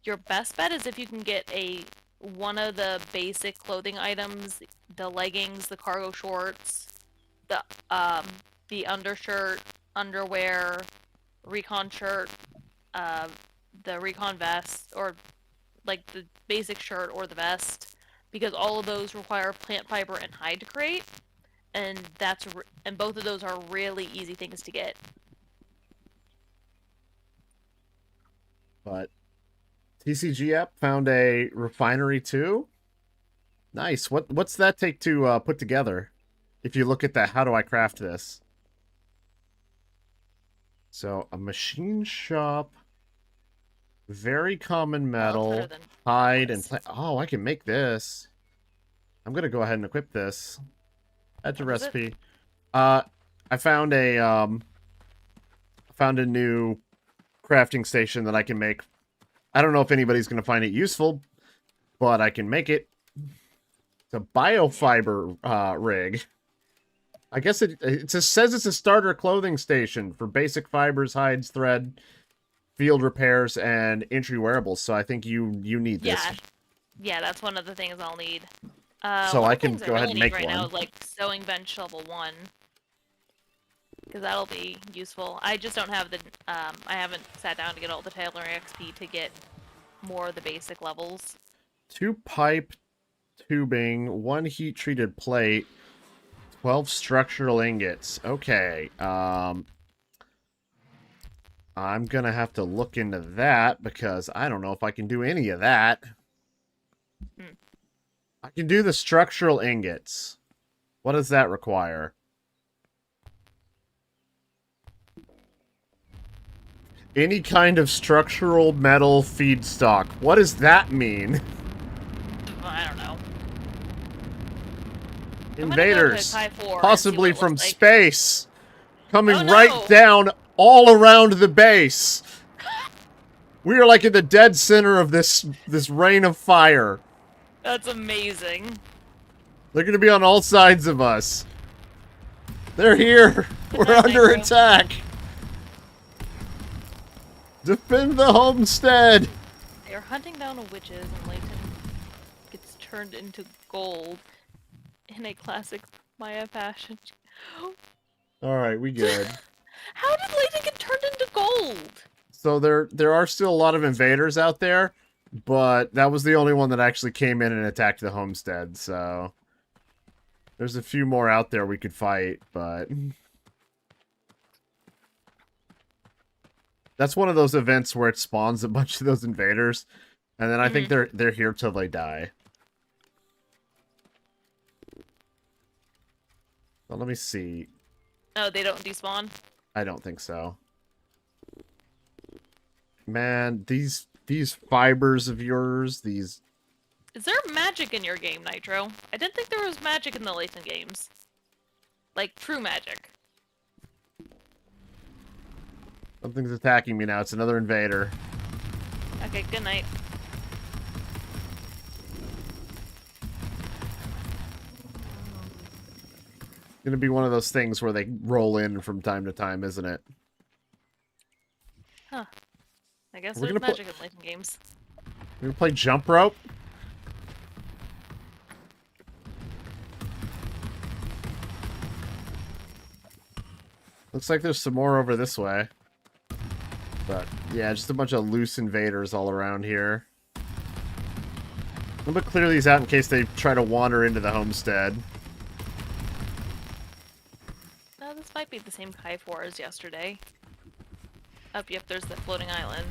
your best bet is if you can get one of the basic clothing items, the leggings, the cargo shorts, the undershirt, underwear, recon shirt, the recon vest, or like the basic shirt or the vest, because all of those require plant fiber and hide to create, and and both of those are really easy things to get. But TCG app found a refinery too. Nice. What's that take to put together? If you look at that, how do I craft this? So a machine shop, very common metal, hide and plant. Oh, I can make this. I'm gonna go ahead and equip this. Add to recipe. I found a new crafting station that I can make. I don't know if anybody's gonna find it useful, but I can make it. It's a biofiber rig. I guess it just says it's a starter clothing station for basic fibers, hides, thread, field repairs, and entry wearables. So I think you need this. Yeah, yeah, that's one of the things I'll need. So One I of the can things I go ahead really and need make right now one. is like sewing bench level 1. Because that'll be useful. I just don't have the, I haven't sat down to get all the tailoring XP to get more of the basic levels. 2 pipe tubing, 1 heat-treated plate, 12 structural ingots. Okay, I'm gonna have to look into that because I don't know if I can do any of that. Hmm. I can do the structural ingots. What does that require? Any kind of structural metal feedstock. What does that mean? I don't know. Invaders. I'm gonna go to Kai 4 and see what Possibly it looks from like. space. Coming Oh right no! down all around the base. We are like in the dead center of this rain of fire. That's amazing. They're gonna be on all sides of us. They're here. Good We're night, under Nitro. attack. Defend the homestead. They are hunting down witches and Layton gets turned into gold in a classic Maya fashion. All right, we good. How did Layton get turned into gold? So there are still a lot of invaders out there, but that was the only one that actually came in and attacked the homestead. So there's a few more out there we could fight, but that's one of those events where it spawns a bunch of those invaders, and then I think they're here till they die. Well, let me see. Oh, they don't despawn? I don't think so. Man, these fibers of yours, these... Is there magic in your game, Nitro? I didn't think there was magic in the Layton games. Like, true magic. Something's attacking me now. It's another invader. Okay, good night. Gonna be one of those things where they roll in from time to time, isn't it? Huh. I guess We're there's gonna magic in Layton games. We're gonna play jump rope. Looks like there's some more over this way. But, yeah, just a bunch of loose invaders all around here. I'm gonna clear these out in case they try to wander into the homestead. Oh, this might be the same Kai 4 as yesterday. Oh, yep, there's the floating island.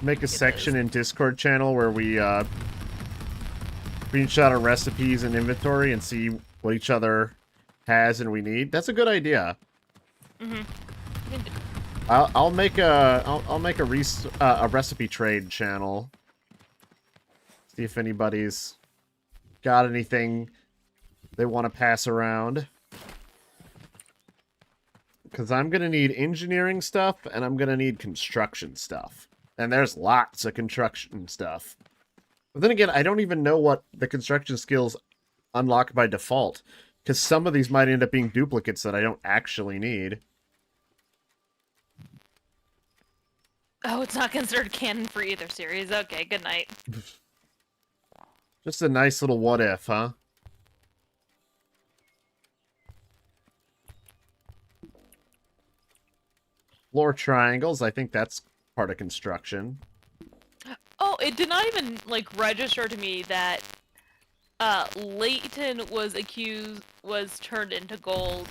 Make a section in Discord channel where we, screenshot our recipes and inventory and see what each other has and we need. That's a good idea. I'll make a recipe trade channel. See if anybody's got anything they want to pass around. Because I'm going to need engineering stuff, and I'm going to need construction stuff. And there's lots of construction stuff. But then again, I don't even know what the construction skills unlock by default. Because some of these might end up being duplicates that I don't actually need. Oh, it's not considered canon for either series. Okay, good night. Just a nice little what if, huh? Floor triangles, I think that's part of construction. Oh, it did not even, like, register to me that, Layton was turned into gold,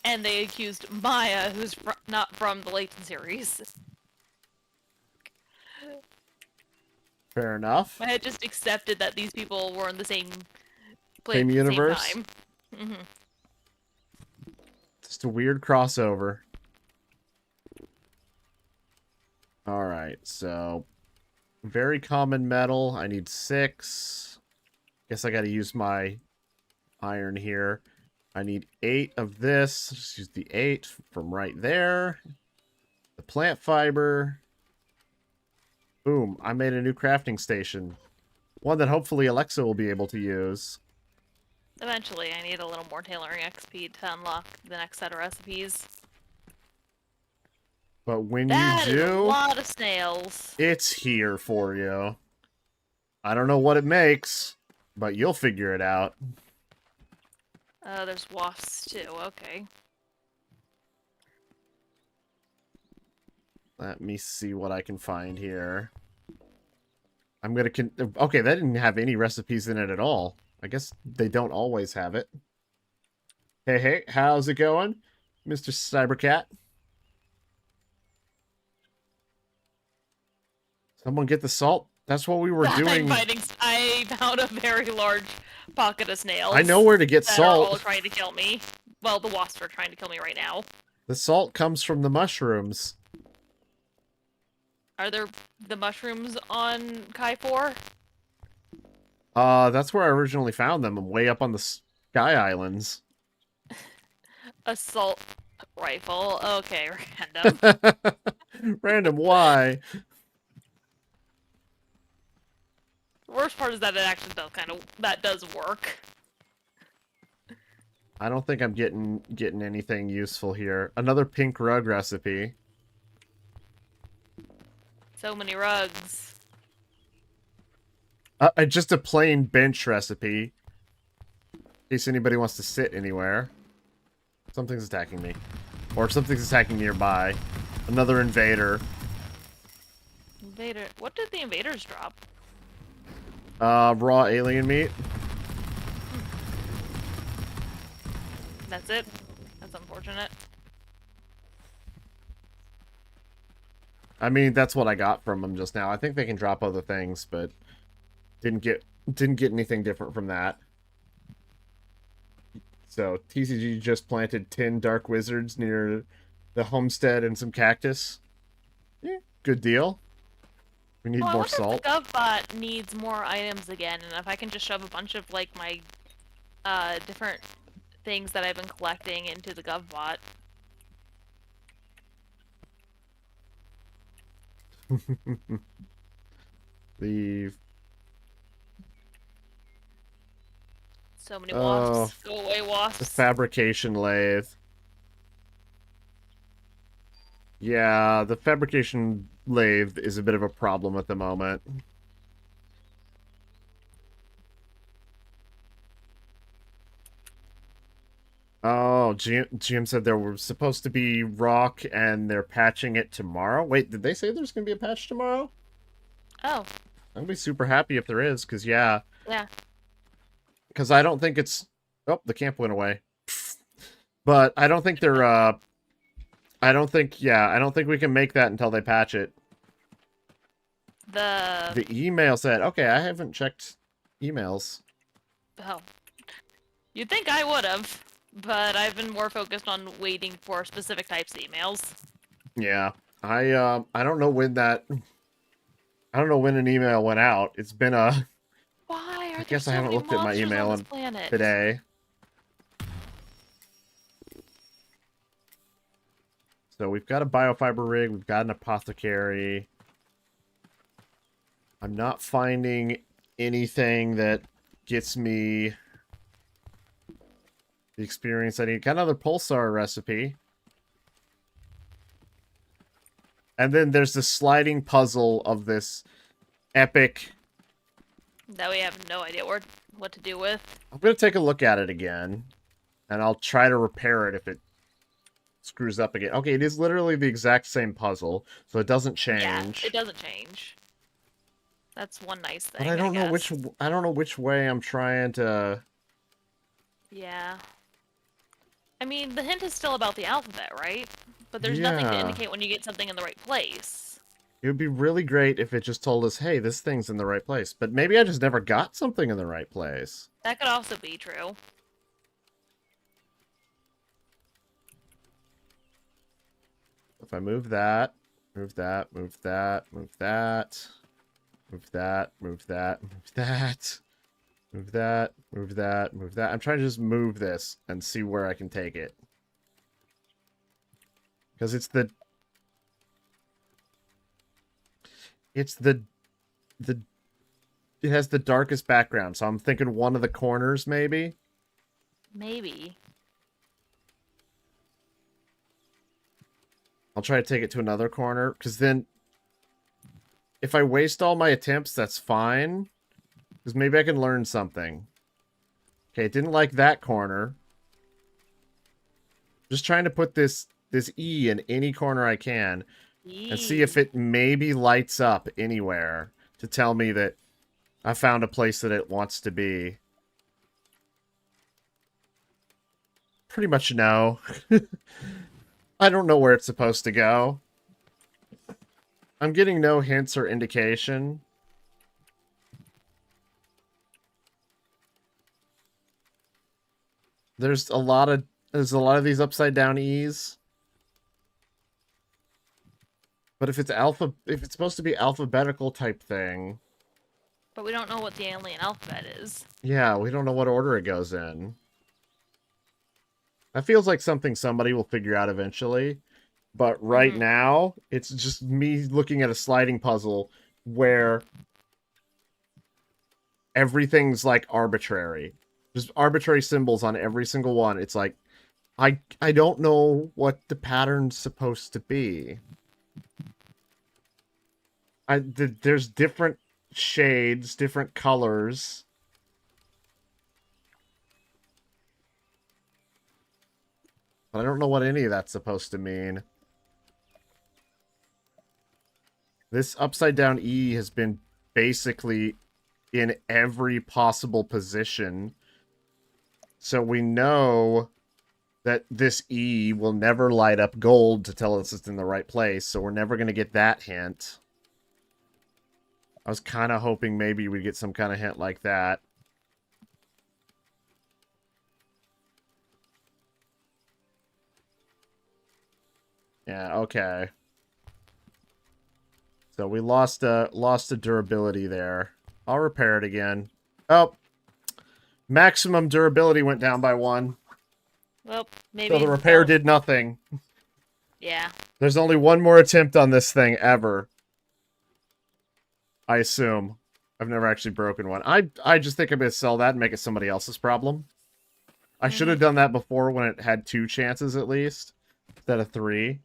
and they accused Maya, who's not from the Layton series. Fair enough. I had just accepted that these people were in the same place Same at the universe? same time. Just a weird crossover. Alright, so... very common metal. I need 6. Guess I gotta use my iron here. I need 8 of this. Just use the 8 from right there. The plant fiber. Boom, I made a new crafting station. One that hopefully Alexa will be able to use. Eventually, I need a little more tailoring XP to unlock the next set of recipes. But when you That is a do, lot of snails. it's here for you. I don't know what it makes, but you'll figure it out. There's wasps too, okay. Let me see what I can find here. I'm gonna okay, that didn't have any recipes in it at all. I guess they don't always have it. Hey, how's it going, Mr. Cybercat? Someone get the salt? That's what we were doing. I found a very large pocket of I snails know where to get that are all salt. trying to kill me. Well, the wasps are trying to kill me right now. The salt comes from the mushrooms. Are there the mushrooms on Kai 4? That's where I originally found them. I'm way up on the Sky Islands. Assault rifle. Okay, random. Random, why? The worst part is that it actually does that does work. I don't think I'm getting anything useful here. Another pink rug recipe. So many rugs. Just a plain bench recipe. In case anybody wants to sit anywhere. Something's attacking me. Or something's attacking nearby. Another invader. Invader. What did the invaders drop? Raw alien meat. That's it? That's unfortunate. I mean, that's what I got from them just now. I think they can drop other things, but didn't get anything different from that. So, TCG just planted 10 dark wizards near the homestead and some cactus. Yeah, good deal. We need more salt. I wonder if the GovBot needs more items again, and if I can just shove a bunch of, like, my, different things that I've been collecting into the GovBot. The So many wasps. Go away, the wasps. fabrication lathe. Yeah, the fabrication lathe is a bit of a problem at the moment. Oh, GM said there was supposed to be rock and they're patching it tomorrow. Wait, did they say there's going to be a patch tomorrow? Oh. I'm going to be super happy if there is, because yeah. Yeah. Because I don't think it's... Oh, the camp went away. But I don't think they're, I don't think we can make that until they patch it. The email said, okay, I haven't checked emails. Oh. You'd think I would have, but I've been more focused on waiting for specific types of emails. Yeah. I don't know when that... I don't know when an email went out. It's been a... Why are I guess I haven't looked at my email today. So we've got a biofiber rig. We've got an apothecary. I'm not finding anything that gets me the experience I need. Got another pulsar recipe. And then there's the sliding puzzle of this epic... That we have no idea what to do with. I'm going to take a look at it again. And I'll try to repair it if it screws up again. Okay, it is literally the exact same puzzle, so it doesn't change. Yeah, it doesn't change. That's one nice thing. But I don't know which way I'm trying to... Yeah. I mean, the hint is still about the alphabet, right? But there's nothing to indicate when you get something in the right place. It would be really great if it just told us, hey, this thing's in the right place. But maybe I just never got something in the right place. That could also be true. If I move that, move that, move that, move that, move that, move that, move that, move that, move that, move that. I'm trying to just move this and see where I can take it. Because it's the it has the darkest background, so I'm thinking one of the corners, maybe? Maybe. I'll try to take it to another corner, because then if I waste all my attempts, that's fine. Because maybe I can learn something. Okay, didn't like that corner. Just trying to put this E in any corner I can and see if Eee. it maybe lights up anywhere to tell me that I found a place that it wants to be. Pretty much no. I don't know where it's supposed to go. I'm getting no hints or indication. There's a lot of these upside down E's. But if it's supposed to be alphabetical type thing, But we don't know what the alien alphabet is. yeah, we don't know what order it goes in. That feels like something somebody will figure out eventually. But right Mm-hmm. now, it's just me looking at a sliding puzzle where everything's like arbitrary. Just arbitrary symbols on every single one. It's like I don't know what the pattern's supposed to be. There's different shades, different colors. But I don't know what any of that's supposed to mean. This upside down E has been basically in every possible position. So we know that this E will never light up gold to tell us it's in the right place. So we're never going to get that hint. I was kind of hoping maybe we'd get some kind of hint like that. Yeah, okay. So we lost a durability there. I'll repair it again. Oh, maximum durability went down by 1. Well, maybe. So the repair did nothing. Yeah. There's only one more attempt on this thing ever. I assume. I've never actually broken one. I just think I'm going to sell that and make it somebody else's problem. I should have done that before when it had 2 chances at least, instead of 3.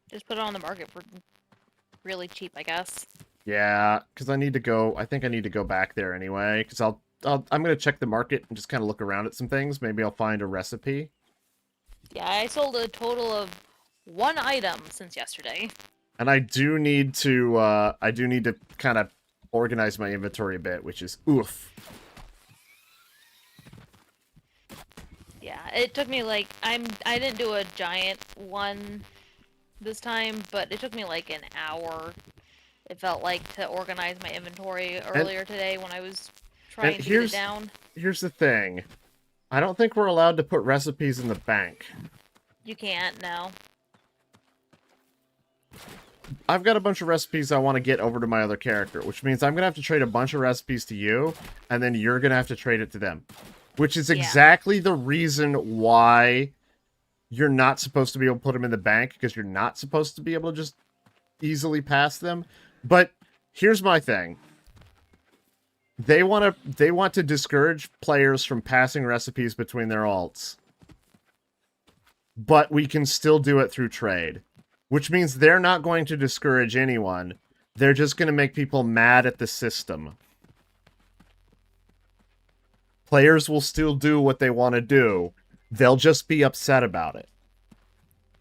Just put it on the market for really cheap, I guess. Yeah, because I need to go. I think I need to go back there anyway. Because I'm gonna check the market and just kind of look around at some things. Maybe I'll find a recipe. Yeah, I sold a total of 1 item since yesterday. And I do need to. Kind of organize my inventory a bit, which is oof. Yeah, it took me like I didn't do a giant one this time, but it took me like an hour. It felt like to organize my inventory earlier today when I was trying to get it down. Here's the thing. I don't think we're allowed to put recipes in the bank. You can't, no. I've got a bunch of recipes I want to get over to my other character, which means I'm going to have to trade a bunch of recipes to you, and then you're going to have to trade it to them. Which is exactly the reason why you're not supposed to be able to put them in the bank, because you're not supposed to be able to just easily pass them. But here's my thing. They want to discourage players from passing recipes between their alts. But we can still do it through trade. Which means they're not going to discourage anyone. They're just going to make people mad at the system. Players will still do what they want to do. They'll just be upset about it.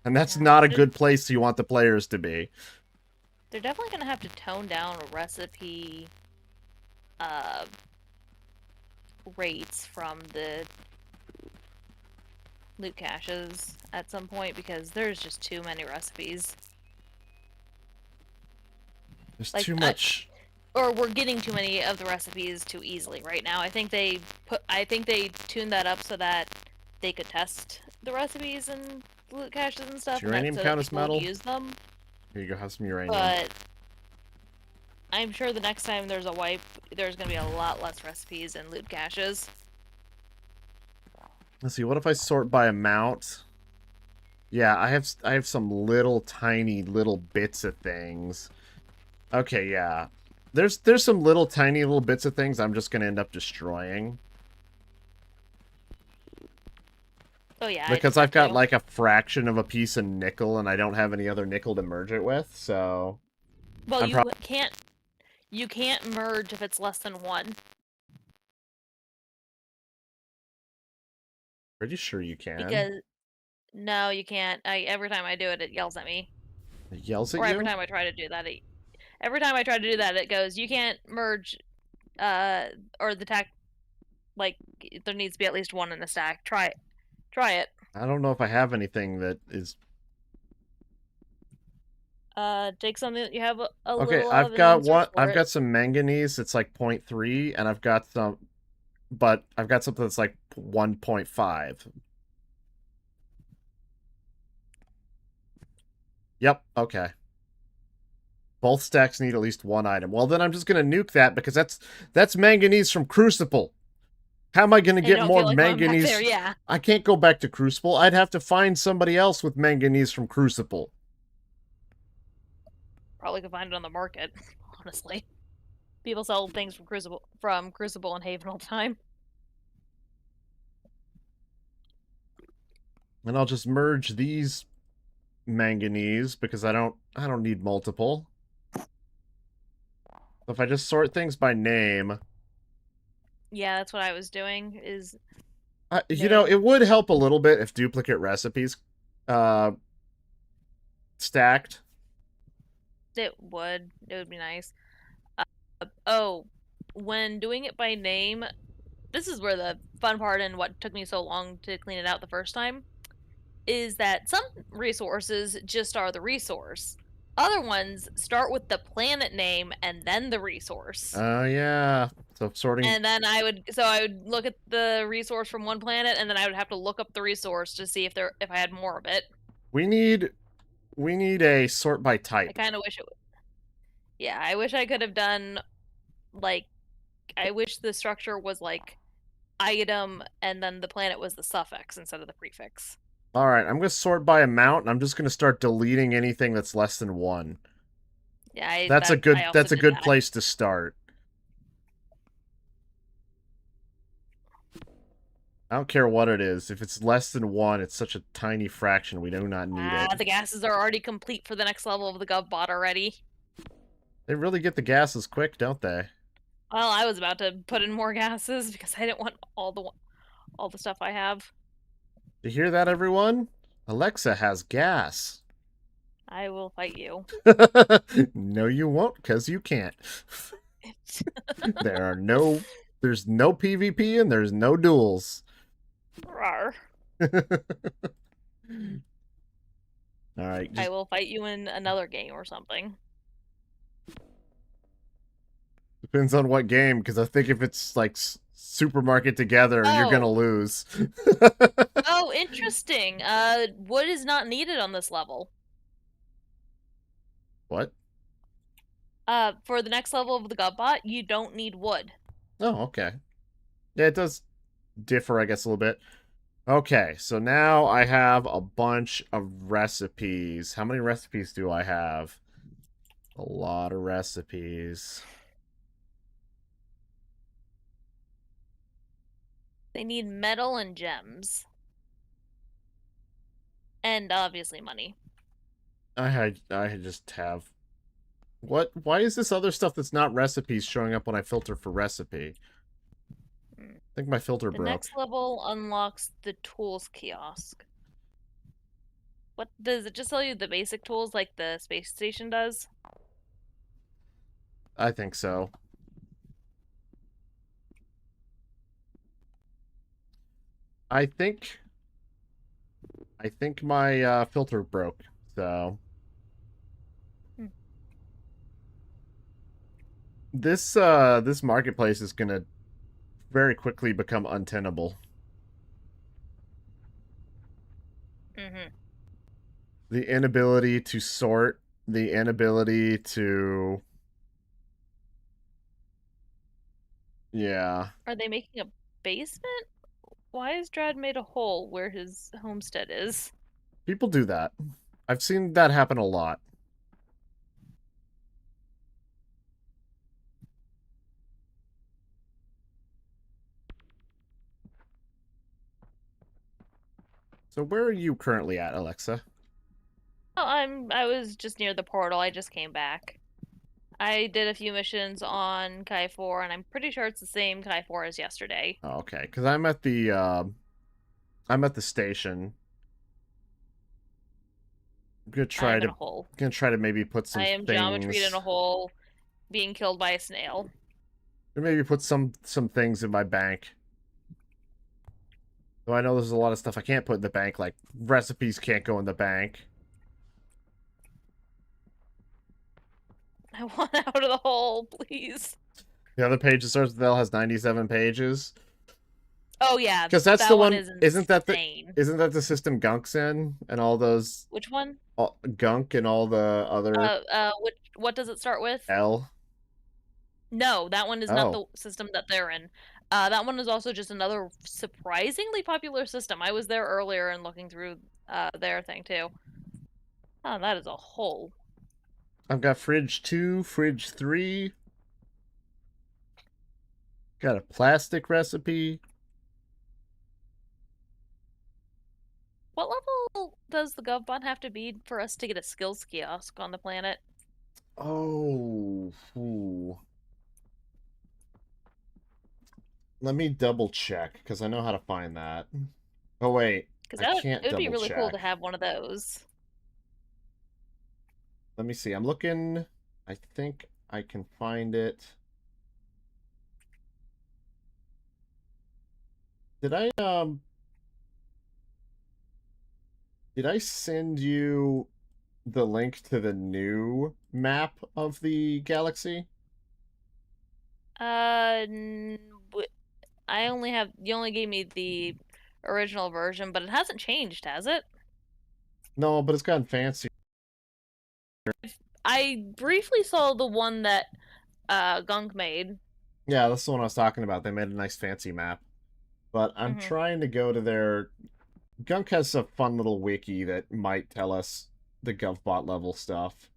And that's not a good place you want the players to be. They're definitely going to have to tone down recipe rates from the loot caches at some point, because there's just too many recipes. There's too much. Or we're getting too many of the recipes too easily right now. I think they tuned that up so that they could test the recipes and loot caches and stuff. Does uranium count as metal? Use them. Here you go, have some uranium. But I'm sure the next time there's a wipe, there's gonna be a lot less recipes and loot caches. Let's see, what if I sort by amount? Yeah, I have some little tiny little bits of things. Okay, yeah. There's some little tiny little bits of things I'm just gonna end up destroying. Oh yeah, I did Because I've that got too. like a fraction of a piece of nickel and I don't have any other nickel to merge it with, so Well, I'm probably you can't merge if it's less than 1. pretty sure you can. Because no, you can't. Every time I do it, it yells at me. It yells at Or every you? time I try to do that, every time I try to do that, it goes, "You can't merge uh or the tack like there needs to be at least 1 in the stack. Try it. Try it." I don't know if I have anything that is... Take something that you have a Okay, little of I've and then got search what? for I've it. got some manganese. It's like 0.3, and I've got some, but I've got something that's like 1.5. Yep. Okay. Both stacks need at least one item. Well, then I'm just gonna nuke that because that's manganese from Crucible. How am I gonna I get don't more feel like going back there. manganese? Yeah. I can't go back to Crucible. I'd have to find somebody else with manganese from Crucible. Probably could find it on the market, honestly. People sell things from Crucible and Haven all the time. And I'll just merge these manganese because I don't need multiple. So if I just sort things by name, Yeah, that's what I was doing is it name. would help a little bit if duplicate recipes uh stacked. It would be nice. Oh, when doing it by name, this is where the fun part and what took me so long to clean it out the first time is that some resources just are the resource. Other ones start with the planet name and then the resource. Oh yeah. So sorting And then I would look at the resource from one planet and then I would have to look up the resource to see if I had more of it. we need a sort by I type. kind of wish it would. Yeah, I wish I could have done like I wish the structure was like item and then the planet was the suffix instead of the prefix. All right, I'm going to sort by amount and I'm just going to start deleting anything that's less than 1. Yeah, I That's a that good I also did that. place to start. I don't care what it is. If it's less than 1, it's such a tiny fraction. We do not need it. The gases are already complete for the next level of the GovBot already. They really get the gases quick, don't they? Well, I was about to put in more gases because I didn't want all the stuff I have. You hear that, everyone? Alexa has gas. I will fight you. No, you won't, because you can't. There are no... There's no PvP and there's no duels. Rawr. Alright, I just will fight you in another game or something. depends on what game, because I think if it's like Supermarket Together, you're gonna Oh, lose. oh, interesting. Wood is not needed on this level. What? For the next level of the GovBot, you don't need wood. Oh, okay. Yeah, it does differ, I guess, a little bit. Okay, so now I have a bunch of recipes. How many recipes do I have? A lot of recipes. They need metal and gems. And obviously money. I just have... What? Why is this other stuff that's not recipes showing up when I filter for recipe? Hmm. I think my filter The broke. next level unlocks the tools kiosk. What does it just tell you the basic tools like the space station does? I think so. I think my filter broke. So Hmm. this marketplace is gonna very quickly become untenable. Mm-hmm. The inability to sort, the inability to... Yeah. Are they making a basement? Why has Drad made a hole where his homestead is? People do that. I've seen that happen a lot. So where are you currently at, Alexa? Oh, I was just near the portal. I just came back. I did a few missions on Kai 4, and I'm pretty sure it's the same Kai 4 as yesterday. Oh, okay, because I'm at the station. I'm in a hole. Gonna try to maybe put some I am geometry in things, a hole, being killed by a snail. or maybe put some things in my bank. Though I know there's a lot of stuff I can't put in the bank, like recipes can't go in the bank. I want out of the hole, please. The other page that starts with L has 97 pages. Oh yeah, Because that's the that one one. is insane. Isn't that the system Gunk's in, and all those Which one? Gunk and all the other What does it start with? L? No, that one is not Oh, the system that they're in. That one is also just another surprisingly popular system. I was there earlier and looking through their thing too. Oh, that is a hole. I've got fridge 2, fridge 3. Got a plastic recipe. What level does the GovBot have to be for us to get a skills kiosk on the planet? Oh, ooh. Let me double check because I know how to find that. Oh wait, Because I it can't would be double really cool to check. have one of those. Let me see. I'm looking. I think I can find it. Did I send you the link to the new map of the galaxy? Uh, I only have you only gave me the original version, but it hasn't changed, has it? No, but it's gotten fancy. I briefly saw the one that Gunk made. Yeah, that's the one I was talking about. They made a nice fancy map. But I'm Hmm. trying to go to their Gunk has a fun little wiki that might tell us the GovBot level stuff.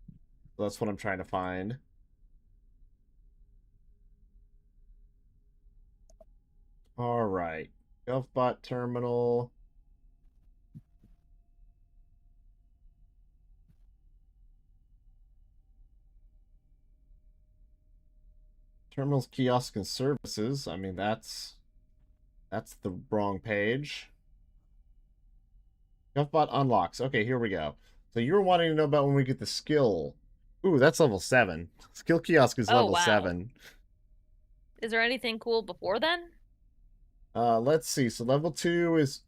So that's what I'm trying to find. All right. GovBot terminal. Terminals, kiosk, and services. I mean, that's the wrong page. GovBot unlocks. Okay, here we go. So you were wanting to know about when we get the skill. Ooh, that's level 7. Skill kiosk is Oh level wow. 7. Is there anything cool before then? Let's see. So level 2 is,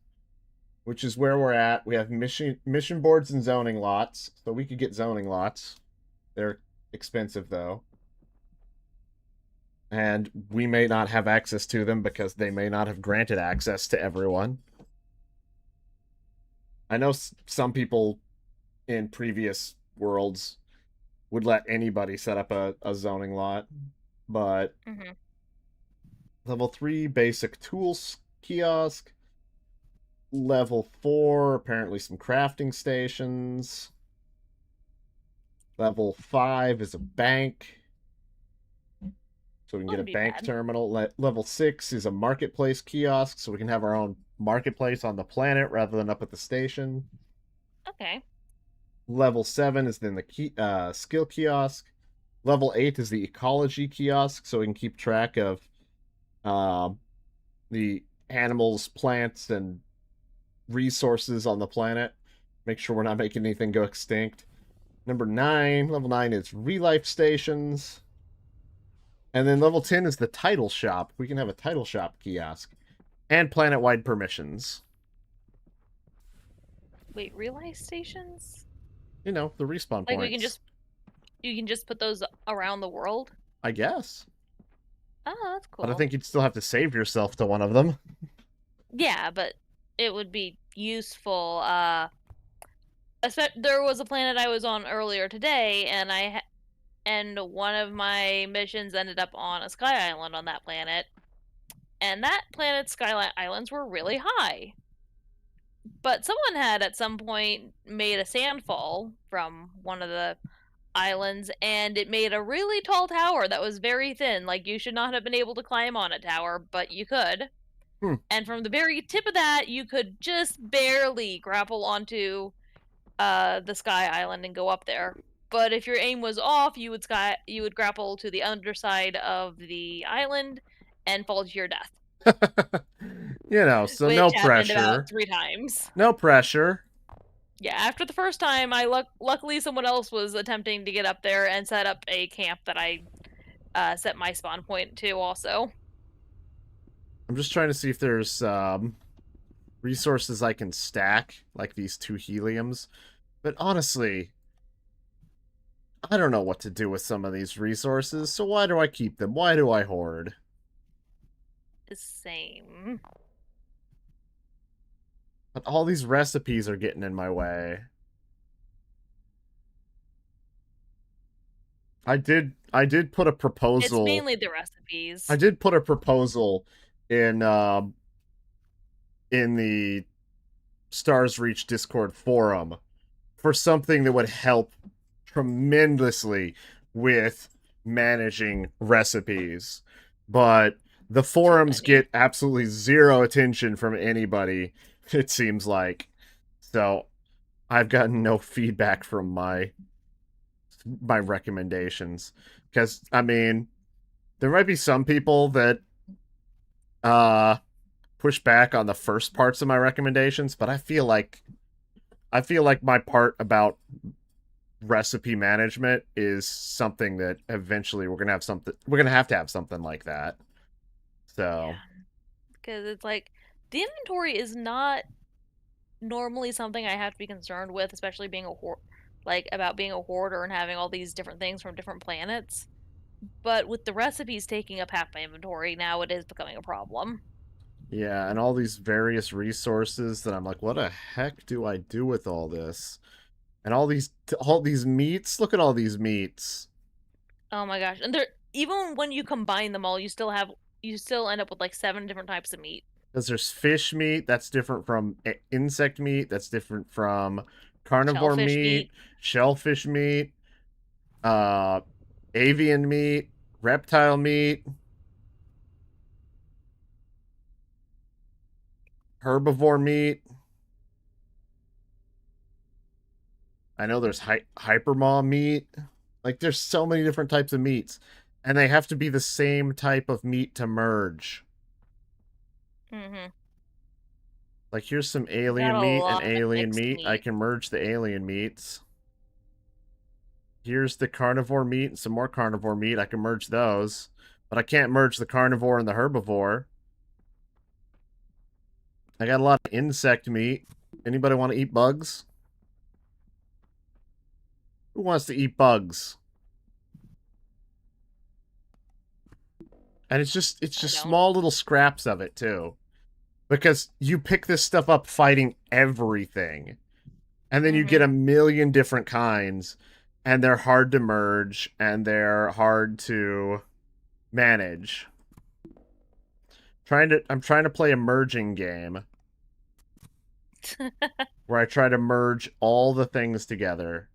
which is where we're at. We have mission boards and zoning lots. So we could get zoning lots. They're expensive though. And we may not have access to them because they may not have granted access to everyone. I know some people in previous worlds would let anybody set up a zoning lot, but Hmm. level 3 basic tools kiosk, level 4 apparently some crafting stations, level 5 is a bank, so we can get a Wouldn't be bank bad. terminal. Level 6 is a marketplace kiosk, so we can have our own marketplace on the planet rather than up at the station. Okay. Level 7 is then the skill kiosk. Level 8 is the ecology kiosk, so we can keep track of uh, the animals, plants, and resources on the planet. Make sure we're not making anything go extinct. Level 9 is relife stations. And then level 10 is the title shop. We can have a title shop kiosk. And planet wide permissions. Wait, relay stations? You know, the respawn Like points. you can just put those around the world? I guess. Oh, that's But I cool. think you'd still have to save yourself to one of them. Yeah, but it would be useful. There was a planet I was on earlier today, and and one of my missions ended up on a sky island on that planet, and that planet's sky islands were really high. But someone had at some point made a sandfall from one of the islands, and it made a really tall tower that was very thin. Like, you should not have been able to climb on a tower, but you could. Hmm. And from the very tip of that, you could just barely grapple onto the Sky Island and go up there. But if your aim was off, you would grapple to the underside of the island and fall to your death, So which no happened about pressure. 3 times. No pressure. Yeah, after the first time, luckily someone else was attempting to get up there and set up a camp that I set my spawn point to also. I'm just trying to see if there's resources I can stack, like these 2 heliums. But honestly, I don't know what to do with some of these resources, so why do I keep them? Why do I hoard? Same. But all these recipes are getting in my way. I did put a It's proposal. mainly the I recipes. did put a proposal in the Stars Reach Discord forum for something that would help tremendously with managing recipes. But the Too forums many. get absolutely zero attention from anybody, it seems like. So I've gotten no feedback from my recommendations. Because, I mean, there might be some people that uh push back on the first parts of my recommendations, but I feel like my part about recipe management is something that eventually we're gonna have to have something like that. So Yeah, because it's like the inventory is not normally something I have to be concerned with, especially being a like about being a hoarder and having all these different things from different planets. But with the recipes taking up half my inventory, now it is becoming a problem. yeah, and all these various resources that I'm like, what the heck do I do with all this? And all these meats. Look at all these meats. Oh my gosh. And there even when you combine them all, you still end up with like 7 different types of meat. Because there's fish meat that's different from insect meat, that's different from carnivore Shellfish meat, meat. shellfish meat, uh, avian meat, reptile meat, herbivore meat. I know there's hypermaw meat. Like, there's so many different types of meats, and they have to be the same type of meat to merge. Mm-hmm. Like, here's some Got alien a meat and lot of alien mixed meat. I meat. can merge the alien meats. Here's the carnivore meat and some more carnivore meat. I can merge those. But I can't merge the carnivore and the herbivore. I got a lot of insect meat. Anybody want to eat bugs? Who wants to eat bugs? And it's just I don't. small little scraps of it too. Because you pick this stuff up fighting everything. And then you Mm-hmm. get a million different kinds, and they're hard to merge and they're hard to manage. I'm trying to play a merging game where I try to merge all the things together.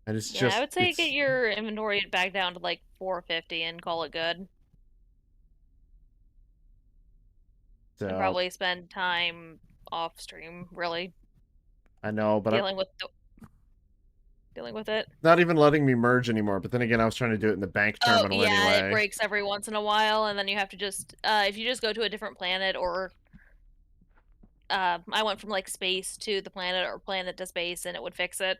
And it's Yeah, I just would say get it's your inventory back down to like 450 and call it good. And so probably spend time off stream, really I know, but I'm dealing with the, dealing with it. not even letting me merge anymore. But then again, I was trying to do it in the bank Oh terminal yeah, it anyway. breaks every once in a while, and then you have to just if you just go to a different planet, or I went from like space to the planet or planet to space, and it would fix it.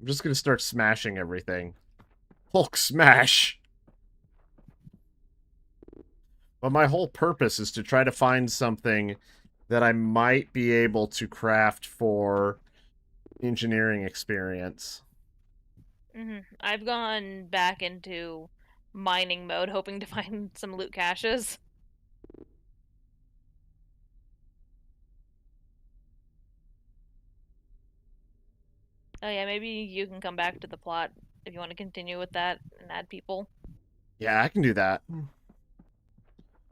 I'm just gonna start smashing everything. Hulk smash! But my whole purpose is to try to find something that I might be able to craft for engineering experience. I've gone back into mining mode, hoping to find some loot caches. Oh yeah, maybe you can come back to the plot if you want to continue with that and add people. Yeah, I can do that.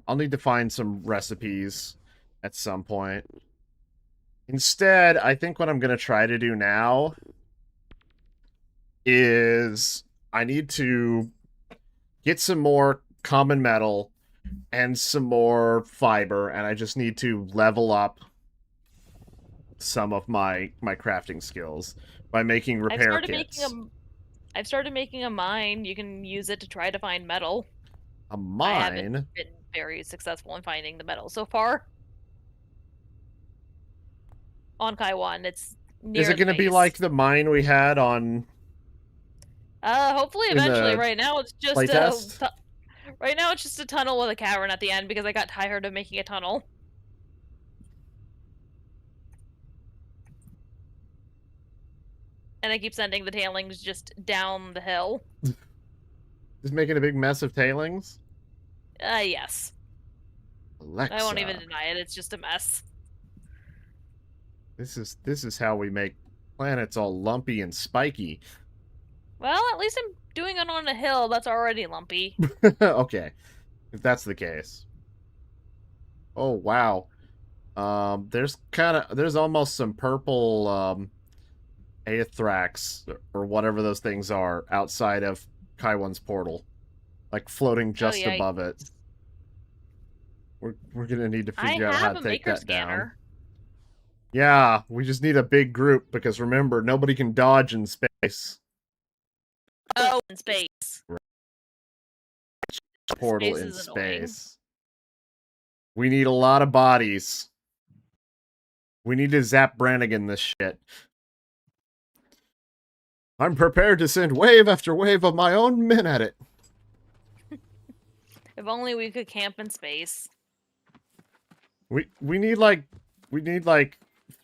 I'll need to find some recipes at some point. Instead, I think what I'm going to try to do now is I need to get some more common metal and some more fiber, and I just need to level up some of my crafting skills by making I've repair started making a kits. I've started making a mine. You can use it to try to find metal. A I haven't mine? been very successful in finding the metal so far. On Kai 1, it's Is it near the going to be base. like the mine we had on Hopefully in eventually. the Right now it's just playtest? right now it's just a tunnel with a cavern at the end because I got tired of making a tunnel. And I keep sending the tailings just down the hill. Just making a big mess of tailings? Yes. I won't even Alexa, deny it, it's just a mess. this is how we make planets all lumpy and spiky. Well, at least I'm doing it on a hill that's already lumpy. Okay, if that's the case. Oh wow. There's almost some purple Aethrax or whatever those things are outside of Kaiwan's portal, like floating Oh just yeah. above it. We're gonna need to I figure out how have to a take maker that down. scanner. Yeah, we just need a big group because remember, nobody can dodge in space. Oh, in space. Portal Space in is annoying. space. We need a lot of bodies. We need to zap Brannigan this shit. I'm prepared to send wave after wave of my own men at it. If only we could camp in space. We need like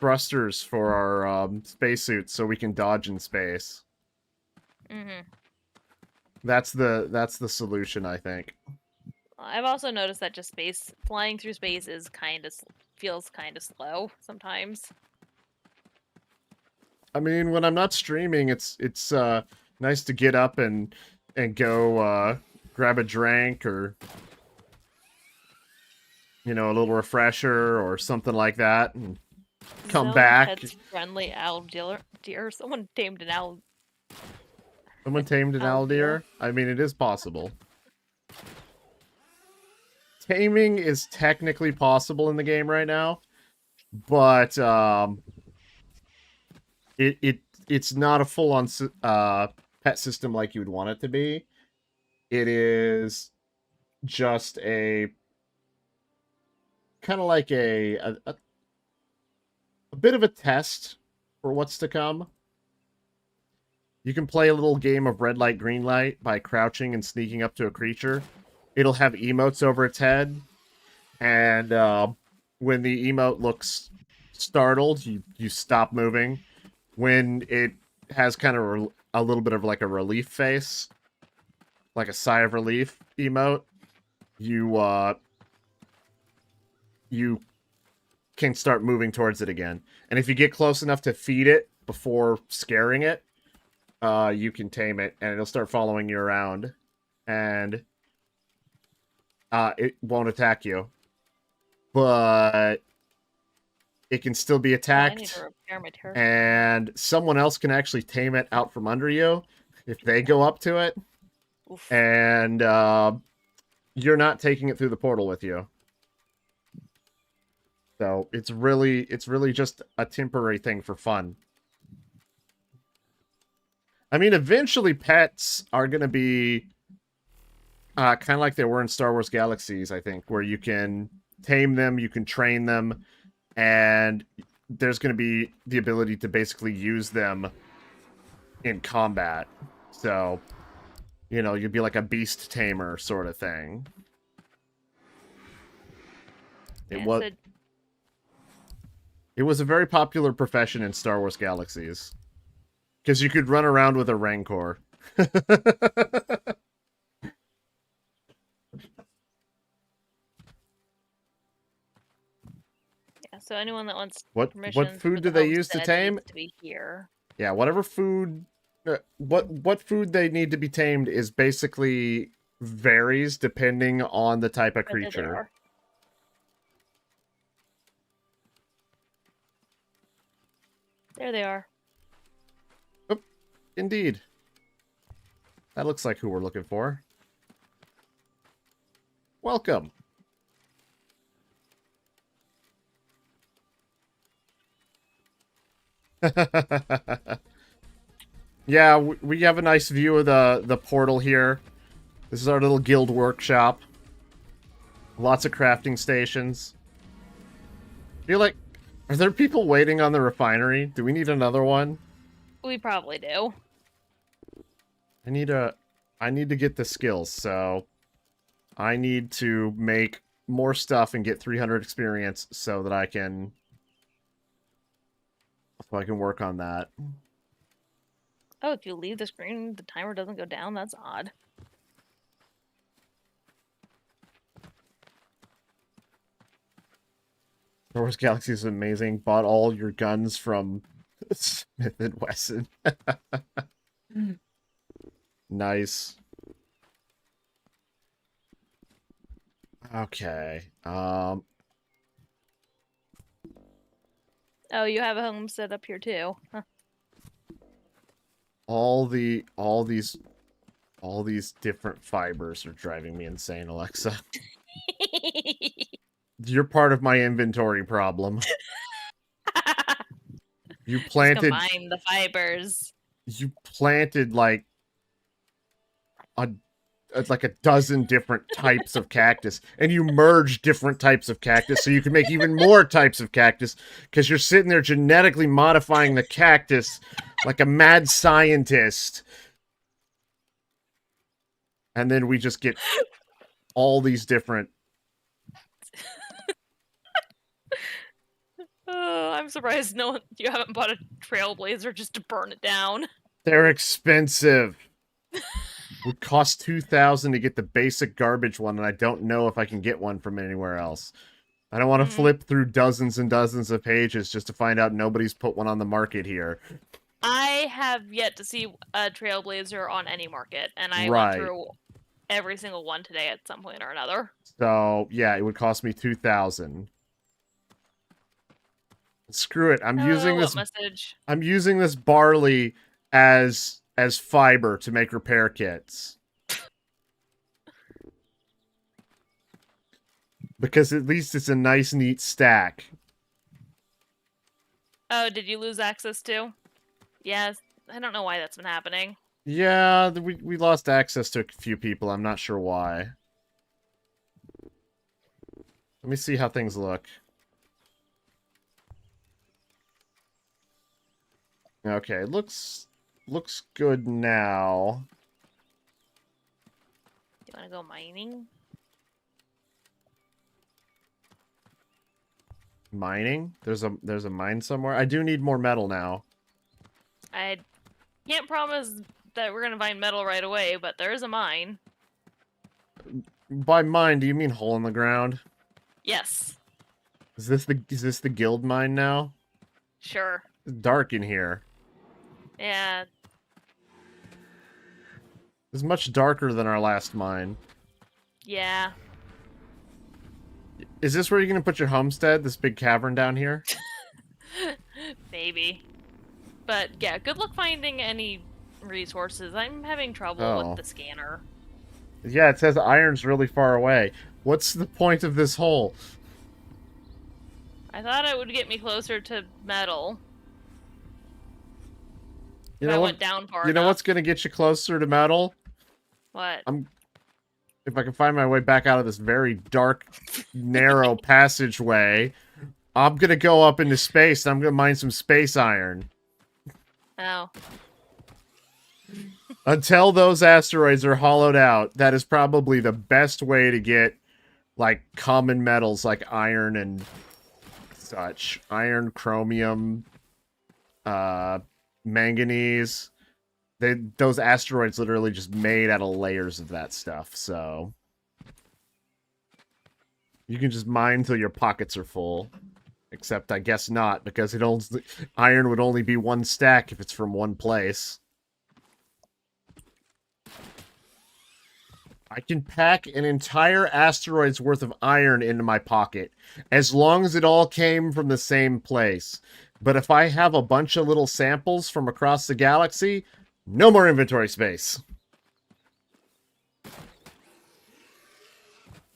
thrusters for our spacesuits so we can dodge in space. Mm-hmm. That's the solution, I think. I've also noticed that just flying through space is feels kind of slow sometimes. I mean, when I'm not streaming, it's nice to get up and go grab a drink or a little refresher or something like that and come Zone back. pets friendly owl deer. Someone tamed an owl. Someone tamed an Owl owl deer. deer? I mean, it is possible. Taming is technically possible in the game right now, but it's not a full-on pet system like you would want it to be. It is just a kind of like a bit of a test for what's to come. You can play a little game of red light, green light by crouching and sneaking up to a creature. It'll have emotes over its head, and when the emote looks startled, you stop moving. When it has kind of a little bit of like a relief face, like a sigh of relief emote, you can start moving towards it again. And if you get close enough to feed it before scaring it, you can tame it, and it'll start following you around, and it won't attack you, but it can still be I need to attacked, repair my turret. and someone else can actually tame it out from under you if they go up to it, Oof. and you're not taking it through the portal with you. So it's really just a temporary thing for fun. I mean, eventually pets are going to be kind of like they were in Star Wars Galaxies, I think, where you can tame them, you can train them, and there's going to be the ability to basically use them in combat. So, you'd be like a beast tamer sort of thing. It Yeah, was so it was a very popular profession in Star Wars Galaxies because you could run around with a Rancor. anyone that wants What permissions for food do the they use to homestead tame? needs to be here. Yeah, whatever food what food they need to be tamed is basically varies depending on the type of But there they creature. are. There they are. Oh, indeed. That looks like who we're looking for. Welcome. Yeah, we have a nice view of the portal here. This is our little guild workshop. Lots of crafting stations. Feel like, are there people waiting on the refinery? Do we need another one? We probably do. I need to get the skills, so I need to make more stuff and get 300 experience so that I can work on that. Oh, if you leave the screen, the timer doesn't go down? That's odd. Star Wars Galaxy is amazing. Bought all your guns from Smith and Wesson. Nice. Okay. Oh, you have a homestead up here too. Huh. all these different fibers are driving me insane, Alexa. You're part of my inventory problem. You Just planted combine the fibers. like a dozen different types of cactus, and you merge different types of cactus so you can make even more types of cactus because you're sitting there genetically modifying the cactus like a mad scientist. And then we just get all these different... Oh, I'm surprised you haven't bought a trailblazer just to burn it down. They're expensive. Would cost 2,000 to get the basic garbage one, and I don't know if I can get one from anywhere else. I don't want to flip through dozens and dozens of pages just to find out nobody's put one on the market here. I have yet to see a trailblazer on any market, and I Right. went through every single one today at some point or another. So, yeah, it would cost me 2,000. Screw it. I'm using this message. I'm using this barley as fiber to make repair kits. Because at least it's a nice, neat stack. Oh, did you lose access to? Yes. I don't know why that's been happening. Yeah, we lost access to a few people. I'm not sure why. Let me see how things look. Okay, looks good now. Do you want to go mining? Mining? There's a mine somewhere. I do need more metal now. I can't promise that we're gonna find metal right away, but there is a mine. By mine, do you mean hole in the ground? Yes. Is this the guild mine now? Sure. It's dark in here. Yeah. It's much darker than our last mine. Yeah. Is this where you're gonna put your homestead? This big cavern down here? Maybe. But yeah, good luck finding any resources. I'm having trouble with the scanner. Yeah, it says iron's really far away. What's the point of this hole? I thought it would get me closer to metal. You if know I what? went down far You know enough. what's gonna get you closer to metal? What? If I can find my way back out of this very dark, narrow passageway, I'm gonna go up into space and I'm gonna mine some space iron. Oh. Until those asteroids are hollowed out, that is probably the best way to get, like, common metals like iron and such. Iron, chromium, manganese. Those asteroids literally just made out of layers of that stuff, so... You can just mine till your pockets are full. Except I guess not, because iron would only be one stack if it's from one place. I can pack an entire asteroid's worth of iron into my pocket, as long as it all came from the same place. But if I have a bunch of little samples from across the galaxy, no more inventory space.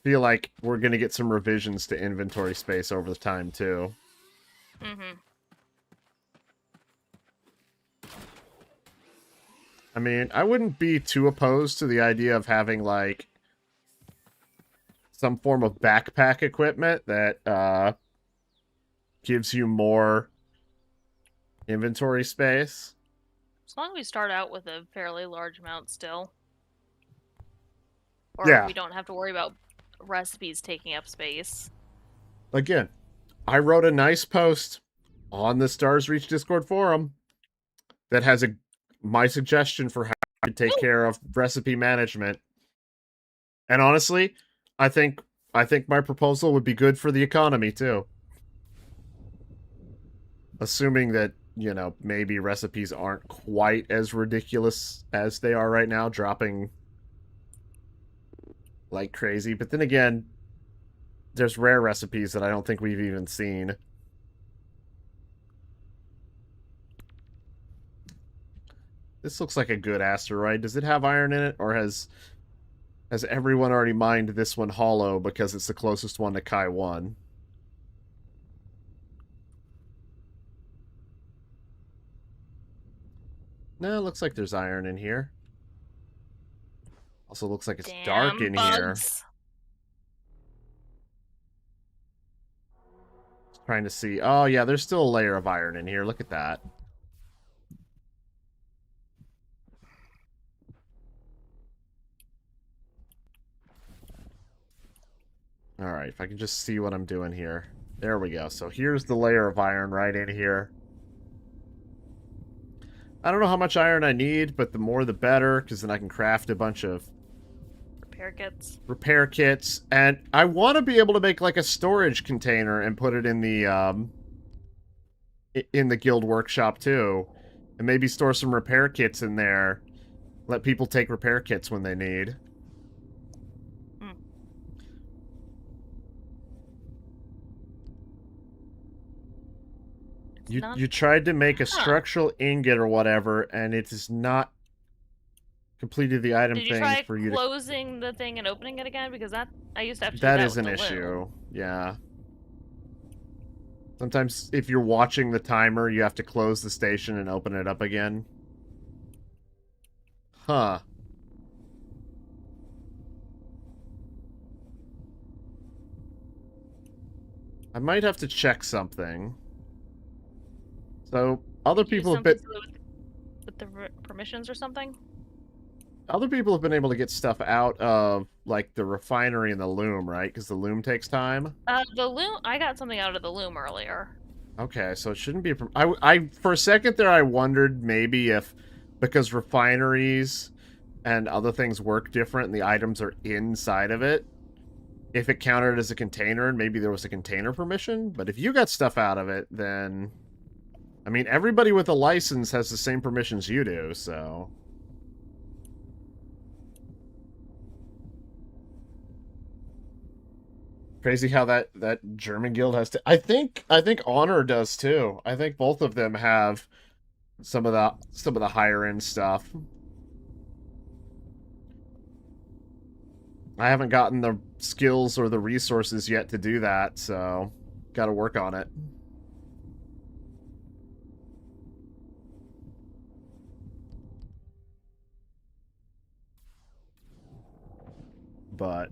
feel like we're gonna get some revisions to inventory space over the time too. Mm-hmm. I mean, I wouldn't be too opposed to the idea of having like some form of backpack equipment that gives you more inventory space. As long as we start out with a fairly large amount still. Or Yeah. we don't have to worry about recipes taking up space. Again, I wrote a nice post on the Stars Reach Discord forum that has my suggestion for how to take care of recipe management. And honestly, I think my proposal would be good for the economy too. Assuming that, you know, maybe recipes aren't quite as ridiculous as they are right now, dropping like crazy. But then again, there's rare recipes that I don't think we've even seen. This looks like a good asteroid. Does it have iron in it, or has everyone already mined this one hollow because it's the closest one to Kai 1? No, it looks like there's iron in here. Also looks like it's dark Damn in here. bugs. Trying to see. Oh, yeah, there's still a layer of iron in here. Look at that. Alright, if I can just see what I'm doing here. There we go. So here's the layer of iron right in here. I don't know how much iron I need, but the more the better, because then I can craft a bunch of repair kits. And I want to be able to make like a storage container and put it in the guild workshop too. And maybe store some repair kits in there. Let people take repair kits when they need. You tried to make a structural ingot or whatever, and it is not completed the item Did you thing try for you closing the thing and opening it again? Because that I used to have to do that that is with an the issue. loom. Yeah. Sometimes if you're watching the timer, you have to close the station and open it up again. Huh. I might have to check something. So, other people have been... With the permissions or something? Other people have been able to get stuff out of, like, the refinery and the loom, right? Because the loom takes time? The loom... I got something out of the loom earlier. Okay, so it shouldn't be... I for a second there, I wondered maybe if... Because refineries and other things work different and the items are inside of it, if it counted as a container and maybe there was a container permission. But if you got stuff out of it, then... I mean, everybody with a license has the same permissions you do, so... Crazy how that German guild has to... I think Honor does too. I think both of them have some of the higher end stuff. I haven't gotten the skills or the resources yet to do that, so got to work on it. But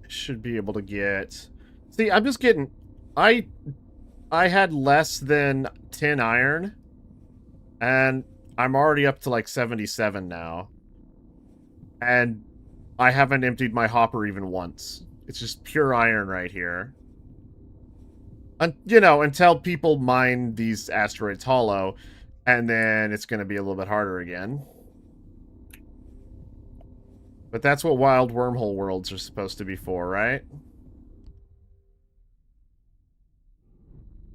should be able to get... See, I'm just getting... I had less than 10 iron, and I'm already up to like 77 now. And I haven't emptied my hopper even once. It's just pure iron right here. You know, until people mine these asteroids hollow, and then it's going to be a little bit harder again. But that's what wild wormhole worlds are supposed to be for, right?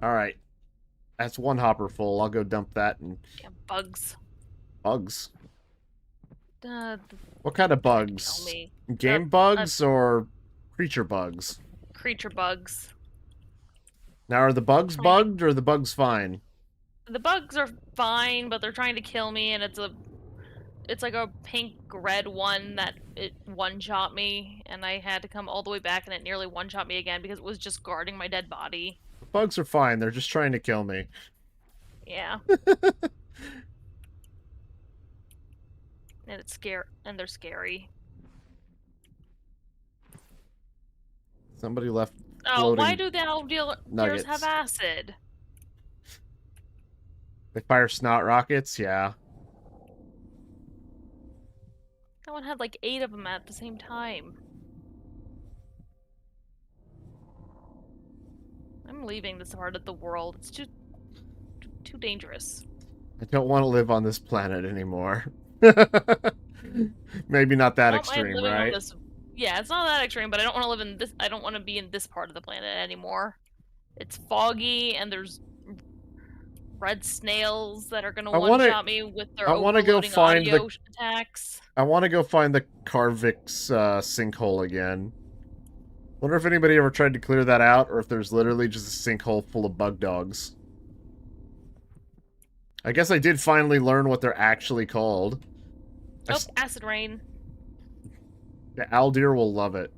Alright. That's one hopper full. I'll go dump that and... Yeah, bugs. Bugs? What kind of bugs? Kill me. Game bugs or creature bugs? Creature bugs. Now, are the bugs bugged or are the bugs fine? The bugs are fine, but they're trying to kill me, and it's a it's like a pink red one that it one-shot me, and I had to come all the way back, and it nearly one-shot me again because it was just guarding my dead body. Bugs are fine. They're just trying to kill me. Yeah. And it's scary, and they're scary. Somebody left Oh, why floating do the owl deers have nuggets. acid? They fire snot rockets? Yeah. That one had like 8 of them at the same time. I'm leaving this part of the world. It's too dangerous. I don't want to live on this planet anymore. Maybe not that I don't mind extreme, living on right? this. Yeah, it's not that extreme, but I don't want to live in this. I don't want to be in this part of the planet anymore. It's foggy, and there's red snails that are gonna I want one-shot to. me with their I want to go overloading find audio the. attacks. I want to go find the Carvix sinkhole again. Wonder if anybody ever tried to clear that out, or if there's literally just a sinkhole full of bug dogs. I guess I did finally learn what they're actually called. Oh, acid rain. The Aldir will love it.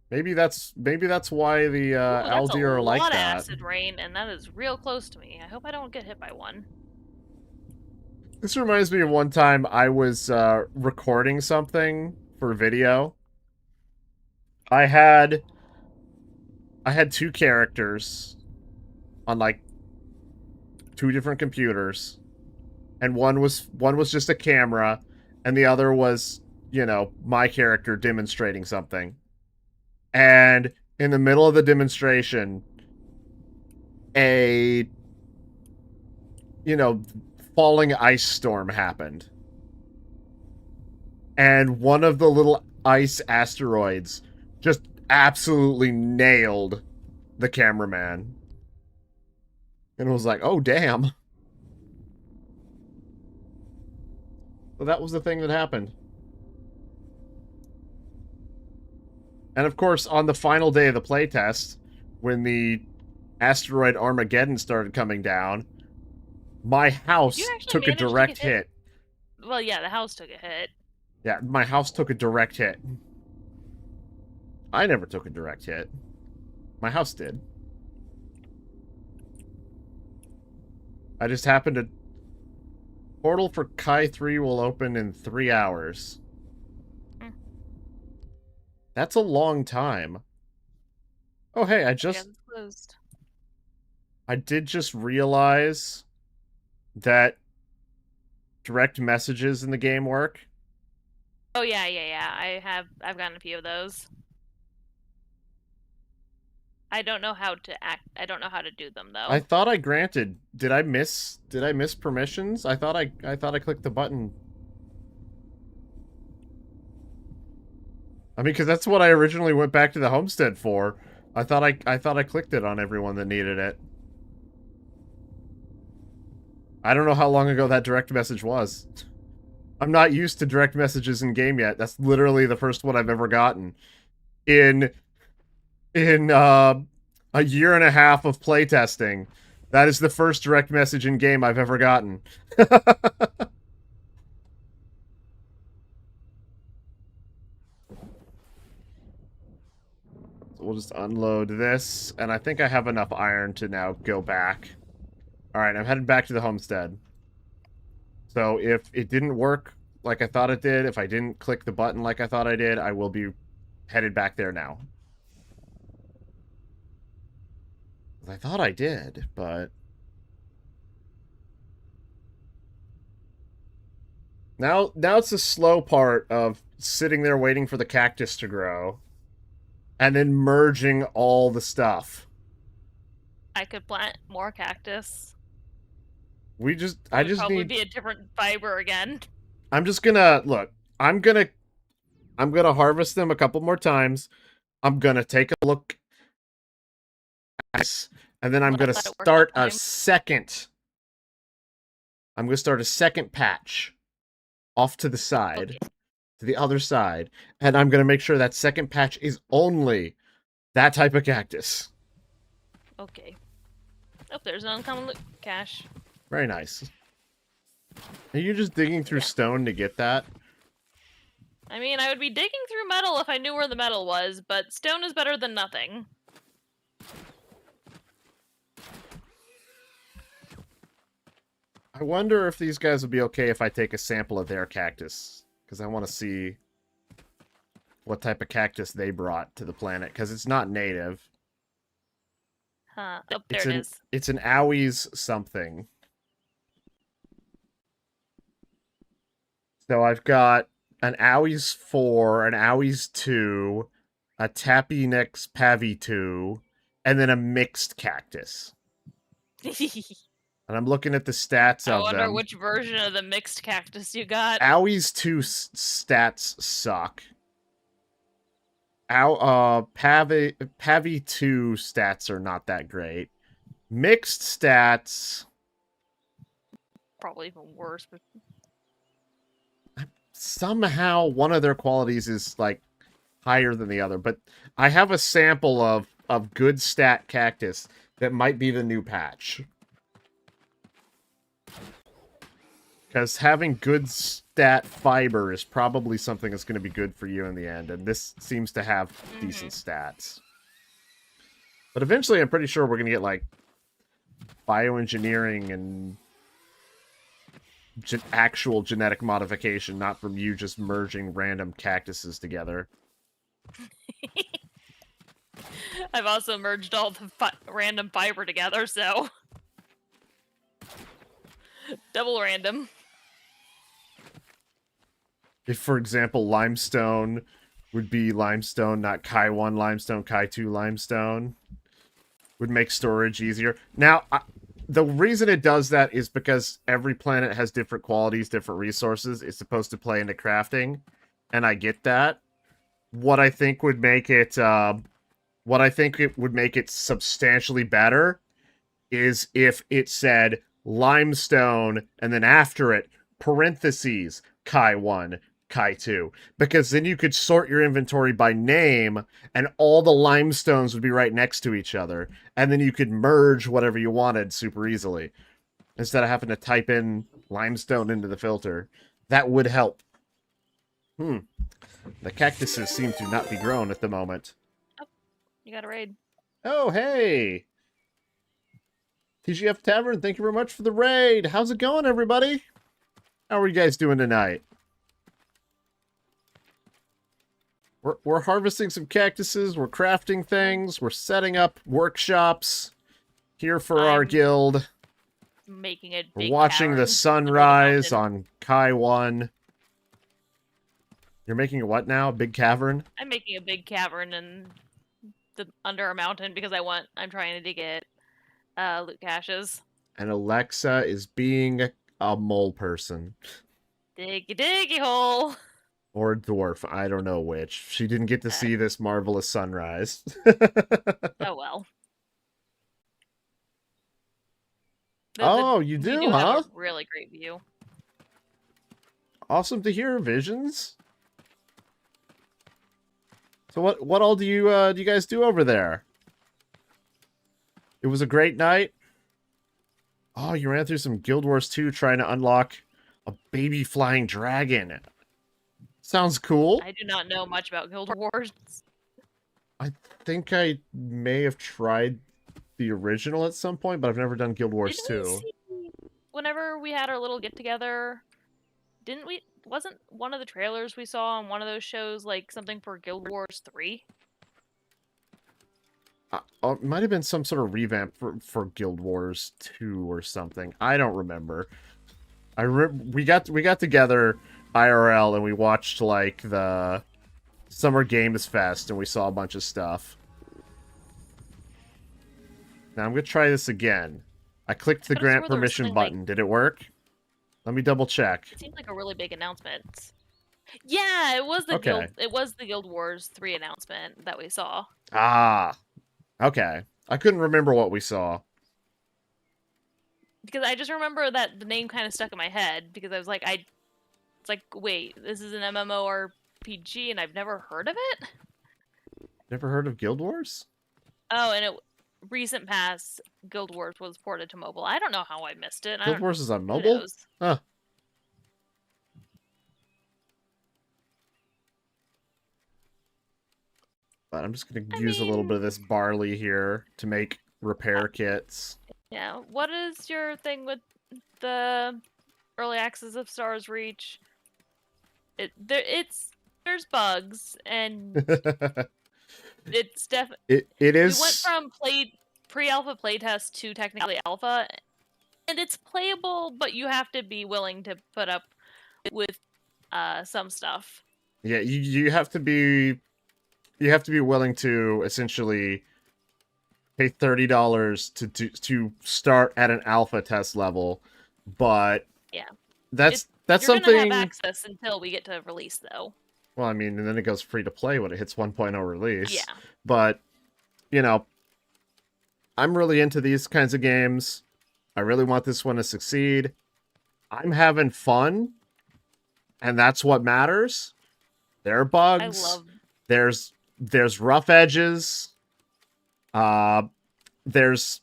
Maybe that's why the Ooh, that's a Aldir are like lot of that. acid rain, and that is real close to me. I hope I don't get hit by one. This reminds me of one time I was recording something for video. I had 2 characters on like 2 different computers, and one was just a camera, and the other was, you know, my character demonstrating something. And in the middle of the demonstration, a, you know, falling ice storm happened. And one of the little ice asteroids just absolutely nailed the cameraman. And it was like, oh, damn. Well, that was the thing that happened. And of course, on the final day of the playtest, when the asteroid Armageddon started coming down, my You house actually took a managed to get direct hit. hit. Well, yeah, the house took a hit. Yeah, my house took a direct hit. I never took a direct hit. My house did. I just happened to... Portal for Kai 3 will open in 3 hours. Mm. That's a long time. Oh, hey, Yeah, it's closed. I did just realize that direct messages in the game work. Oh yeah. I've gotten a few of those. I don't know how to act. I don't know how to do them I though. thought I granted. Did I miss permissions? I thought I clicked the button. I mean, because that's what I originally went back to the homestead for. I thought I clicked it on everyone that needed it. I don't know how long ago that direct message was. I'm not used to direct messages in game yet. That's literally the first one I've ever gotten in a year and a half of playtesting. That is the first direct message in game I've ever gotten. So we'll just unload this, and I think I have enough iron to now go back. Alright, I'm headed back to the homestead. So if it didn't work like I thought it did, if I didn't click the button like I thought I did, I will be headed back there now. I thought I did, but... Now it's the slow part of sitting there waiting for the cactus to grow. And then merging all the stuff. I could plant more cactus. I It would just probably need... be a different fiber again. I'm just gonna... Look, I'm gonna harvest them a couple more times. I'm gonna take a look at this, and then I'm gonna start a second... I'm gonna start a second patch off to the side. Okay. To the other side. And I'm gonna make sure that second patch is only that type of cactus. Okay. Oh, there's an uncommon loot cache. Very nice. Are you just digging through Yeah. stone to get that? I mean, I would be digging through metal if I knew where the metal was, but stone is better than nothing. I wonder if these guys would be okay if I take a sample of their cactus. Because I want to see what type of cactus they brought to the planet. Because it's not native. Huh. Oh, there It's it an is. it's an Owies something. So I've got an Owies 4, an Owies 2, a Tapinix Pavi 2, and then a mixed cactus. And I'm looking at the stats I of wonder them. which version of the mixed cactus you got. Owies 2 stats suck. Pavi 2 stats are not that great. Mixed stats Probably even worse. But somehow one of their qualities is like higher than the other, but I have a sample of good stat cactus that might be the new patch. Because having good stat fiber is probably something that's going to be good for you in the end, and this seems to have decent stats. But eventually, I'm pretty sure we're going to get, like, bioengineering and actual genetic modification, not from you just merging random cactuses together. I've also merged all the random fiber together, so double random. If, for example, limestone would be limestone, not Kai 1 limestone, Kai 2 limestone, would make storage easier. Now, the reason it does that is because every planet has different qualities, different resources. It's supposed to play into crafting, and I get that. What I think would make it, substantially better is if it said limestone and then after it parentheses Kai 1, Kai 2, because then you could sort your inventory by name and all the limestones would be right next to each other, and then you could merge whatever you wanted super easily instead of having to type in limestone into the filter. That would help. The cactuses seem to not be grown at the moment. Oh, you got a raid. Oh, hey! TGF Tavern, thank you very much for the raid. How's it going, everybody? How are you guys doing tonight? We're harvesting some cactuses, we're crafting things, we're setting up workshops here for our guild. Making a We're big watching the cavern sunrise under the on Kai 1. You're making a what now? A big cavern? I'm making a big cavern in under a mountain because I'm trying to get loot caches. And Alexa is being a mole person. Diggy diggy hole. Or dwarf, I don't know which. She didn't get to see this marvelous sunrise. Oh well. Oh, you You do, have huh? a really great view. Awesome to hear, Visions. So what all do you guys do over there? It was a great night. Oh, you ran through some Guild Wars 2 trying to unlock a baby flying dragon. Sounds cool. I do not know much about Guild Wars. I think I may have tried the original at some point, but I've never done Guild Wars 2. Whenever we had our little get together, didn't we? Wasn't one of the trailers we saw on one of those shows like something for Guild Wars 3? It might have been some sort of revamp for Guild Wars 2 or something. I don't remember. We got together IRL and we watched like the Summer Games Fest and we saw a bunch of stuff. Now I'm gonna try this again. I clicked the grant permission button. Like... Did it work? Let me double check. It seemed like a really big announcement. Yeah, it was the Guild Wars 3 announcement that we saw. Ah. Okay. I couldn't remember what we saw. Because I just remember that the name kind of stuck in my head because I was like, it's like, wait, this is an MMORPG and I've never heard of it? Never heard of Guild Wars? Oh, and recent past, Guild Wars was ported to mobile. I don't know how I missed it. I Guild don't. Wars is on Who mobile? knows? Huh. But I'm just going to I use a little bit mean, of this barley here to make repair kits. yeah. What is your thing with the early access of Stars Reach? There's bugs and it's definitely it we went is. from pre-alpha playtest to technically alpha, and it's playable, but you have to be willing to put up with some stuff. Yeah, you have to be willing to essentially pay $30 to start at an alpha test level, but Yeah, that's you're gonna have something. access until we get to release, though. Well, I mean, and then it goes free to play when it hits 1.0 release. Yeah, But you know, I'm really into these kinds of games. I really want this one to succeed. I'm having fun, and that's what matters. There are I bugs. love. There's rough edges. Uh, there's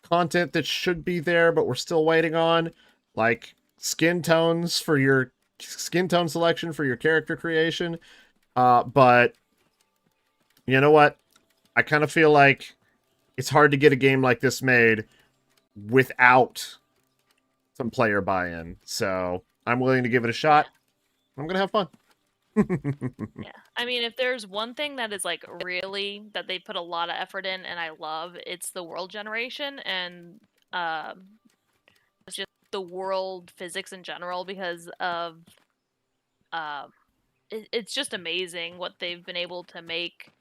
content that should be there, but we're still waiting on, like skin tone selection for your character creation. But you know what? I kind of feel like it's hard to get a game like this made without some player buy-in. So I'm willing to give it a shot. I'm gonna have fun. Yeah, I mean, if there's one thing that is like really that they put a lot of effort in, and I love, it's the world generation and um, it's just the world physics in general because of um, it's just amazing what they've been able to make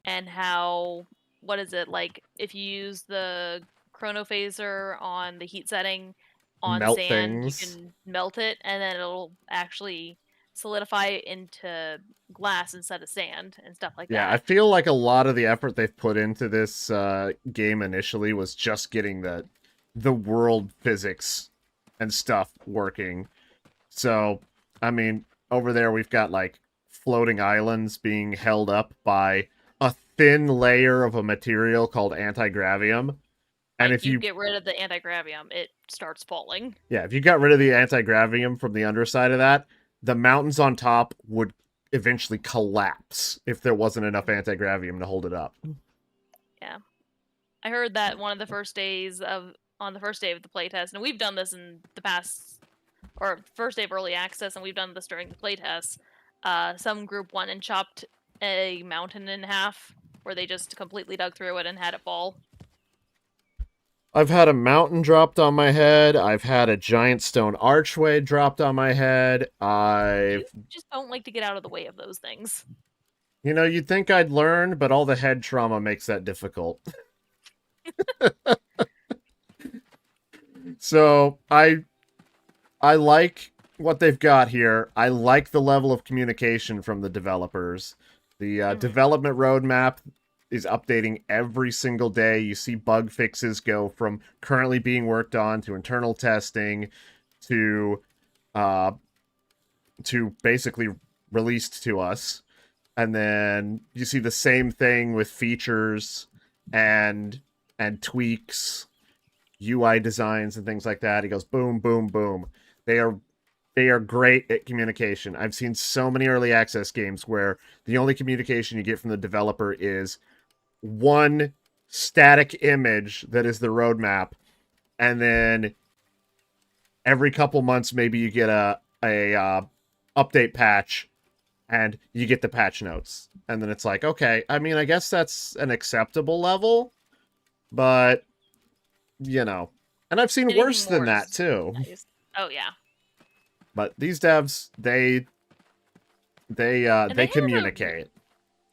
and how what is it like if you use the chronophaser on the heat setting on Melt sand, you things. can melt it and then it'll actually solidify it into glass instead of sand and stuff like Yeah, I that. feel like a lot of the effort they've put into this game initially was just getting the world physics and stuff working. So, I mean, over there we've got like floating islands being held up by a thin layer of a material called anti-gravium. And Like if you you get rid of the anti-gravium, it starts falling. yeah, if you got rid of the anti-gravium from the underside of that, the mountains on top would eventually collapse if there wasn't enough anti-gravium to hold it up. Yeah. I heard that one of the first days of on the first day of the playtest, and we've done this in the past or first day of early access, and we've done this during the playtest. Some group went and chopped a mountain in half, where they just completely dug through it and had it fall. I've had a mountain dropped on my head. I've had a giant stone archway dropped on my head. You I've just don't like to get out of the way of those things. you'd think I'd learn, but all the head trauma makes that difficult. So, I like what they've got here. I like the level of communication from the developers. The development roadmap is updating every single day. You see bug fixes go from currently being worked on to internal testing to uh, basically released to us. And then you see the same thing with features and tweaks, UI designs and things like that. He goes boom, boom, boom. They are great at communication. I've seen so many early access games where the only communication you get from the developer is one static image that is the roadmap, and then every couple months maybe you get a update patch and you get the patch notes. And then it's like, okay, I mean, I guess that's an acceptable level, but you know. And I've seen Anything worse than more that is too. nice. Oh yeah, But these devs, and they communicate.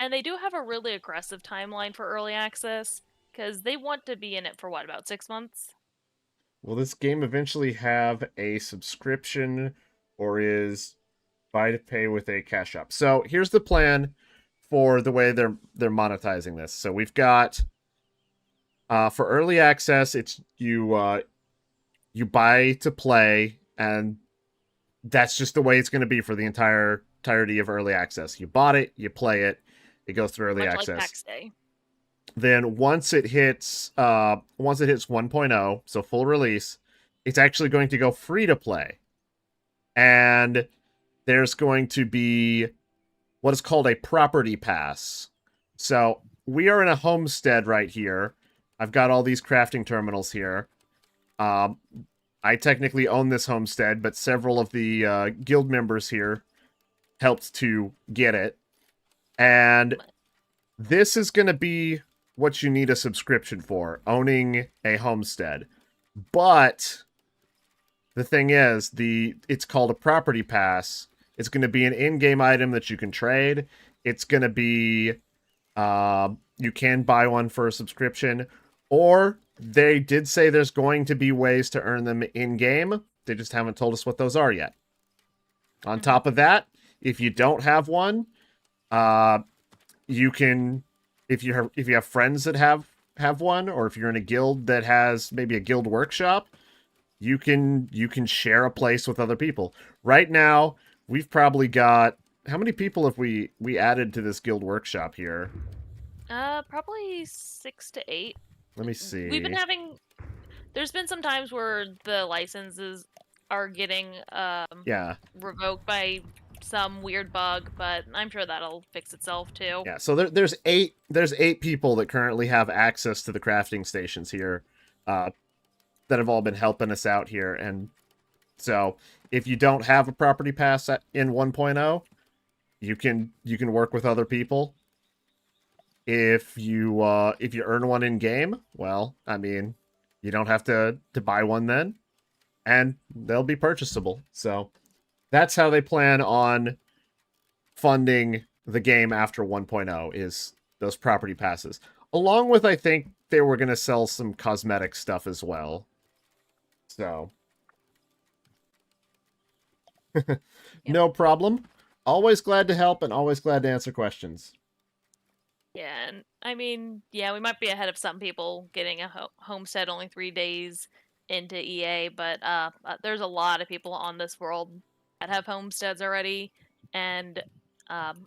they do have a really aggressive timeline for early access because they want to be in it for what, about 6 months? Will this game eventually have a subscription, or is buy to pay with a cash up? So here's the plan for the way they're monetizing this. So we've got for early access, it's you buy to play, and that's just the way it's going to be for the entirety of early access. You bought it, you play it, it goes through early Much like access. PAX Day. then once it hits 1.0, so full release, it's actually going to go free to play. And there's going to be what is called a property pass. So we are in a homestead right here. I've got all these crafting terminals here. Um, I technically own this homestead, but several of the guild members here helped to get it. And this is going to be what you need a subscription for, owning a homestead. But the thing is, it's called a property pass. It's going to be an in-game item that you can trade. It's going to be you can buy one for a subscription, or they did say there's going to be ways to earn them in-game. They just haven't told us what those are yet. On top of that, if you don't have one, you can, if you have friends that have one, or if you're in a guild that has maybe a guild workshop, you can share a place with other people. Right now, we've probably got, how many people have we added to this guild workshop here? Probably 6 to 8. Let me see. We've been having. There's been some times where the licenses are getting Yeah. revoked by some weird bug, but I'm sure that'll fix itself too. Yeah, so there's eight people that currently have access to the crafting stations here, that have all been helping us out here. And so if you don't have a property pass in 1.0, you can work with other people. If you earn one in game, well, I mean, you don't have to buy one then, and they'll be purchasable. So that's how they plan on funding the game after 1.0, is those property passes. Along with, I think they were going to sell some cosmetic stuff as well. So no problem. Always glad to help and always glad to answer questions. Yeah, and I mean, yeah, we might be ahead of some people getting a homestead only 3 days into EA, but there's a lot of people on this world that have homesteads already, and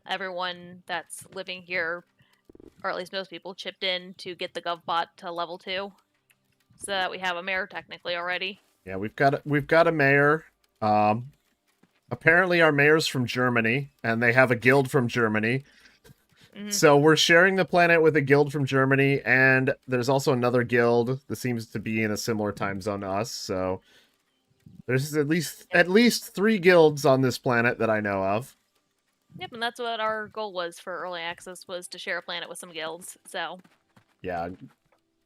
everyone that's living here, or at least most people, chipped in to get the GovBot to level 2, so that we have a mayor technically already. Yeah, we've got a mayor. Apparently our mayor's from Germany, and they have a guild from Germany. So we're sharing the planet with a guild from Germany, and there's also another guild that seems to be in a similar time zone to us. So there's at least 3 guilds on this planet that I know of. Yep, and that's what our goal was for early access, was to share a planet with some guilds. So yeah,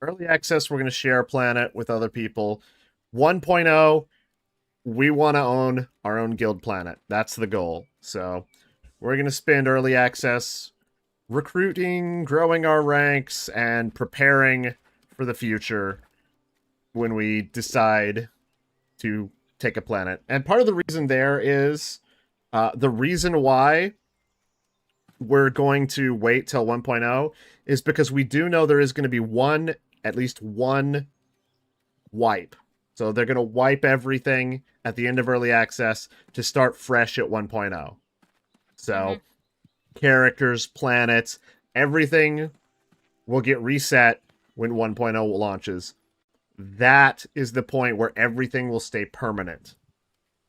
early access, we're going to share a planet with other people. 1.0, we want to own our own guild planet. That's the goal. So we're going to spend early access recruiting, growing our ranks, and preparing for the future when we decide to take a planet. And part of the reason there is the reason why we're going to wait till 1.0 is because we do know there is going to be at least one wipe. So they're going to wipe everything at the end of early access to start fresh at 1.0. So characters, planets, everything will get reset when 1.0 launches. That is the point where everything will stay permanent.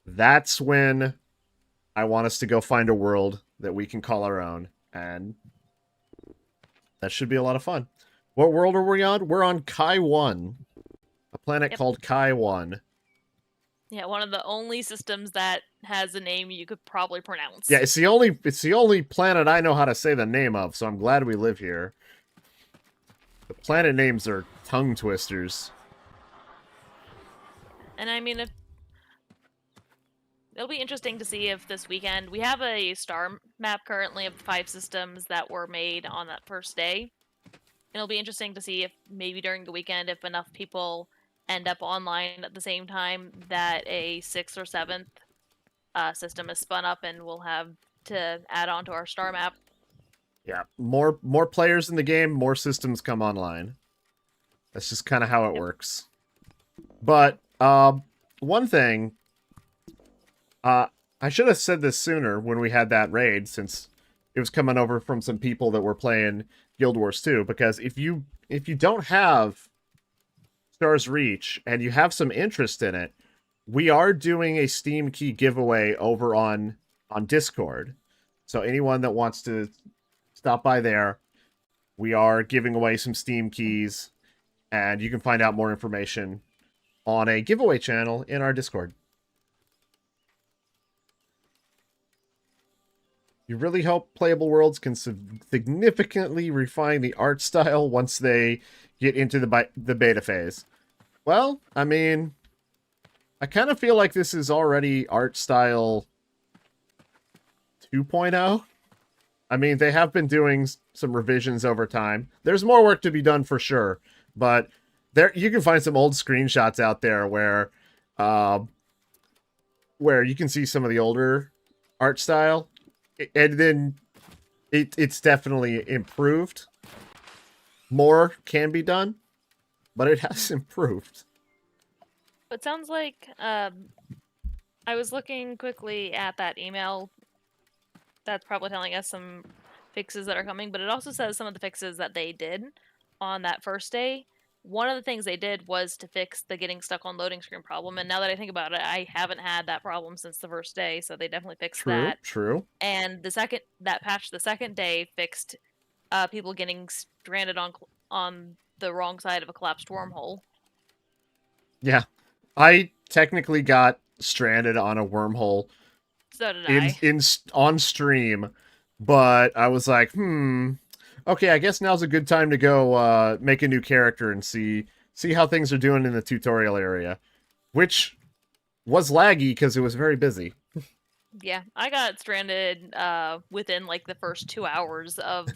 That's when I want us to go find a world that we can call our own, and that should be a lot of fun. What world are we on? We're on Kai 1, a planet called Kai 1. Yeah, one of the only systems that has a name you could probably pronounce. Yeah, it's the only planet I know how to say the name of, so I'm glad we live here. The planet names are tongue twisters. And I mean, it'll be interesting to see if this weekend, we have a star map currently of the 5 systems that were made on that first day. And it'll be interesting to see if maybe during the weekend, if enough people end up online at the same time, that a 6th or 7th system is spun up and we'll have to add on to our star map. Yeah, more players in the game, more systems come online. That's just kind of how it works. But one thing, I should have said this sooner when we had that raid, since it was coming over from some people that were playing Guild Wars 2. Because if you don't have Stars Reach and you have some interest in it, we are doing a Steam key giveaway over on Discord. So anyone that wants to stop by there, we are giving away some Steam keys, and you can find out more information on a giveaway channel in our Discord. You really hope Playable Worlds can significantly refine the art style once they get into the beta phase. Well, I mean, I kind of feel like this is already art style 2.0. I mean, they have been doing some revisions over time. There's more work to be done for sure, but there you can find some old screenshots out there where you can see some of the older art style, and then it's definitely improved. More can be done, but it has improved. It sounds like I was looking quickly at that email. That's probably telling us some fixes that are coming, but it also says some of the fixes that they did on that first day. One of the things they did was to fix the getting stuck on loading screen problem, and now that I think about it, I haven't had that problem since the first day, so they definitely fixed True, that. true. And that patch the second day fixed people getting stranded on the wrong side of a collapsed wormhole. Yeah, I technically got stranded on a wormhole So did I. on stream, but I was like, okay, I guess now's a good time to go make a new character and see how things are doing in the tutorial area, which was laggy because it was very busy. Yeah, I got stranded within like the first 2 hours of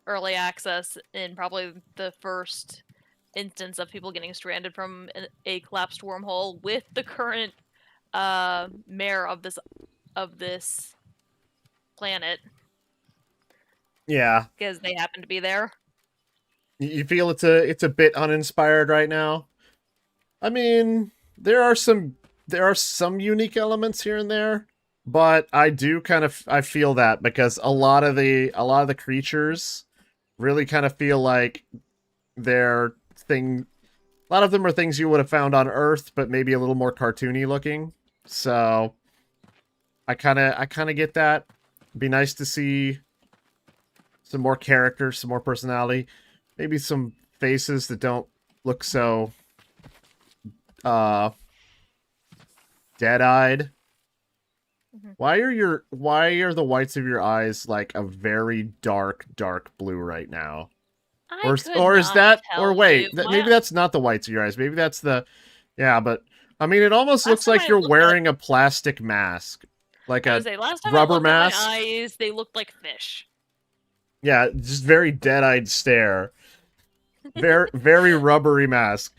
early access in probably the first instance of people getting stranded from a collapsed wormhole with the current mayor of this planet. Yeah, because they happen to be there. you feel it's a bit uninspired right now. I mean, there are some unique elements here and there, but I feel that because a lot of the creatures really kind of feel like they're thing a lot of them are things you would have found on Earth, but maybe a little more cartoony looking. So I kind of get that. It'd be nice to see some more character, some more personality, maybe some faces that don't look so uh dead-eyed. Mm-hmm. Why are the whites of your eyes like a very dark blue right now? I could Or is not that or tell you. wait, maybe that's not the whites of your eyes. Maybe that's the yeah, but I mean it almost Last looks time like I you're looked at, wearing a plastic mask. Like I would a say last time I rubber looked at my mask. eyes, they looked like fish. Yeah, just very dead-eyed stare. Very rubbery mask.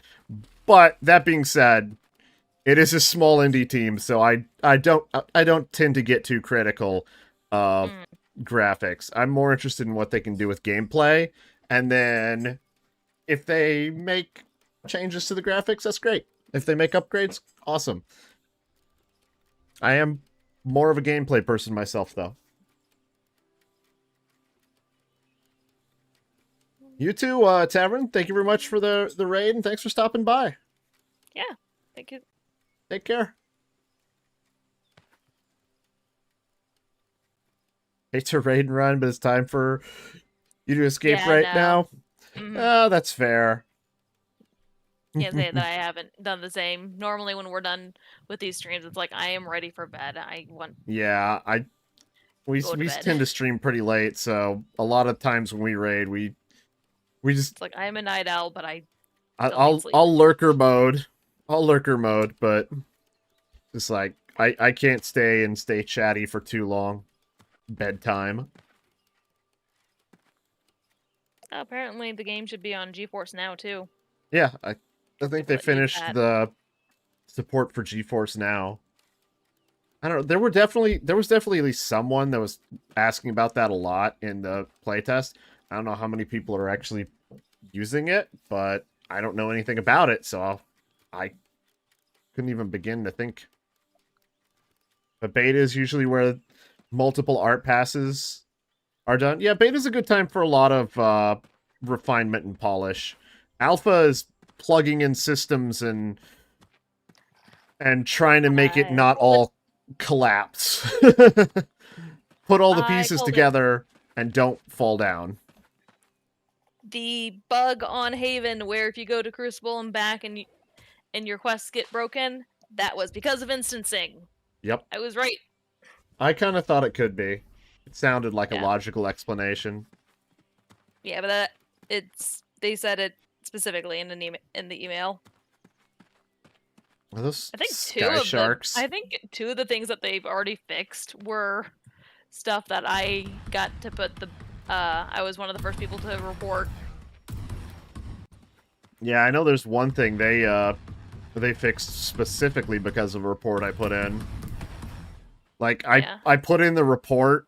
But that being said, it is a small indie team, so I don't tend to get too critical of Mm. graphics. I'm more interested in what they can do with gameplay, and then if they make changes to the graphics, that's great. If they make upgrades, awesome. I am more of a gameplay person myself, though. You too, Tavern. Thank you very much for the raid, and thanks for stopping by. Yeah, thank you. Take care. Hate to raid and run, but it's time for you to escape Yeah, right no. now. Mm-hmm. Oh, that's fair. Can't say that I haven't done the same. Normally, when we're done with these streams, it's like I am ready for bed. I want Yeah, to go to we bed. tend to stream pretty late, so a lot of times when we raid, we just It's like I am a night owl, but I still need sleep. I'll lurker mode. I'll lurker mode, but it's like I can't stay chatty for too long. Bedtime. Apparently, the game should be on GeForce Now too. Yeah, I think People they that need finished that. the support for GeForce Now. I don't know. There was definitely at least someone that was asking about that a lot in the playtest. I don't know how many people are actually using it, but I don't know anything about it, so I couldn't even begin to think. The beta is usually where multiple art passes are done. Yeah, beta's a good time for a lot of refinement and polish. Alpha is plugging in systems and trying to make it I not called it. all collapse. Put all the I pieces called it together and don't fall down. the bug on Haven, where if you go to Crucible and back and your quests get broken, that was because of instancing. Yep. I was right. I kind of thought it could be. It sounded like a Yeah. logical explanation. Yeah, but they said it specifically in the email. Are those I think sky sharks? I think two of the things that they've already fixed were stuff that I got to put the I was one of the first people to report. Yeah, I know there's one thing they fixed specifically because of a report I put in. Like Yeah. I put in the report.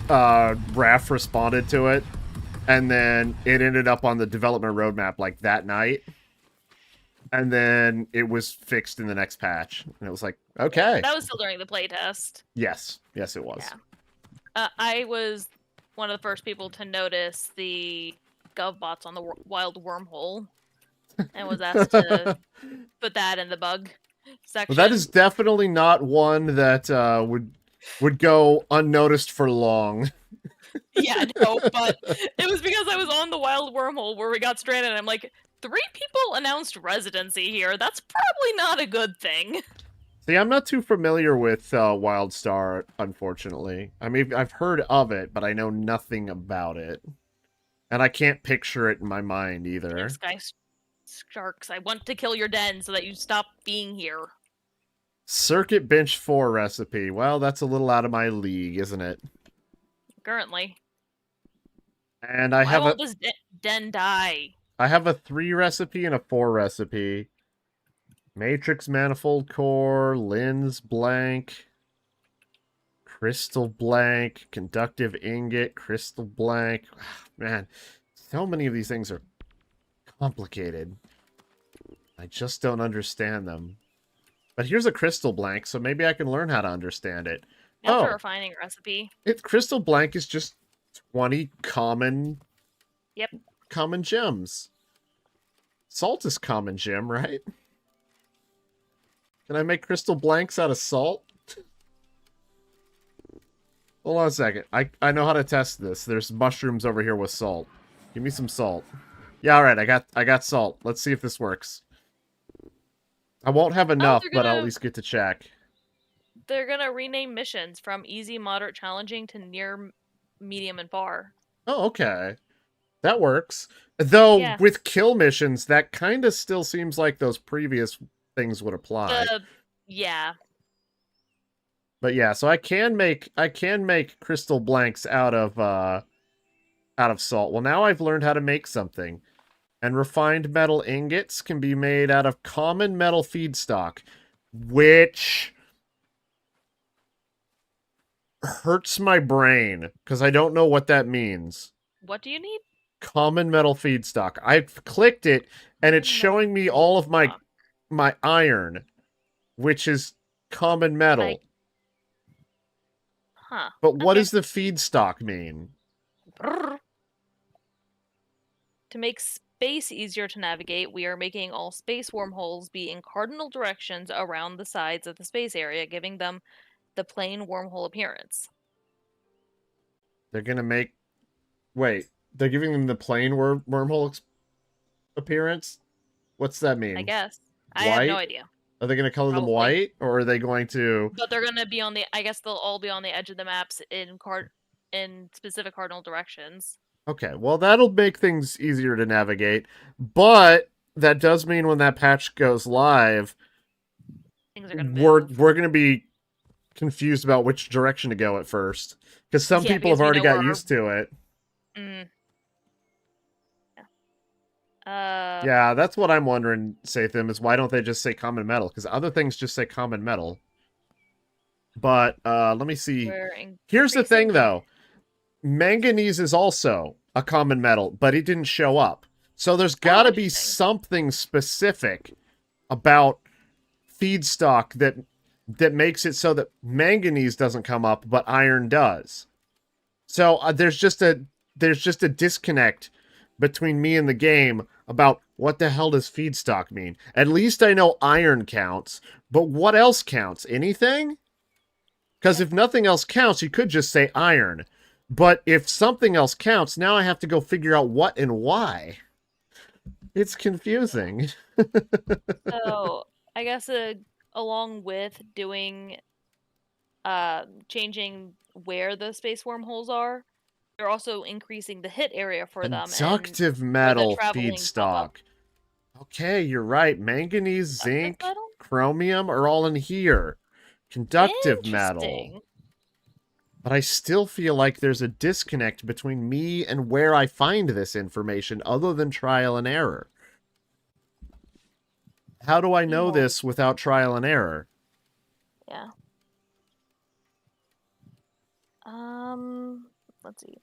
Raph responded to it, and then it ended up on the development roadmap like that night. And then it was fixed in the next patch. And it was like, okay. Yeah, that was still during the playtest. Yes. Yes, it was. Yeah. I was one of the first people to notice the govbots on the wild wormhole and was asked to put that in the bug section. Well, that is definitely not one that would go unnoticed for long. Yeah, no, but it was because I was on the wild wormhole where we got stranded, and I'm like, 3 people announced residency here. That's probably not a good thing. See, I'm not too familiar with WildStar, unfortunately. I mean, I've heard of it, but I know nothing about it. And I can't picture it in my mind either. Sky sharks, I want to kill your den so that you stop being here. Circuit Bench 4 recipe. Well, that's a little out of my league, isn't it? Currently. And I have won't this den die? I have a 3 recipe and a 4 recipe. Matrix Manifold Core, Lens Blank, Crystal Blank, Conductive Ingot, Crystal Blank. Man, so many of these things are complicated. I just don't understand them. But here's a Crystal Blank, so maybe I can learn how to understand it. That's a refining recipe. Crystal Blank is just 20 common... Yep. Common gems. Salt is common gem, right? Can I make crystal blanks out of salt? Hold on a second. I know how to test this. There's mushrooms over here with salt. Give me some salt. Yeah, alright, I got salt. Let's see if this works. I won't have enough, but I'll at least get to check. They're gonna rename missions from easy, moderate, challenging to near, medium, and far. Oh, okay. That works. Though, with kill missions, that kind of still seems like those previous things would apply. Yeah. But yeah, so I can make crystal blanks out of salt. Well, now I've learned how to make something. And refined metal ingots can be made out of common metal feedstock, which hurts my brain because I don't know what that means. What do you need? Common metal feedstock. I've clicked it and it's showing me all of my iron, which is common metal. Huh. But what does the feedstock mean? To make space easier to navigate, we are making all space wormholes be in cardinal directions around the sides of the space area, giving them the plain wormhole appearance. They're gonna make... Wait, they're giving them the plain wormhole appearance? What's that mean? I guess. White? I have no idea. Are they going to color them white, or are they going to... But they're going to be on the... I guess they'll all be on the edge of the maps in specific cardinal directions. Okay, well, that'll make things easier to navigate. But that does mean when that patch goes live, things are going to move. We're going to be confused about which direction to go at first. Because some people have already got used to it. Yeah, that's what I'm wondering, Satham, is why don't they just say common metal? Because other things just say common metal. But, let me see. Here's the thing, though. Manganese is also a common metal, but it didn't show up. So there's gotta be something specific about feedstock that that makes it so that manganese doesn't come up, but iron does. So there's just a disconnect between me and the game about what the hell does feedstock mean. At least I know iron counts, but what else counts? Anything? Because Yeah. if nothing else counts, you could just say iron. But if something else counts, now I have to go figure out what and why. It's confusing. So I guess along with doing changing where the space wormholes are, they're also increasing the hit area for them and Conductive where the metal traveling pop up. feedstock. Okay, you're right. Manganese, Conductive zinc, metal? chromium are all in here. Conductive metal. Interesting. But I still feel like there's a disconnect between me and where I find this information other than trial and error. How do I know Emote. this without trial and error? Yeah. Let's see.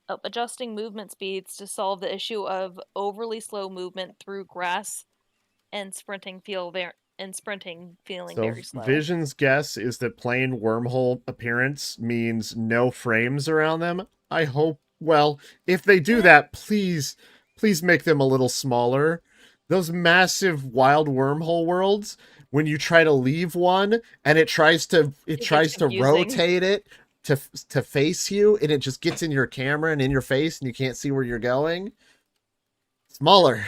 Oh, adjusting movement speeds to solve the issue of overly slow movement through grass and sprinting feeling So very slow. Vision's guess is that plain wormhole appearance means no frames around them. I hope, well, if they do Eh, that, please make them a little smaller. Those massive wild wormhole worlds, when you try to leave one and it it gets tries to confusing. rotate it to face you and it just gets in your camera and in your face and you can't see where you're going. Smaller.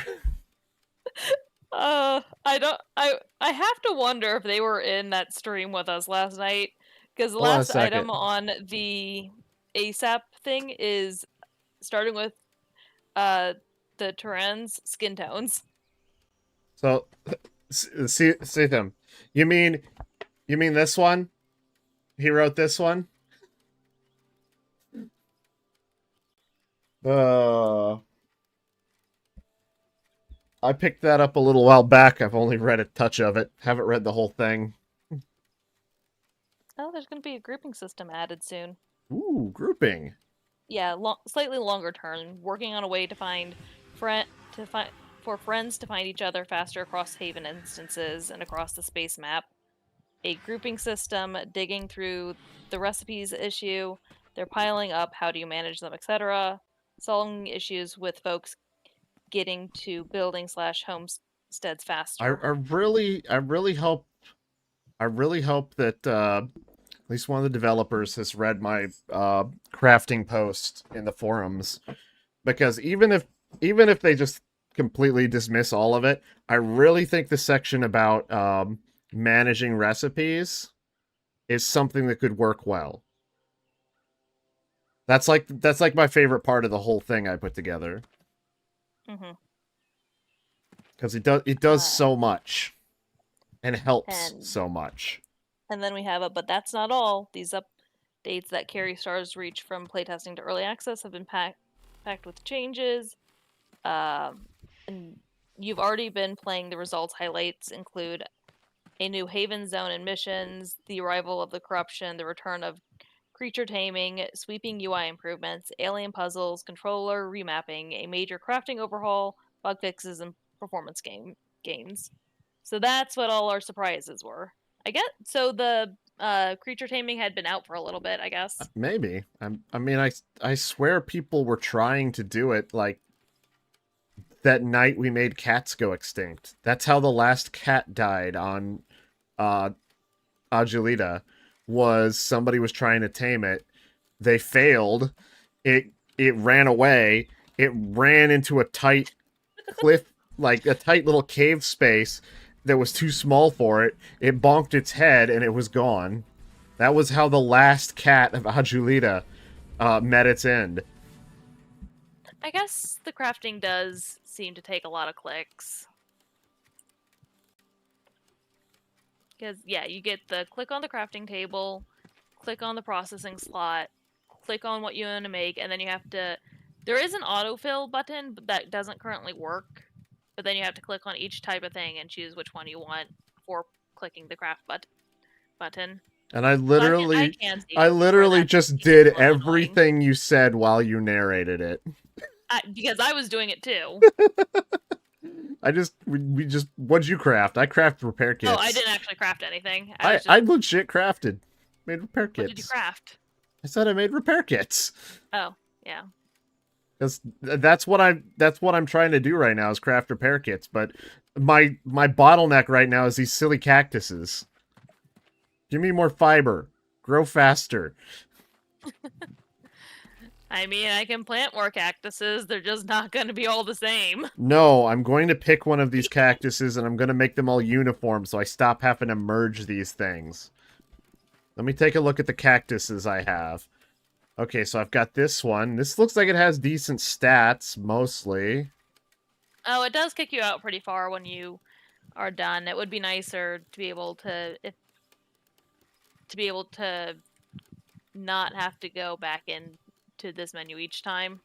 I don't. I have to wonder if they were in that stream with us last night, because the Hold on a last second. item on the ASAP thing is starting with uh the Turan's skin tones. So see them. You mean you mean this one? He wrote this one? Uh I picked that up a little while back. I've only read a touch of it. Haven't read the whole thing. Oh, there's gonna be a grouping system added soon. Ooh, grouping. Yeah, slightly longer term, working on a way to friend to find for friends to find each other faster across Haven instances and across the space map. A grouping system, digging through the recipes issue, they're piling up, how do you manage them, etc. Solving issues with folks getting to building slash homesteads faster. I really hope that at least one of the developers has read my crafting post in the forums. Because even if they just completely dismiss all of it, I really think the section about managing recipes is something that could work well. That's like my favorite part of the whole thing I put together Hmm. because it does Uh, so much and helps and so much. and then we have a but that's not all. These updates that carry Star's reach from playtesting to early access have been packed with changes. And you've already been playing the results. Highlights include a new Haven zone and missions, the arrival of the corruption, the return of creature taming, sweeping UI improvements, alien puzzles, controller remapping, a major crafting overhaul, bug fixes, and performance gains. So that's what all our surprises were. I guess so. The creature taming had been out for a little bit, I guess. Maybe. I mean, I swear people were trying to do it like that night we made cats go extinct. That's how the last cat died on uh Agilita, was somebody was trying to tame it. They failed. It ran away. It ran into a tight cliff, like a tight little cave space that was too small for it. It bonked its head and it was gone. That was how the last cat of Agilita met its end. I guess the crafting does seem to take a lot of clicks. Because, yeah, you get the click on the crafting table, click on the processing slot, click on what you want to make, and then you have to. There is an autofill button that doesn't currently work, but then you have to click on each type of thing and choose which one you want before clicking the craft button. And So I can I see where literally that's just being did a little annoying. everything you said while you narrated it. Because I was doing it too. we just, what'd you craft? I craft repair kits. Oh, I didn't actually craft anything. I legit crafted. Made repair kits. What did you craft? I said I made repair kits. Oh, yeah. That's what I'm trying to do right now is craft repair kits, but my bottleneck right now is these silly cactuses. Give me more fiber. Grow faster. I mean, I can plant more cactuses. They're just not going to be all the same. No, I'm going to pick one of these cactuses and I'm going to make them all uniform so I stop having to merge these things. Let me take a look at the cactuses I have. Okay, so I've got this one. This looks like it has decent stats, mostly. Oh, it does kick you out pretty far when you are done. It would be nicer to be able to not have to go back into this menu each time.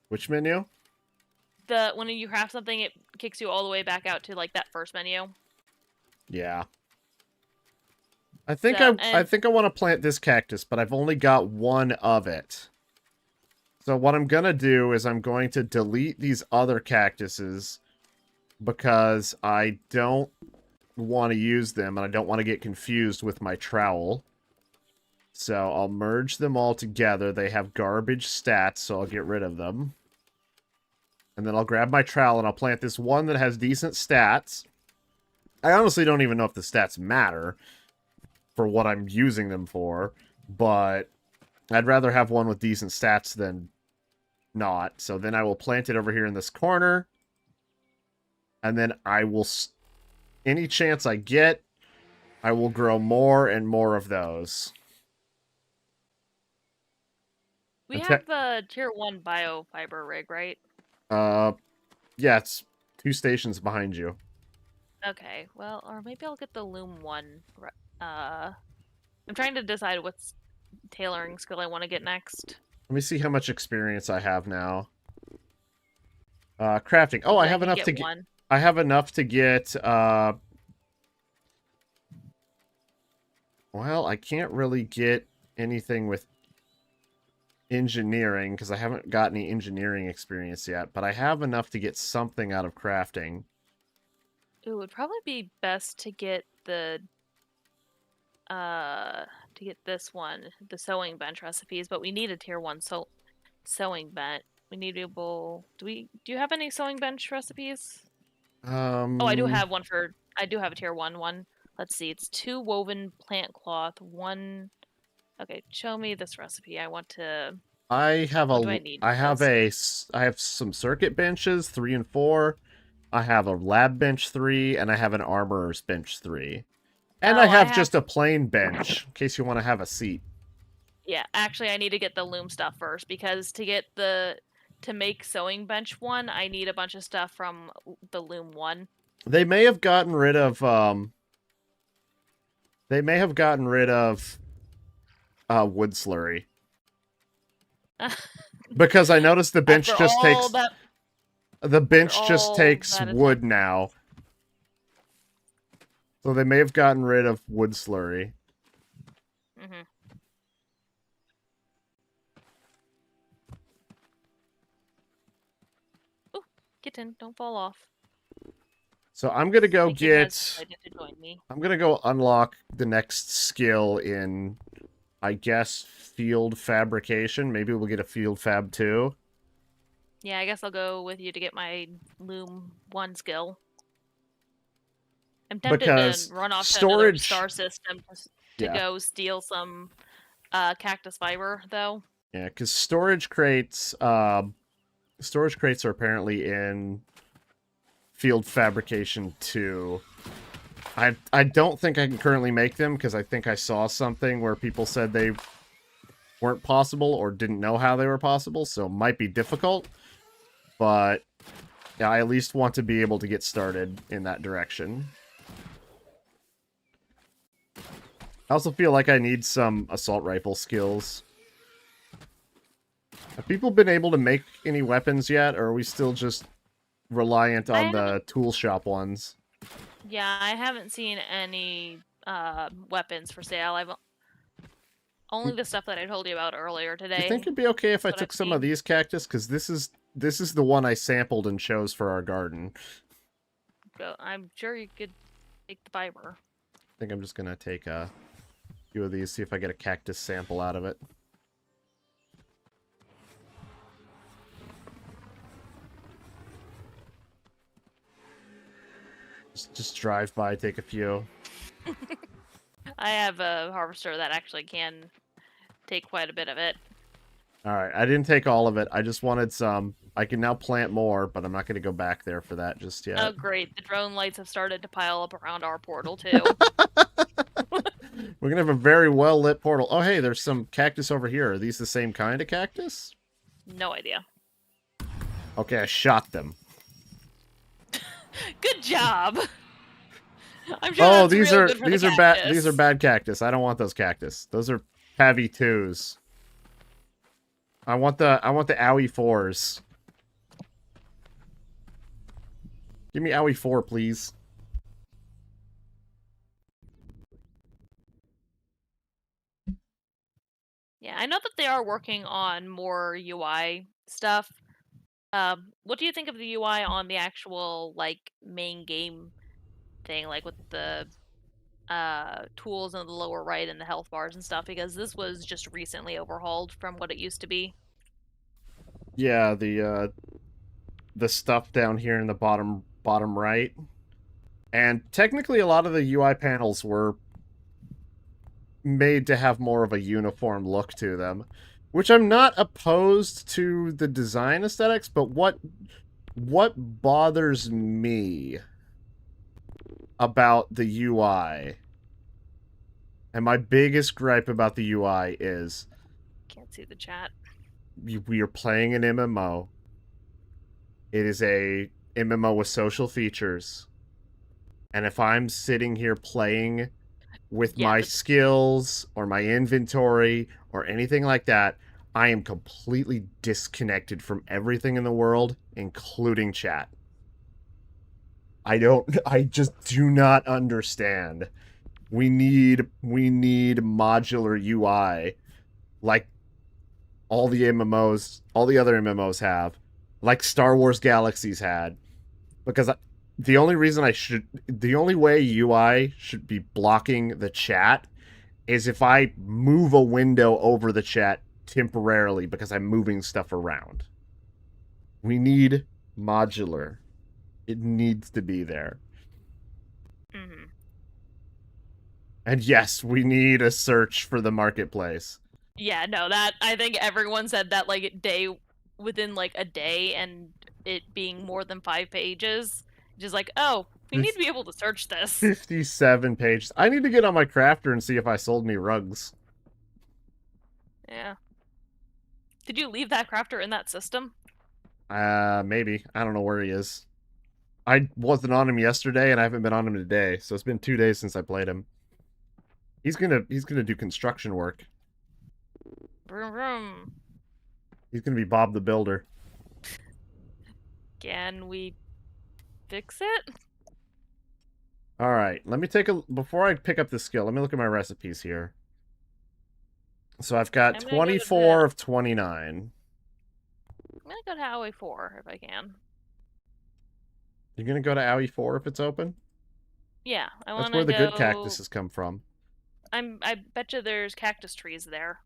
Which menu? When you craft something, it kicks you all the way back out to like that first menu. Yeah. I think So, I think I want to plant this cactus, but I've only got one of it. So what I'm going to do is I'm going to delete these other cactuses because I don't want to use them and I don't want to get confused with my trowel. So I'll merge them all together. They have garbage stats, so I'll get rid of them. And then I'll grab my trowel and I'll plant this one that has decent stats. I honestly don't even know if the stats matter for what I'm using them for, but I'd rather have one with decent stats than not. So then I will plant it over here in this corner. And then I will, any chance I get, I will grow more and more of those. We have the tier 1 biofiber rig, right? Yeah, it's 2 stations behind you. Okay, well, or maybe I'll get the loom one. I'm trying to decide what's tailoring skill I want to get next. Let me see how much experience I have now. Crafting. Oh, I have enough to get one. I have enough to get, well, I can't really get anything with engineering because I haven't got any engineering experience yet, but I have enough to get something out of crafting. It would probably be best to get this one, the sewing bench recipes, but we need a tier 1 sewing bench. We need to be able, do you have any sewing bench recipes? Oh, I do have one I do have a tier 1 one. Let's see, it's 2 woven plant cloth, 1. Okay, show me this recipe. I want to. I have what do I need? I have some circuit benches 3 and 4. I have a lab bench 3 and I have an armorer's bench 3. And I have just a plain bench in case you want to have a seat. Yeah, actually I need to get the loom stuff first because to make sewing bench 1, I need a bunch of stuff from the loom 1. They may have gotten rid of wood slurry. Because I noticed the bench just takes the bench just takes wood now. So they may have gotten rid of wood slurry. Mm-hmm. Ooh, kitten, don't fall off. So I'm gonna go I'm gonna go unlock the next skill in, I guess, field fabrication. Maybe we'll get a field fab 2. Yeah, I guess I'll go with you to get my loom 1 skill. I'm tempted to run off to another star system to go steal some cactus fiber, though. Yeah, because storage crates are apparently in field fabrication 2. I don't think I can currently make them because I think I saw something where people said they weren't possible or didn't know how they were possible, so it might be difficult. But yeah, I at least want to be able to get started in that direction. I also feel like I need some assault rifle skills. Have people been able to make any weapons yet, or are we still just reliant on the tool shop ones? Yeah, I haven't seen any weapons for sale. I've only the stuff that I told you about earlier today. Do you think it'd be okay if I took some of these cactus? Because this is this is the one I sampled and chose for our garden. I'm sure you could take the fiber. I think I'm just gonna take a few of these, see if I get a cactus sample out of it. Just drive by, take a few. I have a harvester that actually can take quite a bit of it. Alright, I didn't take all of it. I just wanted some. I can now plant more, but I'm not going to go back there for that just Oh, yet. great. The drone lights have started to pile up around our portal, too. We're going to have a very well-lit portal. Oh, hey, there's some cactus over here. Are these the same kind of cactus? No idea. Okay, I shot them. Good job! I'm sure Oh, that's real good for these the are bad. cactus. These are bad cactus. I don't want those cactus. Those are Pavy 2s. I want the Owie 4s. Give me Owie 4, please. Yeah, I know that they are working on more UI stuff. What do you think of the UI on the actual, like, main game thing, like with the tools in the lower right and the health bars and stuff? Because this was just recently overhauled from what it used to be. Yeah, the stuff down here in the bottom right. And technically a lot of the UI panels were made to have more of a uniform look to them, which I'm not opposed to the design aesthetics, but what bothers me about the UI, and my biggest gripe about the UI is Can't see the chat. we are playing an MMO. It is a MMO with social features. And if I'm sitting here playing with Yeah, my skills or my inventory or anything like that, I am completely disconnected from everything in the world, including chat. I just do not understand. We need modular UI like all the other MMOs have, like Star Wars Galaxies had, because the only way UI should be blocking the chat is if I move a window over the chat temporarily because I'm moving stuff around. We need modular. It needs to be there. Mm-hmm. And yes, we need a search for the marketplace. Yeah, no, that I think everyone said that like within like a day, and it being more than 5 pages, just like, oh, we need to be able to search this. 57 pages. I need to get on my crafter and see if I sold any rugs. Yeah. Did you leave that crafter in that system? Maybe. I don't know where he is. I wasn't on him yesterday, and I haven't been on him today, so it's been 2 days since I played him. He's gonna do construction work. Vroom vroom. He's gonna be Bob the Builder. Can we fix it? Alright, let me take a... Before I pick up the skill, let me look at my recipes here. So I've got 24 of 29. I'm gonna go to Howie 4 if I can. You're gonna go to Owie 4 if it's open? Yeah, I That's wanna where the go... good cactuses come from. I bet you there's cactus trees there.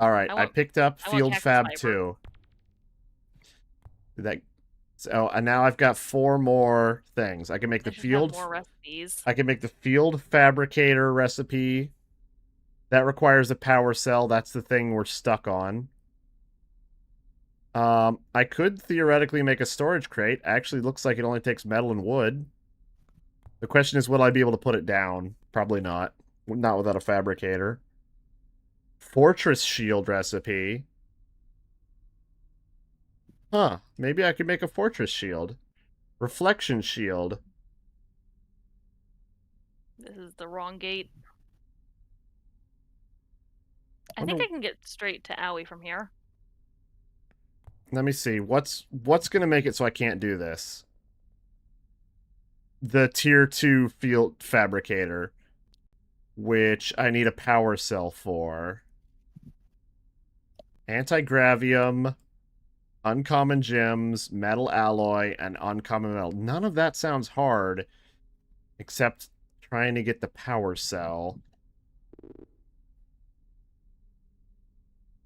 Alright, I picked up Field Fab fiber. 2. So, and now I've got 4 more things. I can make the field... more recipes. I can make the Field Fabricator recipe. That requires a power cell. That's the thing we're stuck on. I could theoretically make a storage crate. Actually, looks like it only takes metal and wood. The question is, will I be able to put it down? Probably not. Not without a fabricator. Fortress shield recipe. Huh. Maybe I could make a fortress shield. Reflection shield. This is the wrong gate. I think I can get straight to Owie from here. Let me see. What's gonna make it so I can't do this? The tier 2 field fabricator, which I need a power cell for. Anti-gravium. uncommon gems, metal alloy, and uncommon metal. None of that sounds hard, except trying to get the power cell.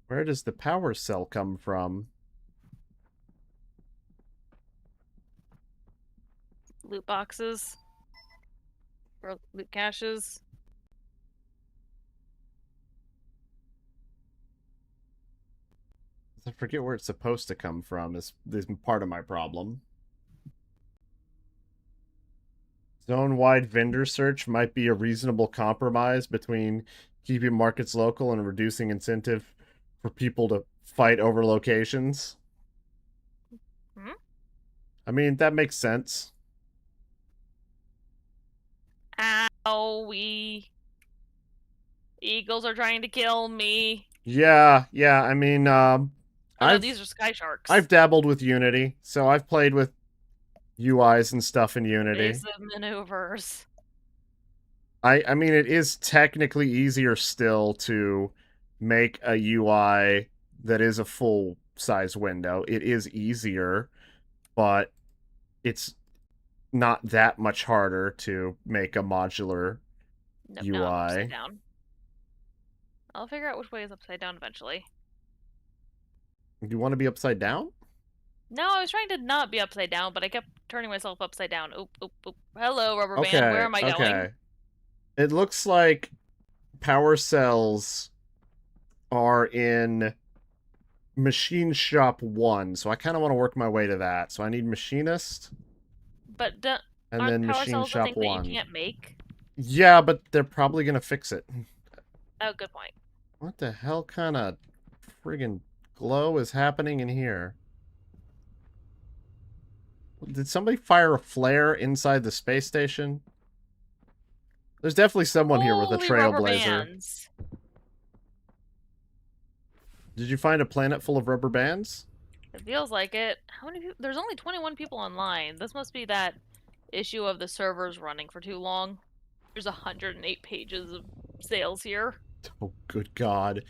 Where does the power cell come from? Loot boxes. Or loot caches. I forget where it's supposed to come from is part of my problem. Zone-wide vendor search might be a reasonable compromise between keeping markets local and reducing incentive for people to fight over locations. Hmm? I mean, that makes sense. Owie. Eagles are trying to kill me. Yeah, I mean, Oh no, these are sky sharks. I've dabbled with Unity, so I've played with UIs and stuff in Unity. Evasive maneuvers. I mean, it is technically easier still to make a UI that is a full size window. It is easier, but it's not that much harder to make a modular Nope, now I'm upside UI. down. I'll figure out which way is upside down eventually. Do you want to be upside down? No, I was trying to not be upside down, but I kept turning myself upside down. Oop, oop, oop. Hello, rubber band. Where am I going? It looks like power cells are in Machine Shop 1, so I kind of want to work my way to that. So I need Machinist, But and aren't then power Machine cells the Shop thing 1. that you can't make? Yeah, but they're probably going to fix it. Oh, good point. What the hell kind of friggin' glow is happening in here? Did somebody fire a flare inside the space station? There's definitely someone here with a Holy rubber trailblazer. bands. Did you find a planet full of rubber bands? It feels like it. How many people? There's only 21 people online. This must be that issue of the servers running for too long. There's 108 pages of sales here. Oh, good God.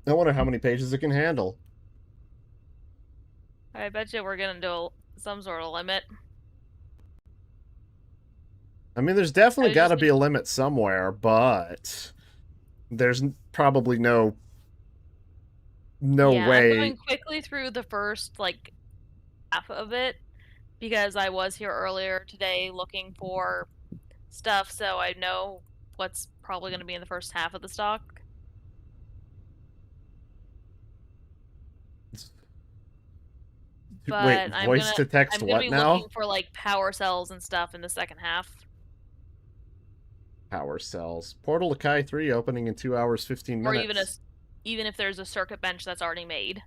I wonder how many pages it can handle. I bet you we're gonna do some sort of limit. I mean, there's definitely got to just be a limit somewhere, but there's probably no yeah, I'm way. going quickly through the first like half of it because I was here earlier today looking for stuff, so I know what's probably going to be in the first half of the stock. But Wait, voice to text I'm gonna what be now? looking for like power cells and stuff in the second half. Power cells. Portal to Kai 3 opening in 2 hours 15 minutes. Or even if there's a circuit bench that's already made.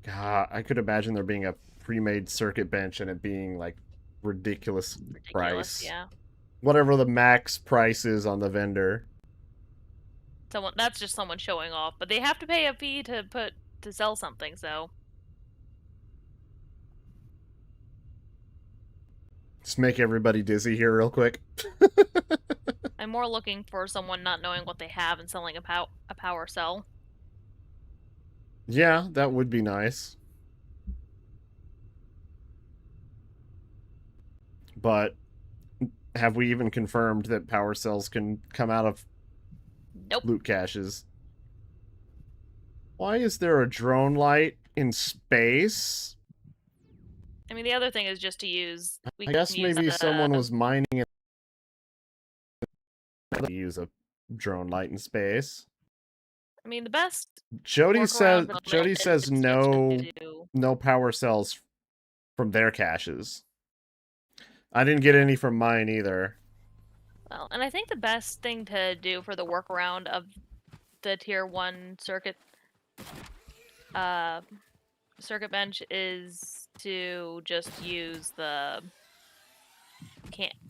God, I could imagine there being a pre-made circuit bench and it being like ridiculous price. Yeah. Whatever the max price is on the vendor. That's just someone showing off, but they have to pay a fee to sell something, so Just make everybody dizzy here real quick. I'm more looking for someone not knowing what they have and selling a power cell. Yeah, that would be nice. But have we even confirmed that power cells can come out of loot caches? Why is there a drone light in space? I mean, the other thing is just to use. I guess maybe someone was mining and use a drone light in space. I mean, the best. Jody says no power cells from their caches. I didn't get any from mine either. Well, and I think the best thing to do for the workaround of the tier 1 circuit bench is to just use the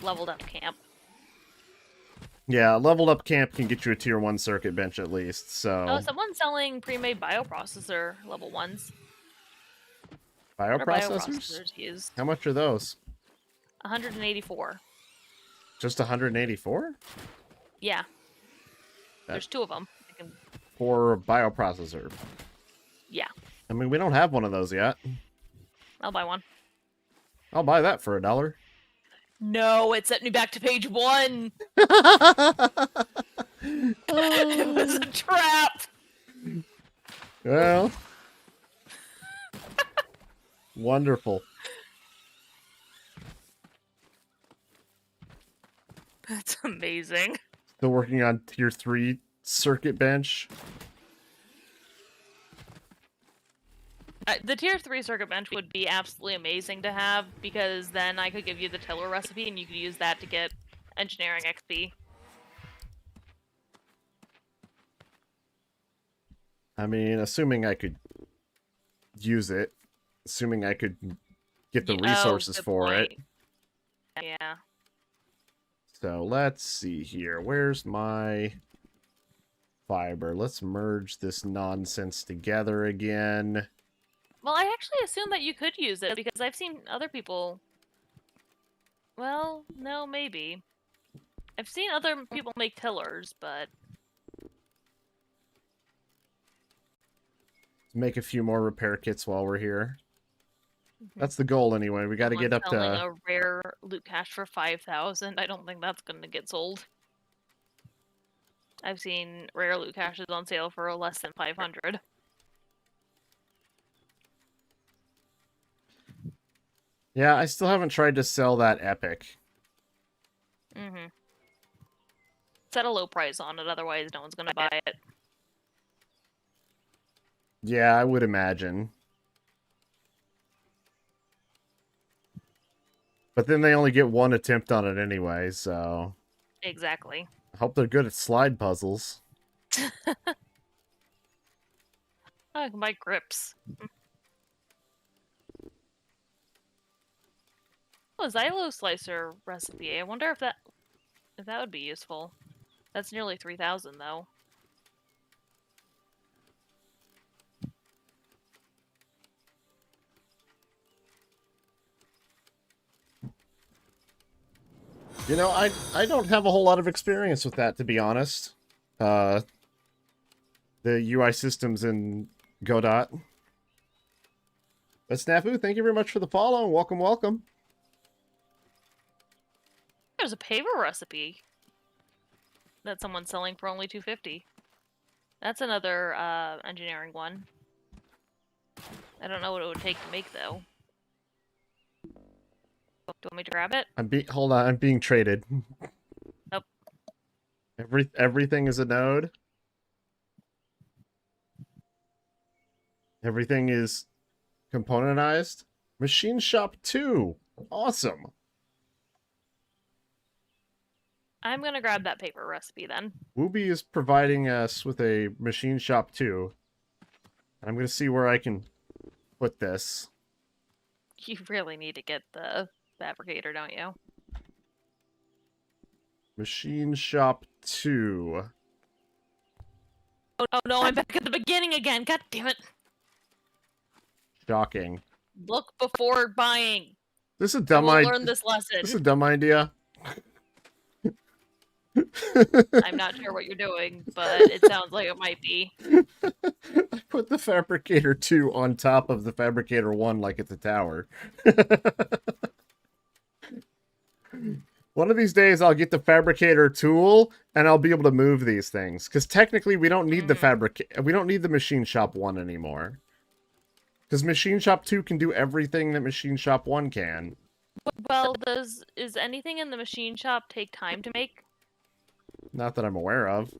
leveled up camp. Yeah, leveled up camp can get you a tier 1 circuit bench at least, so... Oh, someone's selling pre-made bioprocessor level 1s. Bioprocessors? Used? How much are those? 184. Just 184? Yeah. There's 2 of them. For a bioprocessor? Yeah. I mean, we don't have one of those yet. I'll buy one. I'll buy that for $1. No, it sent me back to page 1. It was a trap. Well, wonderful. That's amazing. Still working on tier 3 circuit bench. The tier 3 circuit bench would be absolutely amazing to have, because then I could give you the tiller recipe and you could use that to get engineering XP. I mean, assuming I could use it, assuming I could get the resources good for point. it. Yeah. So let's see here. Where's my fiber? Let's merge this nonsense together again. Well, I actually assume that you could use it, because I've seen other people... Well, no, maybe. I've seen other people make tillers, but... Make a few more repair kits while we're here. That's the goal anyway. We got to get up to... selling a rare loot cache for 5,000. I don't think that's going to get sold. I've seen rare loot caches on sale for less than 500. Yeah, I still haven't tried to sell that epic. Mm-hmm. Set a low price on it, otherwise no one's going to buy it. Yeah, I would imagine. But then they only get one attempt on it anyway, so... Exactly. I hope they're good at slide puzzles. I can buy grips. Oh, Xylo Slicer recipe. I wonder if that would be useful. That's nearly 3,000 though. You know, I don't have a whole lot of experience with that, to be honest. The UI systems in Godot. But Snafu, thank you very much for the follow, and welcome, welcome. There's a paper recipe that someone's selling for only 250. That's another engineering one. I don't know what it would take to make though. Do you want me to grab it? Hold on, I'm being traded. Nope. Everything is a node. Everything is componentized. Machine Shop 2. Awesome. I'm gonna grab that paper recipe then. Wooby is providing us with a Machine Shop 2. I'm going to see where I can put this. You really need to get the fabricator, don't you? Machine Shop 2. Oh no, I'm back at the beginning again. God damn it. Shocking. Look before buying. This is a dumb idea. Learn this lesson. This is a dumb idea. I'm not sure what you're doing, but it sounds like it might be. I put the Fabricator 2 on top of the Fabricator 1 like it's a tower. One of these days I'll get the Fabricator tool and I'll be able to move these things. Because technically we don't need we don't need the Machine Shop 1 anymore. Because Machine Shop 2 can do everything that Machine Shop 1 can. Well, is anything in the machine shop take time to make? Not that I'm aware of.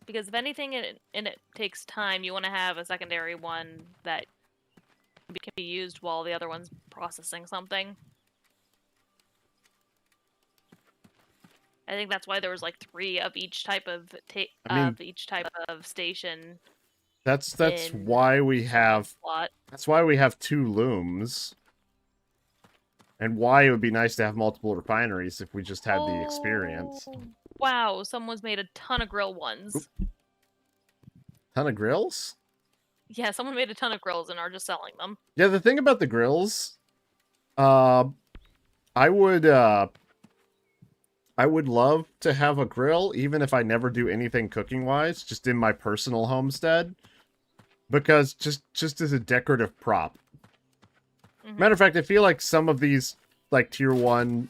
Because if anything in it takes time, you want to have a secondary one that can be used while the other one's processing something. I think that's why there was like 3 of each type of station. That's why we have slot. That's why we have 2 looms. And why it would be nice to have multiple refineries if we just had the experience. Wow, someone's made a ton of grill ones. Oop. Ton of grills? Yeah, someone made a ton of grills and are just selling them. Yeah, the thing about the grills, I would love to have a grill, even if I never do anything cooking-wise, just in my personal homestead. because just as a decorative prop. Hmm. Matter of fact, I feel like some of these like tier 1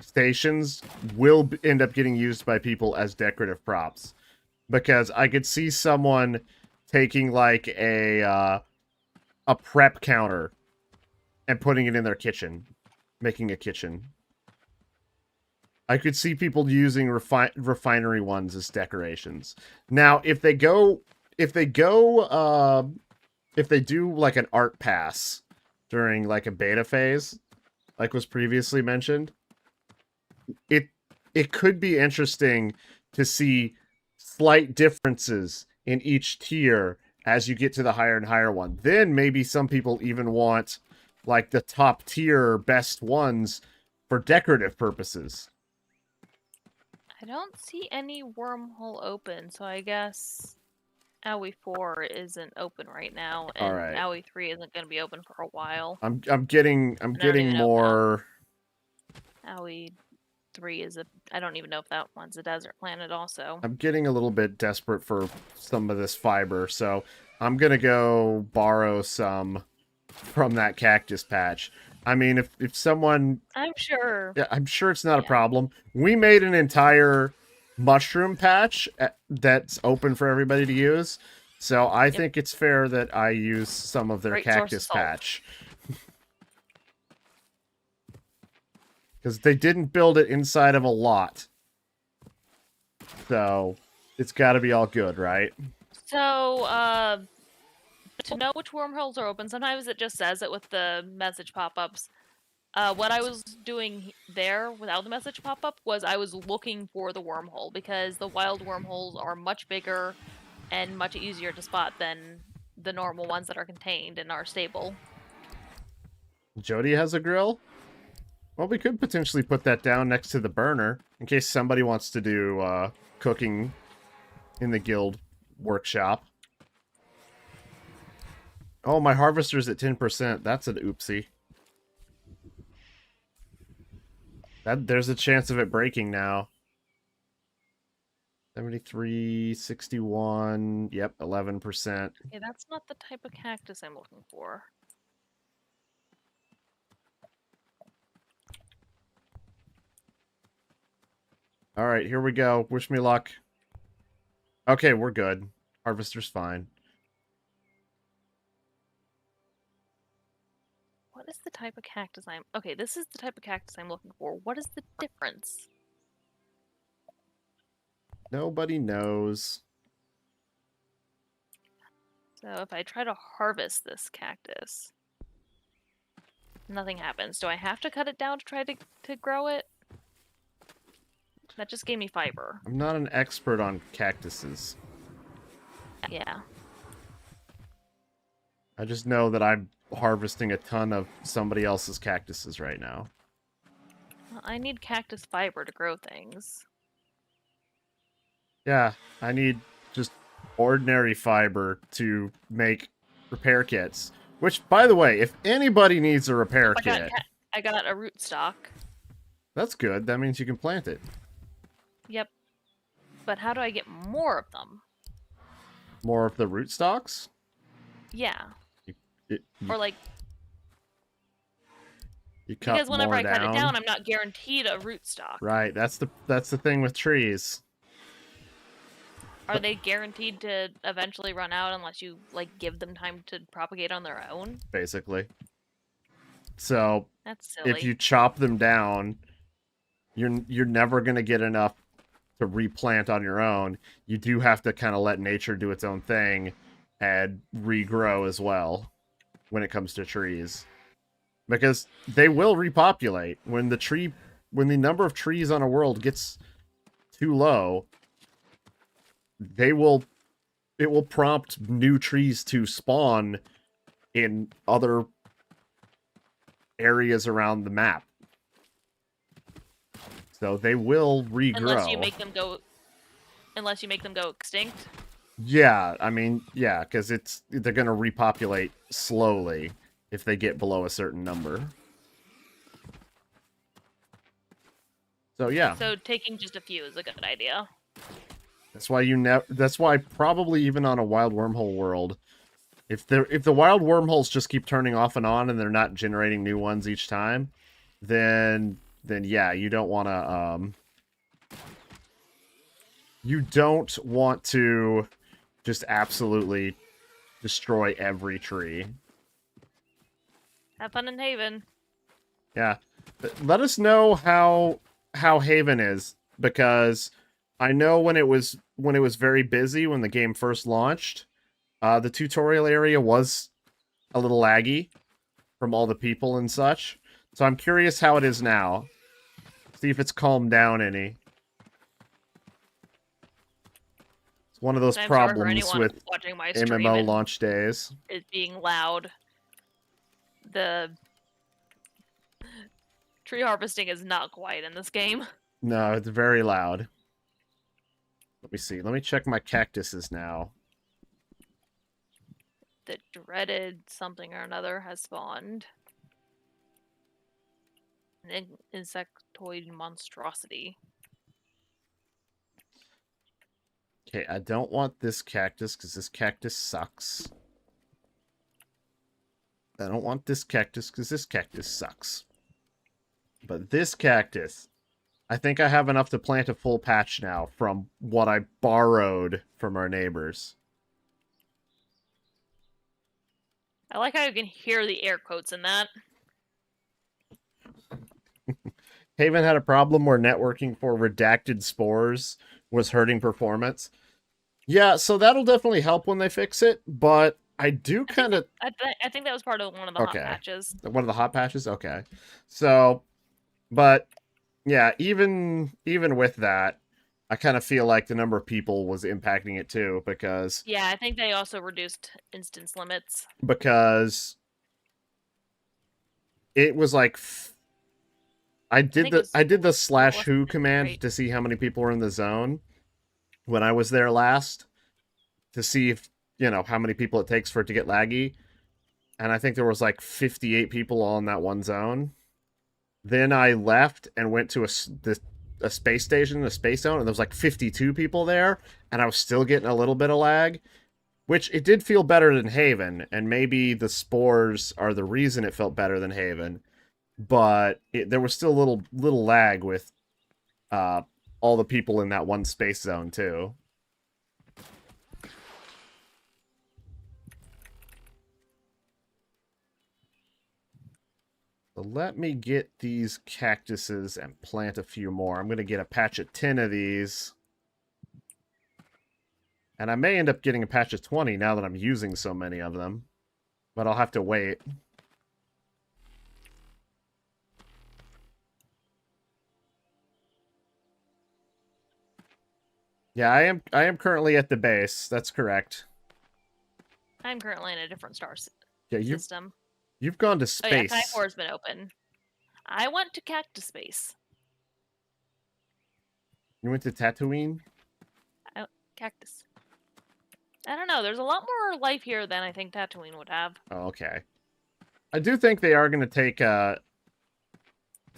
stations will end up getting used by people as decorative props, because I could see someone taking like a prep counter and putting it in their kitchen, making a kitchen. I could see people using refinery ones as decorations. Now, if they go, if they do like an art pass during like a beta phase, like was previously mentioned, it it could be interesting to see slight differences in each tier as you get to the higher and higher one. Then maybe some people even want like the top tier best ones for decorative purposes. I don't see any wormhole open, so I guess Owie 4 isn't open right now, All and right. Owie 3 isn't going to be open for a while. I'm getting And I don't even know if more. Owie 3 is a. I don't even know if that one's a desert planet, also. I'm getting a little bit desperate for some of this fiber, so I'm gonna go borrow some from that cactus patch. I mean, if someone, I'm sure. yeah, I'm sure it's not a Yeah. problem. We made an entire mushroom patch that's open for everybody to use, so I Yep. think it's fair that I use some of their Great source of cactus salt. patch. Because they didn't build it inside of a lot. So it's got to be all good, right? So, to know which wormholes are open, sometimes it just says it with the message pop-ups. What I was doing there without the message pop-up was I was looking for the wormhole, because the wild wormholes are much bigger and much easier to spot than the normal ones that are contained in our stable. Jody has a grill? Well, we could potentially put that down next to the burner in case somebody wants to do cooking in the guild workshop. Oh, my harvester's at 10%. That's an oopsie. There's a chance of it breaking now. 73, 61. Yep, 11%. Okay, that's not the type of cactus I'm looking for. All right, here we go. Wish me luck. Okay, we're good. Harvester's fine. What is the type of cactus I'm... Okay, this is the type of cactus I'm looking for. What is the difference? Nobody knows. So if I try to harvest this cactus, nothing happens. Do I have to cut it down to try to grow it? That just gave me fiber. I'm not an expert on cactuses. Yeah. I just know that I'm harvesting a ton of somebody else's cactuses right now. Well, I need cactus fiber to grow things. Yeah, I need just ordinary fiber to make repair kits. Which, by the way, if anybody needs a repair kit, I got a root stock. that's good. That means you can plant it. Yep. But how do I get more of them? More of the root stocks? Yeah. You Or like... You cut Because whenever more I cut it down. down, I'm not guaranteed a root stock. Right, that's the thing with trees. Are they guaranteed to eventually run out unless you like give them time to propagate on their own? Basically. So That's silly. if you chop them down, you're never gonna get enough to replant on your own. You do have to kind of let nature do its own thing and regrow as well when it comes to trees. Because they will repopulate when the number of trees on a world gets too low, it will prompt new trees to spawn in other areas around the map. So they will regrow. Unless you make them go extinct. Yeah, I mean, yeah, because they're gonna repopulate slowly if they get below a certain number. So yeah. So taking just a few is a good idea. That's why probably even on a wild wormhole world, if the wild wormholes just keep turning off and on and they're not generating new ones each time, then yeah, you don't want to just absolutely destroy every tree. Have fun in Haven. Yeah. Let us know how Haven is, because I know when it was very busy when the game first launched, the tutorial area was a little laggy from all the people and such. So I'm curious how it is now. See if it's calmed down any. It's one of those I'm sorry for problems anyone with watching my stream MMO and launch days. it being loud. The tree harvesting is not quiet in this game. No, it's very loud. Let me see. Let me check my cactuses now. The dreaded something or another has spawned. An insectoid monstrosity. Okay, I don't want this cactus because this cactus sucks. I don't want this cactus because this cactus sucks. But this cactus, I think I have enough to plant a full patch now from what I borrowed from our neighbors. I like how you can hear the air quotes in that. Haven had a problem where networking for redacted spores was hurting performance. Yeah, so that'll definitely help when they fix it, but I do kind of... I think that was part of one of the hot patches. One of the hot patches? Okay. So, but yeah, even with that, I kind of feel like the number of people was impacting it too, because... Yeah, I think they also reduced instance limits. Because it was like... I did the slash who command to see how many people were in the zone when I was there last, to see if, how many people it takes for it to get laggy. And I think there was like 58 people all in that one zone. Then I left and went to a space station, a space zone, and there was like 52 people there, and I was still getting a little bit of lag, which it did feel better than Haven, and maybe the spores are the reason it felt better than Haven. But there was still a little lag with all the people in that one space zone too. So let me get these cactuses and plant a few more. I'm going to get a patch of 10 of these. And I may end up getting a patch of 20 now that I'm using so many of them. But I'll have to wait. Yeah, I am currently at the base. That's correct. I'm currently in a different star system. You've gone to space. Oh yeah, Kai 4's been open. I went to Cactus Space. You went to Tatooine? Cactus. I don't know. There's a lot more life here than I think Tatooine would have. Oh, okay. I do think they are going to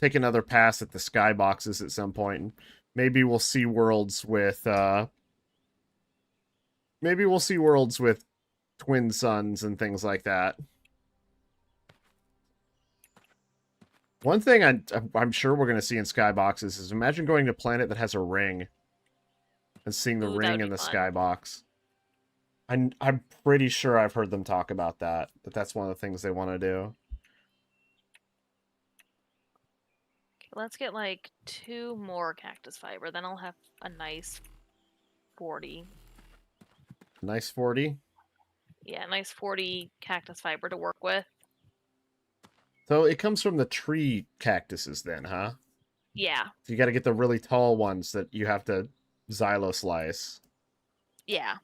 take another pass at the skyboxes at some point. Maybe we'll see worlds with twin suns and things like that. One thing I'm sure we're going to see in skyboxes is, imagine going to a planet that has a ring and seeing the ring in the skybox. I'm pretty sure I've heard them talk about that that's one of the things they want to do. Okay, let's get like 2 more cactus fiber, then I'll have a nice 40. Nice 40? Yeah, nice 40 cactus fiber to work with. So it comes from the tree cactuses then, huh? Yeah. So you got to get the really tall ones that you have to xylo slice. Yeah.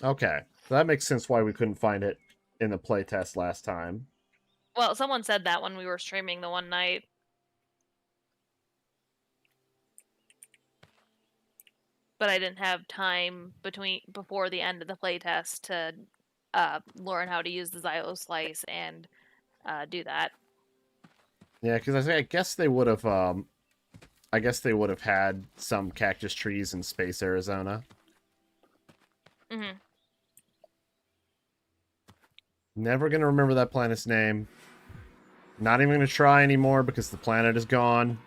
Okay. So that makes sense why we couldn't find it in the playtest last time. Well, someone said that when we were streaming the one night. But I didn't have time before the end of the playtest to learn how to use the xylo slice and do that. Yeah, because I guess they would have had some cactus trees in Space Arizona. Mm-hmm. Never gonna remember that planet's name. Not even gonna try anymore because the planet is gone.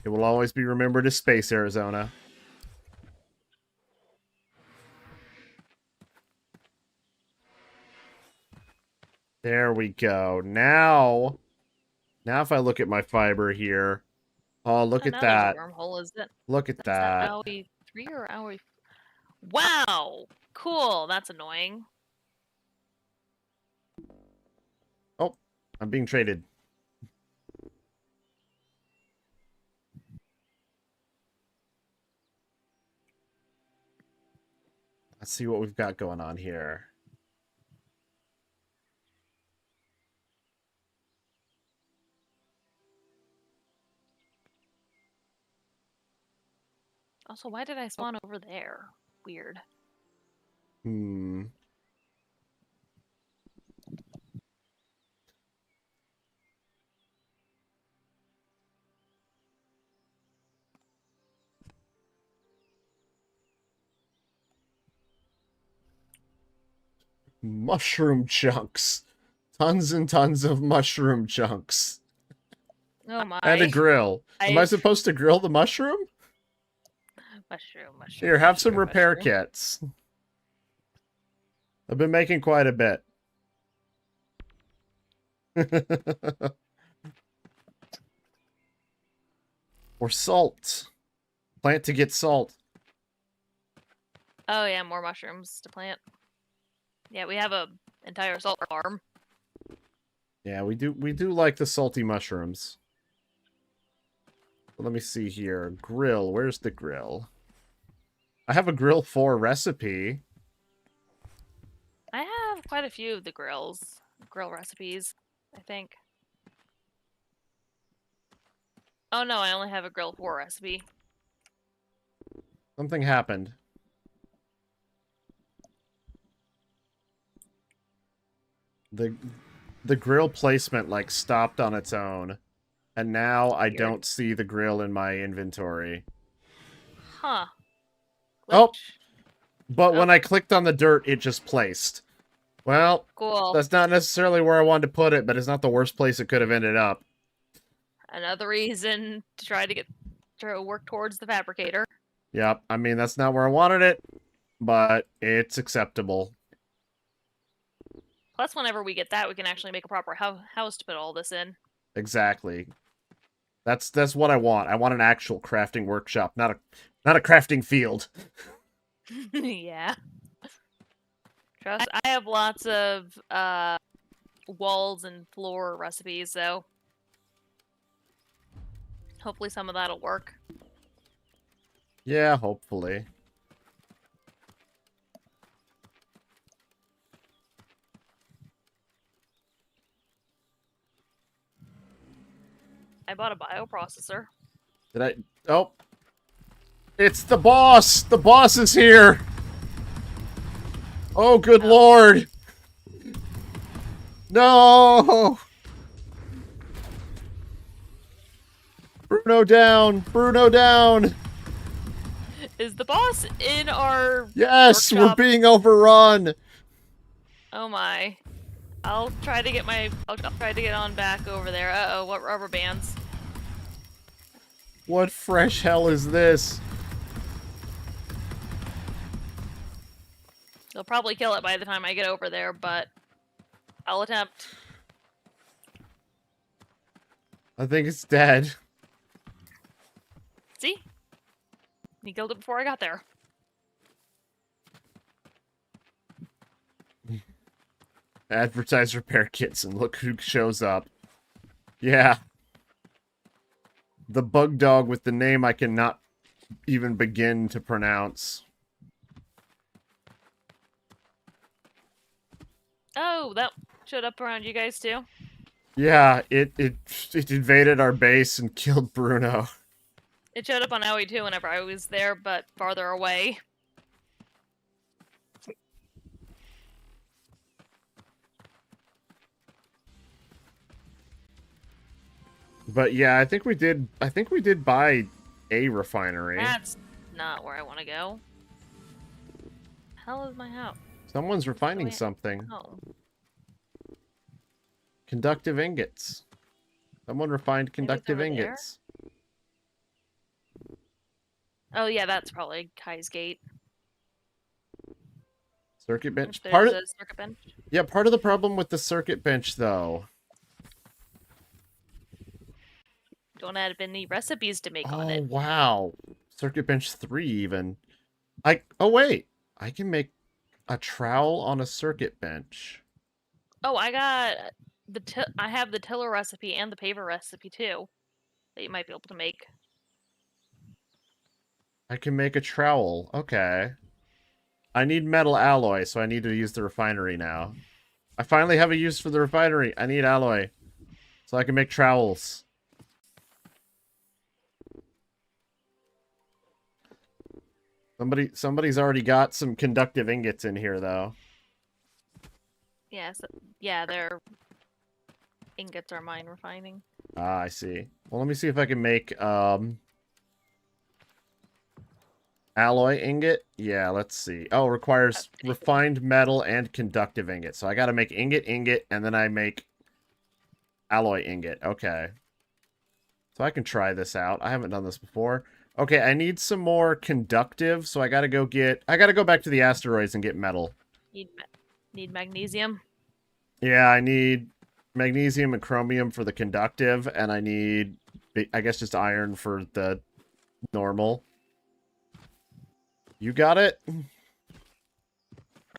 It will always be remembered as Space Arizona. There we go. Now if I look at my fiber here, oh, look Oh, at now there's a that. wormhole. Look at Is that that. Aoi 3 or Aoi? Wow! Cool. That's annoying. Oh, I'm being traded. Let's see what we've got going on here. Also, why did I spawn over there? Weird. Hmm. Mushroom chunks. Tons and tons of mushroom chunks. Oh And a my. grill. Am I supposed to grill the mushroom? Mushroom. Here, have some repair mushroom. kits. I've been making quite a bit. Or salt. Plant to get salt. Oh yeah, more mushrooms to plant. Yeah, we have a entire salt farm. Yeah, we do like the salty mushrooms. Let me see here. Grill. Where's the grill? I have a grill 4 recipe. I have quite a few of the grill recipes, I think. Oh no, I only have a grill 4 recipe. Something happened. The grill placement like stopped on its own. And now I Weird. don't see the grill in my inventory. Huh. Glitch. Oh! But Oh. when I clicked on the dirt, it just placed. Well, Cool. that's not necessarily where I wanted to put it, but it's not the worst place it could have ended up. Another reason to try to work towards the fabricator. Yep, I mean, that's not where I wanted it, but it's acceptable. Plus, whenever we get that, we can actually make a proper house to put all this in. Exactly. That's what I want. I want an actual crafting workshop, not a crafting field. Yeah. Trust, I have lots of walls and floor recipes, so hopefully some of that'll work. Yeah, hopefully. I bought a bioprocessor. Did I? Oh. It's the boss! The boss is here! Oh, good lord! No! Bruno down! Bruno down! Is the boss in our Yes, workshop? we're being overrun! Oh my. I'll try to get on back over there. Uh-oh, what rubber bands? What fresh hell is this? They'll probably kill it by the time I get over there, but I'll attempt. I think it's dead. See? He killed it before I got there. Advertise repair kits and look who shows up. Yeah. The bug dog with the name I cannot even begin to pronounce. Oh, that showed up around you guys too? Yeah, it invaded our base and killed Bruno. It showed up on Aoi too whenever I was there, but farther away. But yeah, I think we did buy a refinery. That's not where I want to go. Hell is my house? Someone's refining Wait. something. Oh. Conductive ingots. Someone refined Maybe it's conductive over there. ingots. Oh yeah, that's probably Kai's gate. Circuit If bench. there's a circuit bench. Yeah, part of the problem with the circuit bench, though. Don't have any recipes to make on Oh, it. wow. Circuit bench 3, even. Oh, wait. I can make a trowel on a circuit bench. Oh, I got I have the tiller recipe and the paver recipe too that you might be able to make. I can make a trowel. Okay. I need metal alloy, so I need to use the refinery now. I finally have a use for the refinery. I need alloy. So I can make trowels. Somebody's already got some conductive ingots in here, though. Yeah, yeah, their ingots are mine refining. Ah, I see. Well, let me see if I can make, alloy ingot? Yeah, let's see. Oh, requires refined metal and conductive ingot. So I gotta make ingot, and then I make alloy ingot. Okay. So I can try this out. I haven't done this before. Okay, I need some more conductive, so I gotta go back to the asteroids and get metal. Need magnesium. Yeah, I need magnesium and chromium for the conductive, and I need, I guess, just iron for the normal. You got it?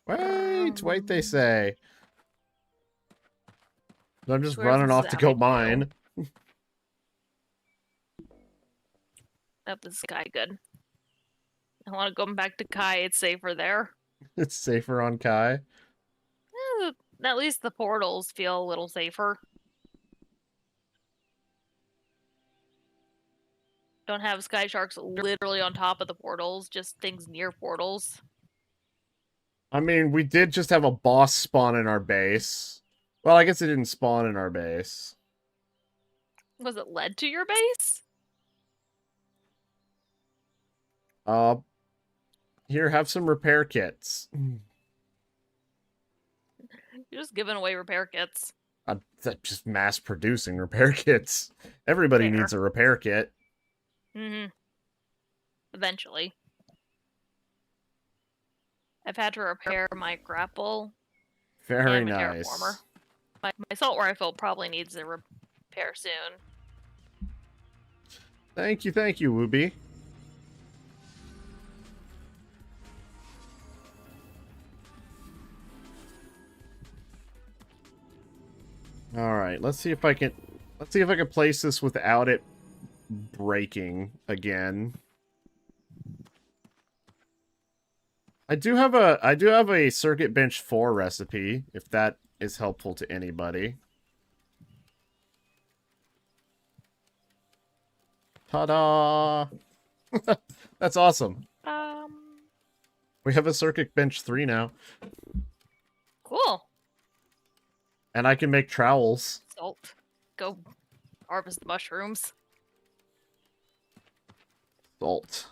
Wait, they say. I'm just running off to go mine. Oh, this is Kai good. I want to go back to Kai. It's safer there. It's safer on Kai. At least the portals feel a little safer. Don't have sky sharks literally on top of the portals, just things near portals. I mean, we did just have a boss spawn in our base. Well, I guess it didn't spawn in our base. Was it led to your base? Here, have some repair kits. You're just giving away repair kits. I'm just mass producing repair kits. Everybody needs a repair kit. Eventually. I've had to repair my grapple. Very and my nice. terraformer. My salt rifle probably needs a repair soon. Thank you, Wooby. All right, let's see if I can place this without it breaking again. I do have a circuit bench 4 recipe, if that is helpful to anybody. Ta-da! That's awesome. We have a circuit bench 3 now. Cool. And I can make trowels. Salt. Go harvest mushrooms. Salt.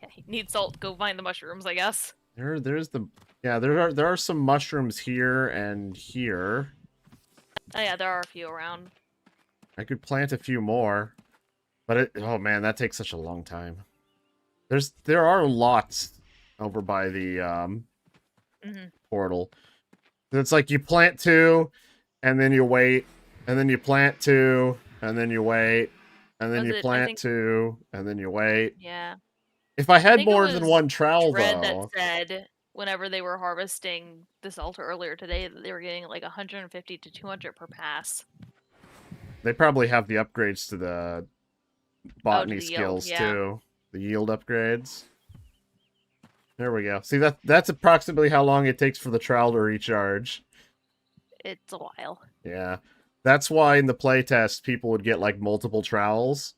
Yeah, you need salt. Go find the mushrooms, I guess. There are some mushrooms here and here. Oh yeah, there are a few around. I could plant a few more, but oh man, that takes such a long time. There are lots over by the portal. It's like you plant 2, and then you wait, and then you plant 2, and then you wait, and then you plant 2, and then you wait. Yeah. If I had more than one trowel, Dread though, that said whenever they were harvesting the salt earlier today, that they were getting like 150 to 200 per pass. They probably have the upgrades to the botany skills too. The yield upgrades. There we go. See, that's approximately how long it takes for the trowel to recharge. It's a while. Yeah. That's why in the playtest, people would get, like, multiple trowels.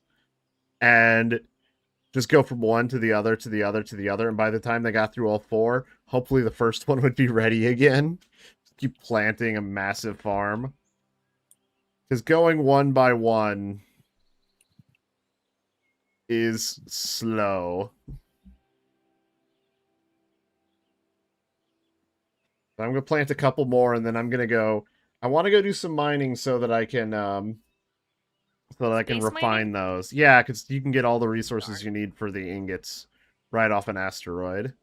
And just go from one to the other, to the other, to the other. And by the time they got through all 4, hopefully the first one would be ready again. Just keep planting a massive farm. Because going one by one is slow. I'm going to plant a couple more, and then I'm going to go I want to go do some mining so that I can Space mining? refine those. Yeah, because you can get all the resources Darn. you need for the ingots right off an asteroid.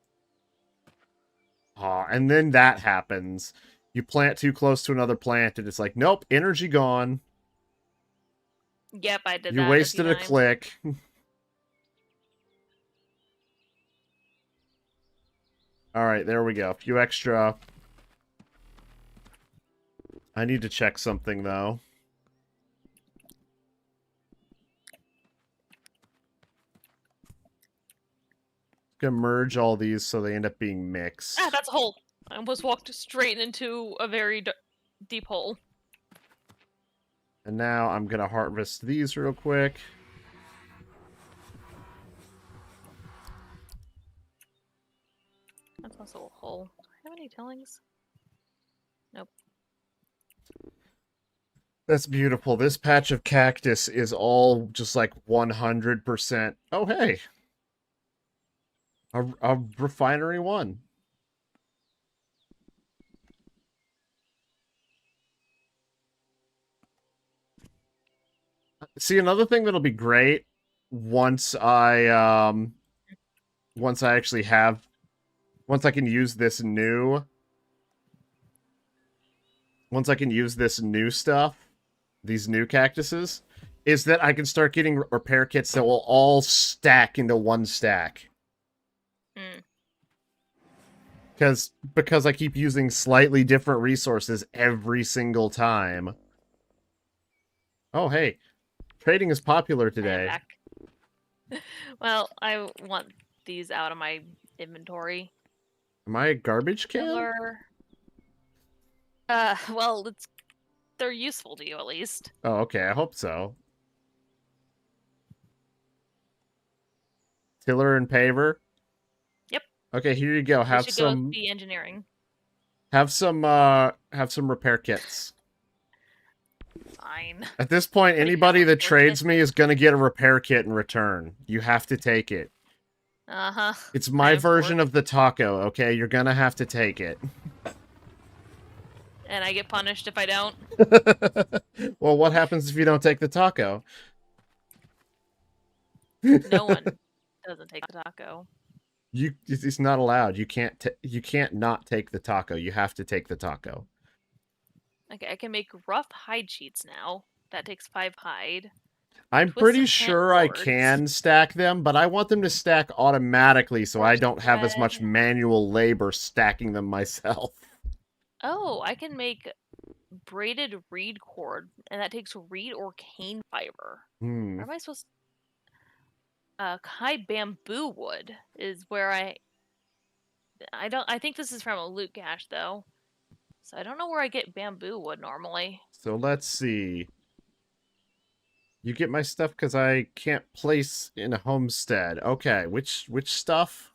Aw, and then that happens. You plant too close to another plant, and it's like, nope, energy gone. Yep, I did You that a few wasted a times. click. All right, there we go. A few extra. I need to check something, though. Gonna merge all these so they end up being mixed. Ah, that's a hole. I almost walked straight into a very deep hole. And now I'm gonna harvest these real quick. That's also a hole. Do I have any tillings? Nope. That's beautiful. This patch of cactus is all just like 100%. Oh, hey. A refinery one. See, another thing that'll be great once once I actually have once I can use this new once I can use this new stuff, these new cactuses, is that I can start getting repair kits that will all stack into one stack. Hmm. Because I keep using slightly different resources every single time. Oh, hey. Trading is popular I am today. back. Well, I want these out of my inventory. Am I a garbage can? Tiller. Well, they're useful to you at least. Oh, okay. I hope so. Tiller and paver. Yep. Okay, here you go. We should go be engineering. Have some repair kits. Fine. At this point, What do you have, anybody that repair kit? trades me is gonna get a repair kit in return. You have to take it. Uh-huh. It's my version of the taco, okay? You're gonna have to take it. And I get punished if I don't. Well, what happens if you don't take the taco? No one doesn't take the taco. It's not allowed. You can't not take the taco. You have to take the taco. Okay, I can make rough hide sheets now. That takes 5 hide. I'm pretty Twisted plant sure I boards. can stack them, but I want them to stack automatically so I Horse don't have as much thread. manual labor stacking them myself. Oh, I can make braided reed cord, and that takes reed or cane fiber. Hmm. Where am I supposed Kai bamboo wood is where I think this is from a loot cache though. So I don't know where I get bamboo wood normally. So let's see. You get my stuff because I can't place in a homestead. Okay, which stuff?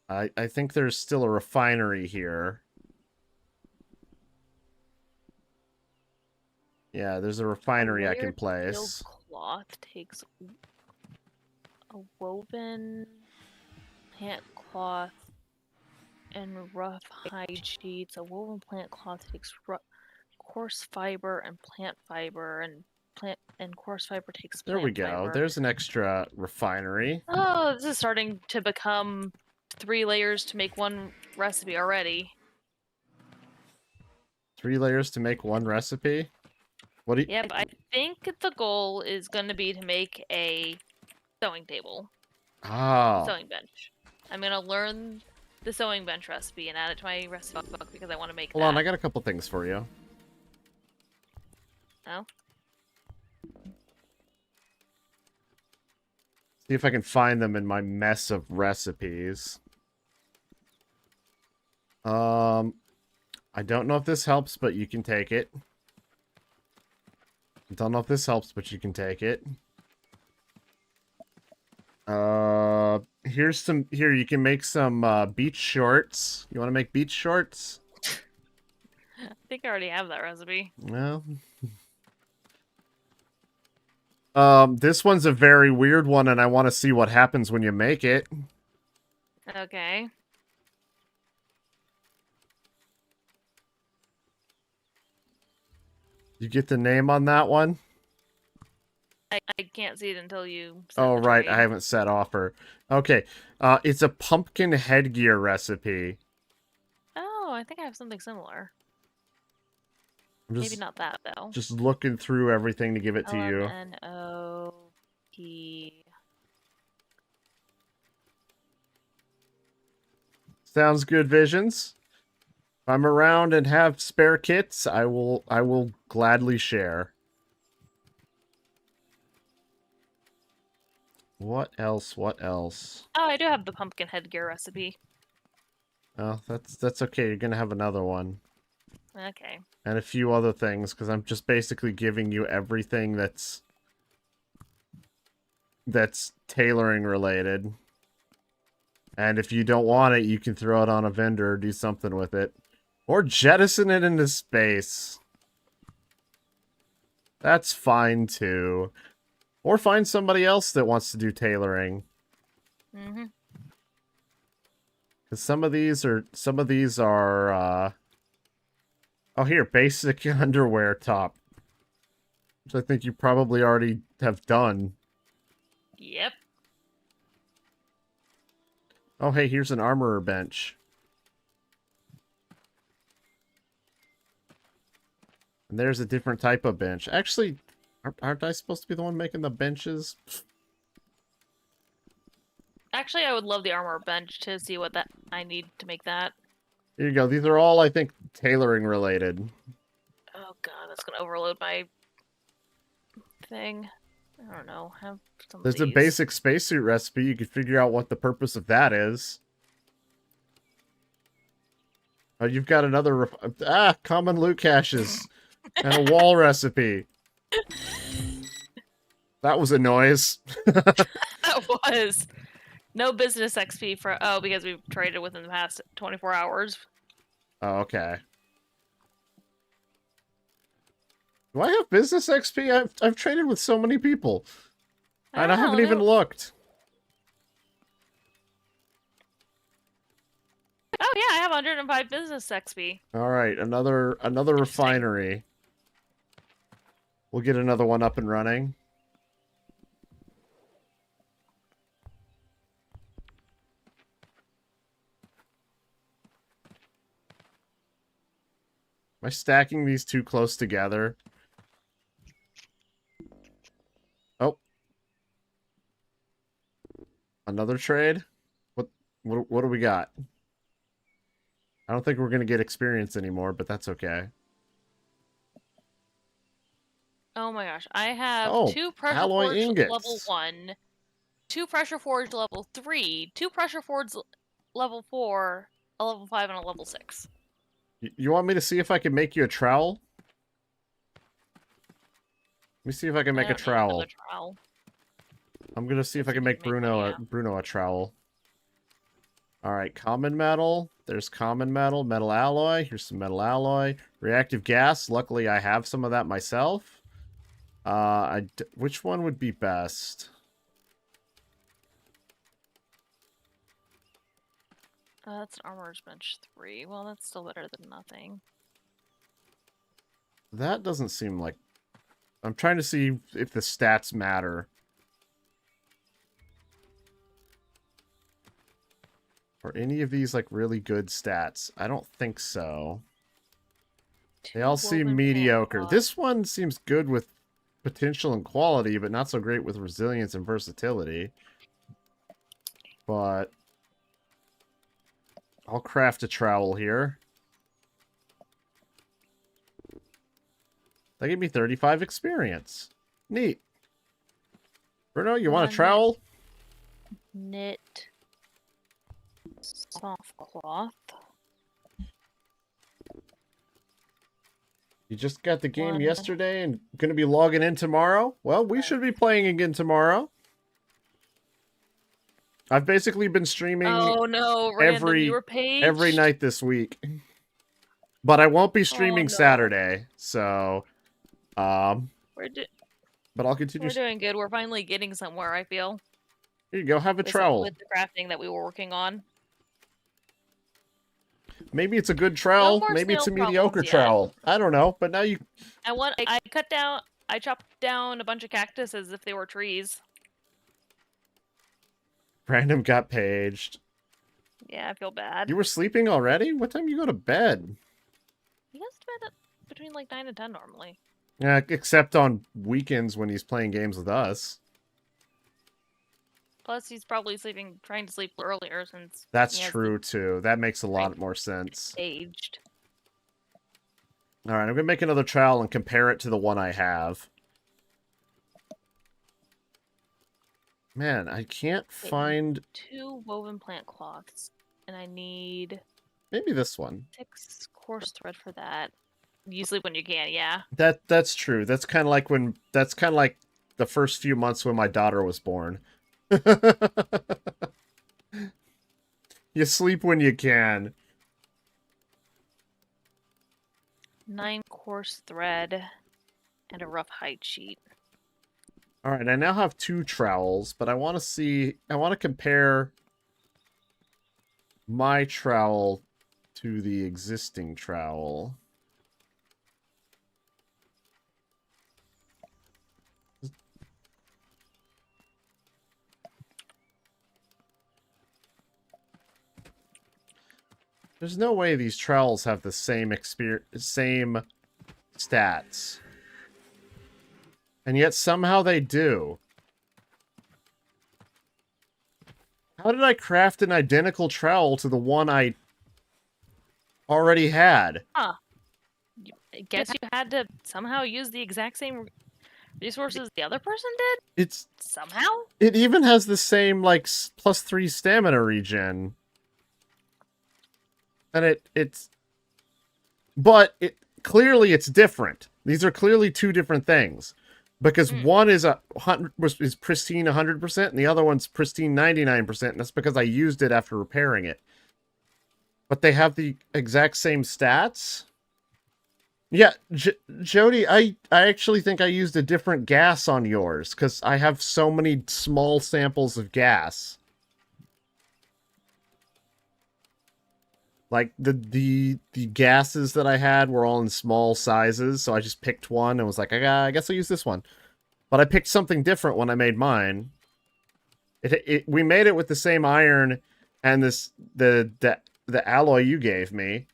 I think there's still a refinery here. Yeah, there's a refinery I can Filled place. cloth takes a woven plant cloth and rough hide sheets. A woven plant cloth takes coarse fiber and plant fiber, and coarse fiber takes There plant we go. fiber. There's an extra refinery. Oh, this is starting to become 3 layers to make one recipe already. 3 layers to make one recipe. What do you... Yep, I think the goal is going to be to make a sewing table. Oh. Sewing bench. I'm going to learn the sewing bench recipe and add it to my recipe book because I want to make Hold that. on, I got a couple things for you. Oh? See if I can find them in my mess of recipes. I don't know if this helps, but you can take it. Don't know if this helps, but you can take it. Here's some... Here, you can make some, beach shorts. You want to make beach shorts? I think I already have that recipe. Well... this one's a very weird one, and I want to see what happens when you make it. Okay. You get the name on that one? I can't see it until you send Oh, the right. trade. I haven't set offer. Okay. It's a pumpkin headgear recipe. Oh, I think I have something similar. I'm Maybe not that though. just looking through everything to give it to you. LMNOP. Sounds good, Visions. If I'm around and have spare kits, I will gladly share. What else? What else? Oh, I do have the pumpkin headgear recipe. Oh, that's okay. You're gonna have another one. Okay. And a few other things, because I'm just basically giving you everything that's tailoring related. And if you don't want it, you can throw it on a vendor or do something with it. Or jettison it into space. That's fine too. Or find somebody else that wants to do tailoring. Mm-hmm. Because some of these are oh, here, basic underwear top. Which I think you probably already have done. Yep. Oh, hey, here's an armorer bench. And there's a different type of bench. Actually, aren't I supposed to be the one making the benches? Actually, I would love the armor bench to see what that I need to make that. Here you go. These are all, I think, tailoring related. Oh god, that's gonna overload my thing. I don't know. Have some of There's a these. basic spacesuit recipe. You could figure out what the purpose of that is. Oh, you've got another... common loot caches. And a wall recipe. That was a noise. That was no business XP for because we've traded within the past 24 hours. Oh, okay. Do I have business XP? I've traded with so many people. And I haven't even looked. Oh yeah, I have 105 business XP. Alright, another refinery. We'll get another one up and running. Am I stacking these too close together? Oh. Another trade? What do we got? I don't think we're going to get experience anymore, but that's okay. Oh my gosh, I have Oh, 2 pressure alloy forge ingots. level 1, 2 pressure forge level 3, 2 pressure forge level 4, a level 5, and a level 6. You want me to see if I can make you a trowel? Let me see if I can make a trowel. Trowel. I'm gonna see if I can make Bruno a trowel. Alright, common metal. There's common metal, metal alloy. Here's some metal alloy. Reactive gas. Luckily, I have some of that myself. Which one would be best? That's an armorer's bench 3. Well, that's still better than nothing. That doesn't seem like... I'm trying to see if the stats matter. Are any of these, like, really good stats? I don't think so. They all seem mediocre. This one seems good with potential and quality, but not so great with resilience and versatility. But I'll craft a trowel here. That gave me 35 experience. Neat. Bruno, you want a trowel? Knit soft cloth. You just got the game yesterday and gonna be logging in tomorrow? Well, we should be playing again tomorrow. I've basically been streaming every night this week. But I won't be streaming Saturday, so but I'll continue. We're doing good. We're finally getting somewhere, I feel. Here you go, have a trowel. With the crafting that we were working on. Maybe it's a good No trowel. more Maybe it's snail a mediocre problems yet. trowel. I don't know. But now you... I chopped down a bunch of cactus as if they were trees. Random got paged. Yeah, I feel bad. You were sleeping already? What time you go to bed? He goes to bed at between like 9 and 10 normally. Yeah, except on weekends when he's playing games with us. Plus, he's probably trying to sleep earlier since That's he has true, too. That makes a lot more the sense. aged. Alright, I'm going to make another trowel and compare it to the one I have. Man, I can't find... 2 woven plant cloths. And I need... Maybe this one. 6 coarse thread for that. You sleep when you can, yeah. That's true. That's kind of like when... That's kind of like the first few months when my daughter was born. You sleep when you can. 9 coarse thread and a rough hide sheet. Alright, I now have 2 trowels, but I want to see... I want to compare my trowel to the existing trowel. There's no way these trowels have the same same stats. And yet somehow they do. How did I craft an identical trowel to the one I already had? Huh. I guess you had to somehow use the exact same resources the other person did? Somehow? It even has the same, like, +3 stamina regen. And clearly it's different. These are clearly 2 different things. Because one is is pristine 100%, and the other one's pristine 99%, and that's because I used it after repairing it. But they have the exact same stats? Yeah, Jody, I actually think I used a different gas on yours, because I have so many small samples of gas. Like, the gases that I had were all in small sizes, so I just picked one and was like, I guess I'll use this one. But I picked something different when I made mine. We made it with the same iron and the alloy you gave me.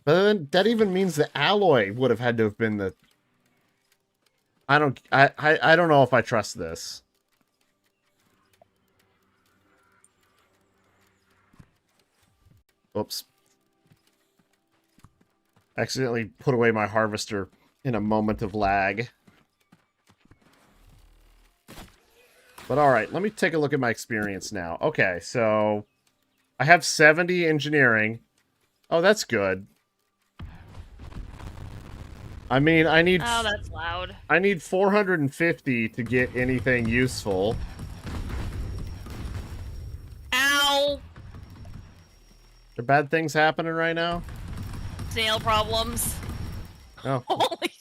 But then that even means the alloy would have had to have been the... I don't know if I trust this. Oops. Accidentally put away my harvester in a moment of lag. But alright, let me take a look at my experience now. Okay, so... I have 70 engineering. Oh, that's good. I mean, I need... Oh, that's loud. I need 450 to get anything useful. Ow! Are bad things happening right now? Snail problems. Oh. Holy...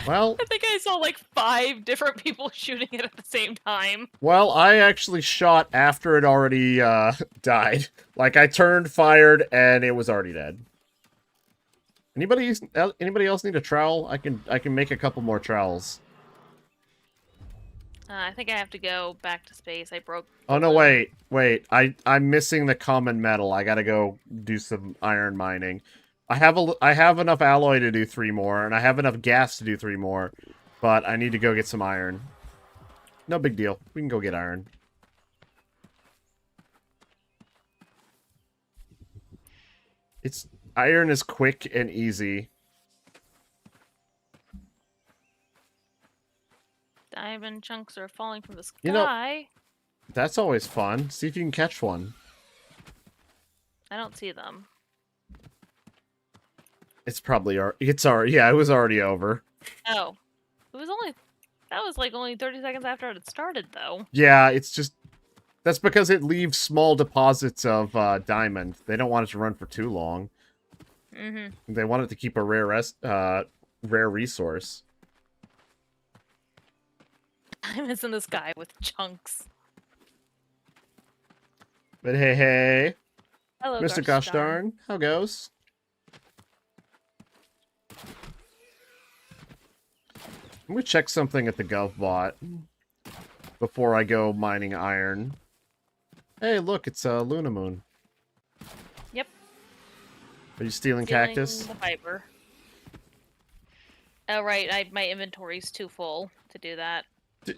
Well... I think I saw like 5 different people shooting it at the same time. Well, I actually shot after it already, died. Like, I turned, fired, and it was already dead. Anybody else need a trowel? I can make a couple more trowels. I think I have to go back to space. I broke... Oh, no, wait. I'm missing the common metal. I gotta go do some iron mining. I have enough alloy to do 3 more, and I have enough gas to do 3 more, but I need to go get some iron. No big deal. We can go get iron. Iron is quick and easy. Diamond chunks are falling from the sky. You know, that's always fun. See if you can catch one. I don't see them. It's probably yeah, it was already over. Oh. That was like only 30 seconds after it started, though. Yeah, it's just... That's because it leaves small deposits of diamond. They don't want it to run for too long. Mm-hmm. They want it to keep a rare resource. Diamonds in the sky with chunks. But hey. Hello, Mr. gosh Gosh darn. darn, how goes? Let me check something at the GovBot before I go mining iron. Hey, look, it's a Lunamoon. Yep. Are you stealing Stealing cactus? the fiber. Oh, right. My inventory's too full to do that.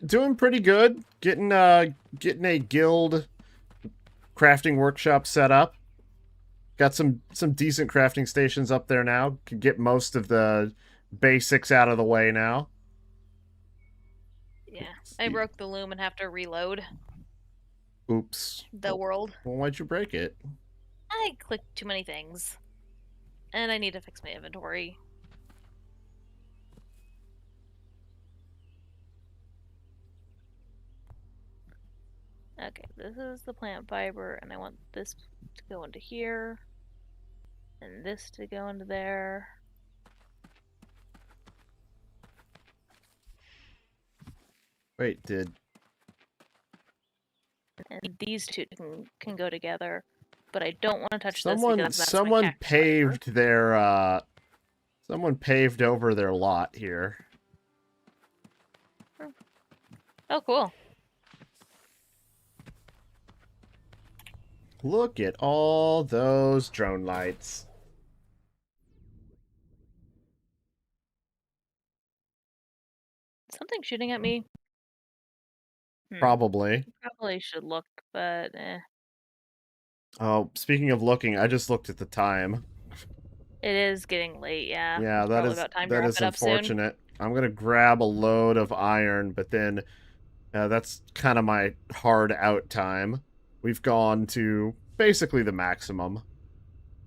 Doing pretty good. Getting a guild crafting workshop set up. Got some decent crafting stations up there now. Can get most of the basics out of the way now. Yeah. I broke the loom and have to reload Oops. the world. Well, why'd you break it? I clicked too many things. And I need to fix my inventory. Okay, this is the plant fiber, and I want this to go into here. And this to go into there. Wait, did And these two can go together. But I don't want to touch this someone because that's my someone cactus fiber. paved their someone paved over their lot here. Oh, cool. Look at all those drone lights. Something shooting at me. Probably. Probably should look, but eh. Oh, speaking of looking, I just looked at the time. It is getting late, yeah. Yeah, It's probably about time to that wrap is it up soon. unfortunate. I'm gonna grab a load of iron, but then that's kind of my hard out time. We've gone to basically the maximum.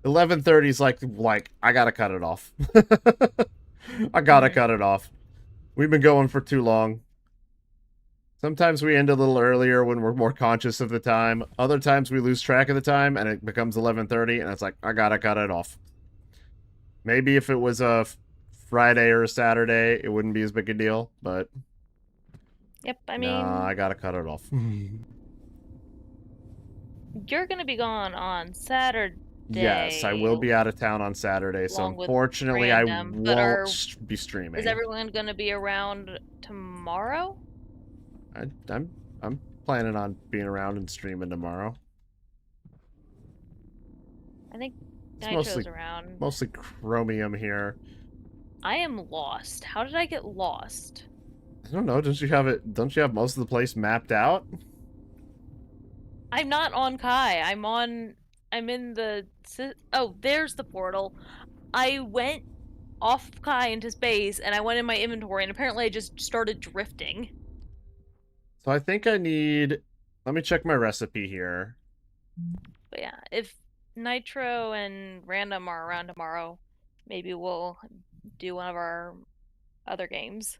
11:30 is like I gotta cut it off. I gotta cut it off. We've been going for too long. Sometimes we end a little earlier when we're more conscious of the time. Other times we lose track of the time and it becomes 11:30 and it's like I gotta cut it off. Maybe if it was a Friday or a Saturday, it wouldn't be as big a deal, but Yep, I nah, mean, I gotta cut it off. you're gonna be gone on Saturday. Yes, I will be out of town on Saturday, so Along with unfortunately I random, but won't be is streaming. everyone gonna be around tomorrow? I'm planning on being around and streaming tomorrow. I think It's Nitro's around. mostly chromium here. I am lost. How did I get lost? I don't know. Don't you have most of the place mapped out? I'm not on Kai. I'm in the. Oh, there's the portal. I went off Kai into space, and I went in my inventory, and apparently I just started drifting. So I think I need. Let me check my recipe here. But yeah, if Nitro and Random are around tomorrow, maybe we'll do one of our other games.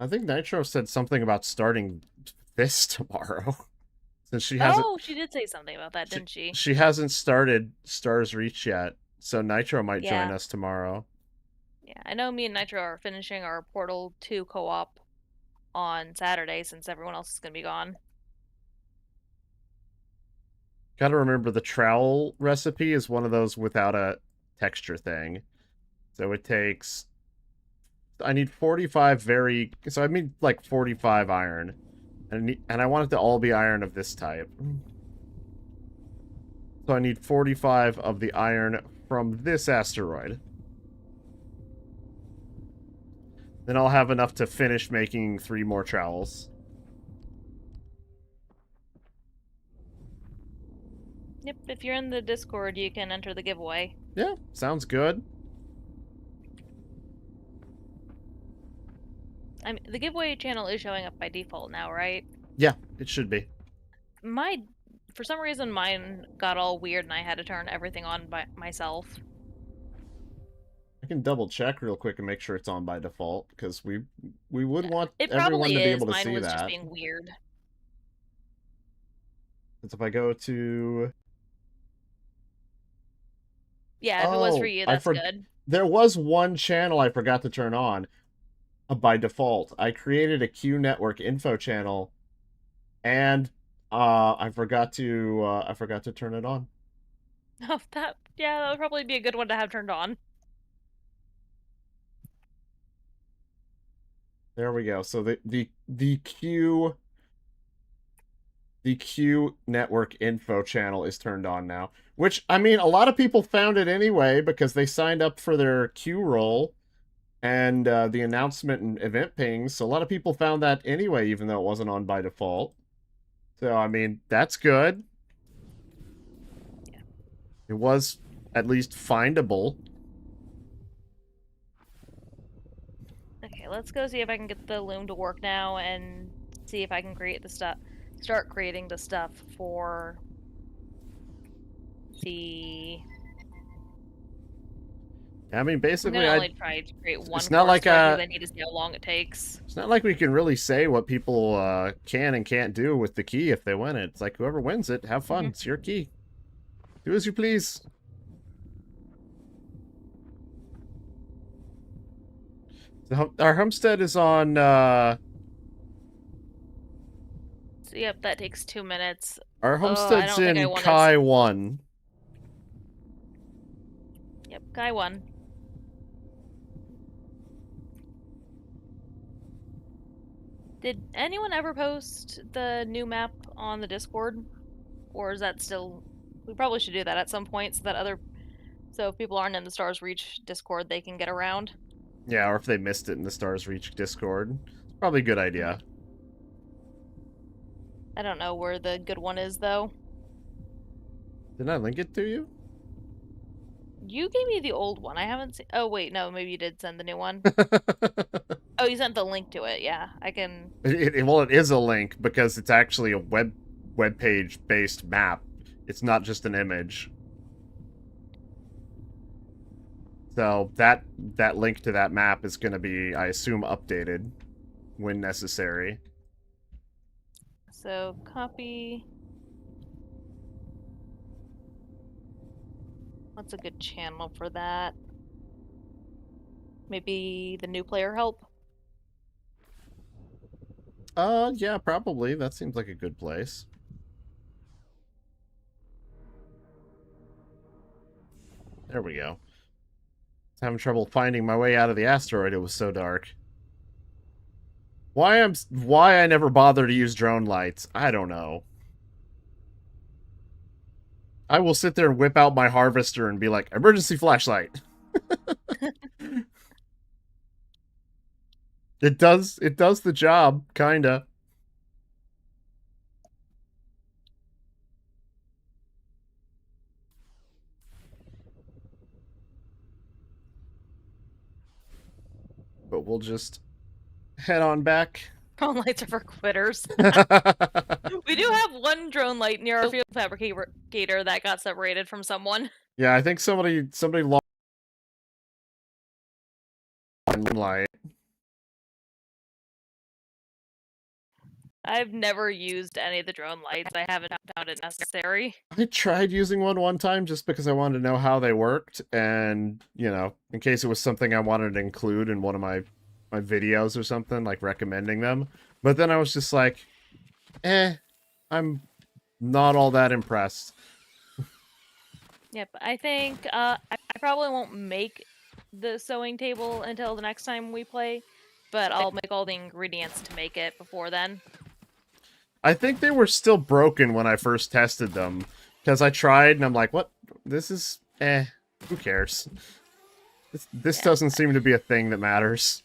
I think Nitro said something about starting this tomorrow. Since Oh, she did say something about that, she, didn't she? she hasn't started Stars Reach yet. So Nitro might join Yeah. us tomorrow. Yeah, I know me and Nitro are finishing our Portal 2 co-op on Saturday since everyone else is going to be gone. Gotta remember the trowel recipe is one of those without a texture thing. So it takes. I need 45 very. So I need like 45 iron. And I want it to all be iron of this type. So I need 45 of the iron from this asteroid. Then I'll have enough to finish making 3 more trowels. Yep, if you're in the Discord, you can enter the giveaway. Yeah, sounds good. I mean, the giveaway channel is showing up by default now, right? Yeah, it should be. For some reason, mine got all weird and I had to turn everything on by myself. I can double check real quick and make sure it's on by default because we would want It everyone probably to be is. able to Mine see was just that. being weird. Because if I go to Yeah, if it was for you, that's good. There was one channel I forgot to turn on by default. I created a Q Network info channel, and I forgot to turn it on. Oh, that would probably be a good one to have turned on. There we go. So the Q network info channel is turned on now. Which, I mean, a lot of people found it anyway because they signed up for their Q role and the announcement and event pings. So a lot of people found that anyway, even though it wasn't on by default. So, I mean, that's good. Yeah. It was at least findable. Okay, let's go see if I can get the loom to work now and see if I can create the stuff. Start creating the stuff for the. I mean, I'm basically, gonna only try to create one it's not course like for it because I need to see how long it takes. it's not like we can really say what people can and can't do with the key if they win it. It's like whoever wins it, have fun. It's your key. Do as you please. Our homestead is on. So, yep, that takes 2 minutes. Our Oh, I homestead's don't think I in want to. Kai 1. Yep, guy won. Did anyone ever post the new map on the Discord? Or is that still... We probably should do that at some point so that so if people aren't in the Stars Reach Discord, they can get around. Yeah, or if they missed it in the Stars Reach Discord. It's probably a good idea. I don't know where the good one is, though. Didn't I link it to you? You gave me the old one. I haven't seen... Oh, wait, no, maybe you did send the new one. Oh, you sent the link to it, yeah. I can... Well, it is a link because it's actually a web page based map. It's not just an image. So that link to that map is going to be, I assume, updated when necessary. So, copy... What's a good channel for that? Maybe the new player help? Yeah, probably. That seems like a good place. There we go. Having trouble finding my way out of the asteroid. It was so dark. Why I never bother to use drone lights? I don't know. I will sit there and whip out my harvester and be like, emergency flashlight. It does the job, kinda. But we'll just head on back. Drone lights are for quitters. We do have one drone light near our field fabricator that got separated from someone. Yeah, I think somebody lost one light. I've never used any of the drone lights. I haven't found it necessary. I tried using one time just because I wanted to know how they worked, and in case it was something I wanted to include in one of my videos or something, like recommending them. But then I was just like, I'm not all that impressed. Yep, I think I probably won't make the sewing table until the next time we play, but I'll make all the ingredients to make it before then. I think they were still broken when I first tested them, because I tried and I'm like, what? This is, who cares? This doesn't seem to be a thing that matters.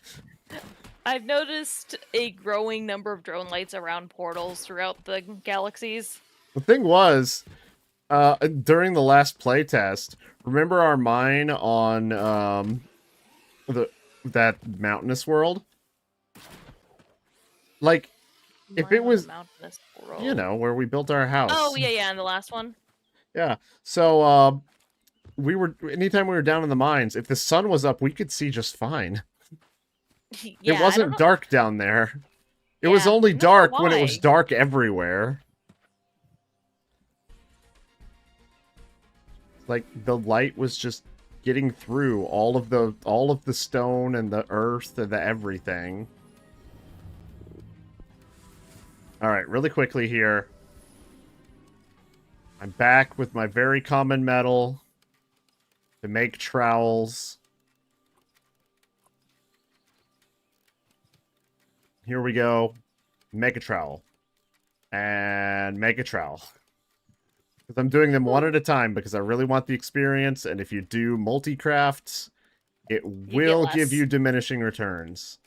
I've noticed a growing number of drone lights around portals throughout the galaxies. The thing was, during the last playtest, remember our mine on that mountainous world? Like, if it was, where we built our house. Oh, yeah, in the last one. Yeah. So, anytime we were down in the mines, if the sun was up, we could see just fine. Yeah, it wasn't dark down there. It Yeah, was only dark when it why. was dark everywhere. Like, the light was just getting through all of the stone and the earth and the everything. Alright, really quickly here. I'm back with my very common metal to make trowels. Here we go. Make a trowel. And make a trowel. Because I'm doing them one at a time because I really want the experience, and if you do multi-crafts, it You get will give less. you diminishing returns.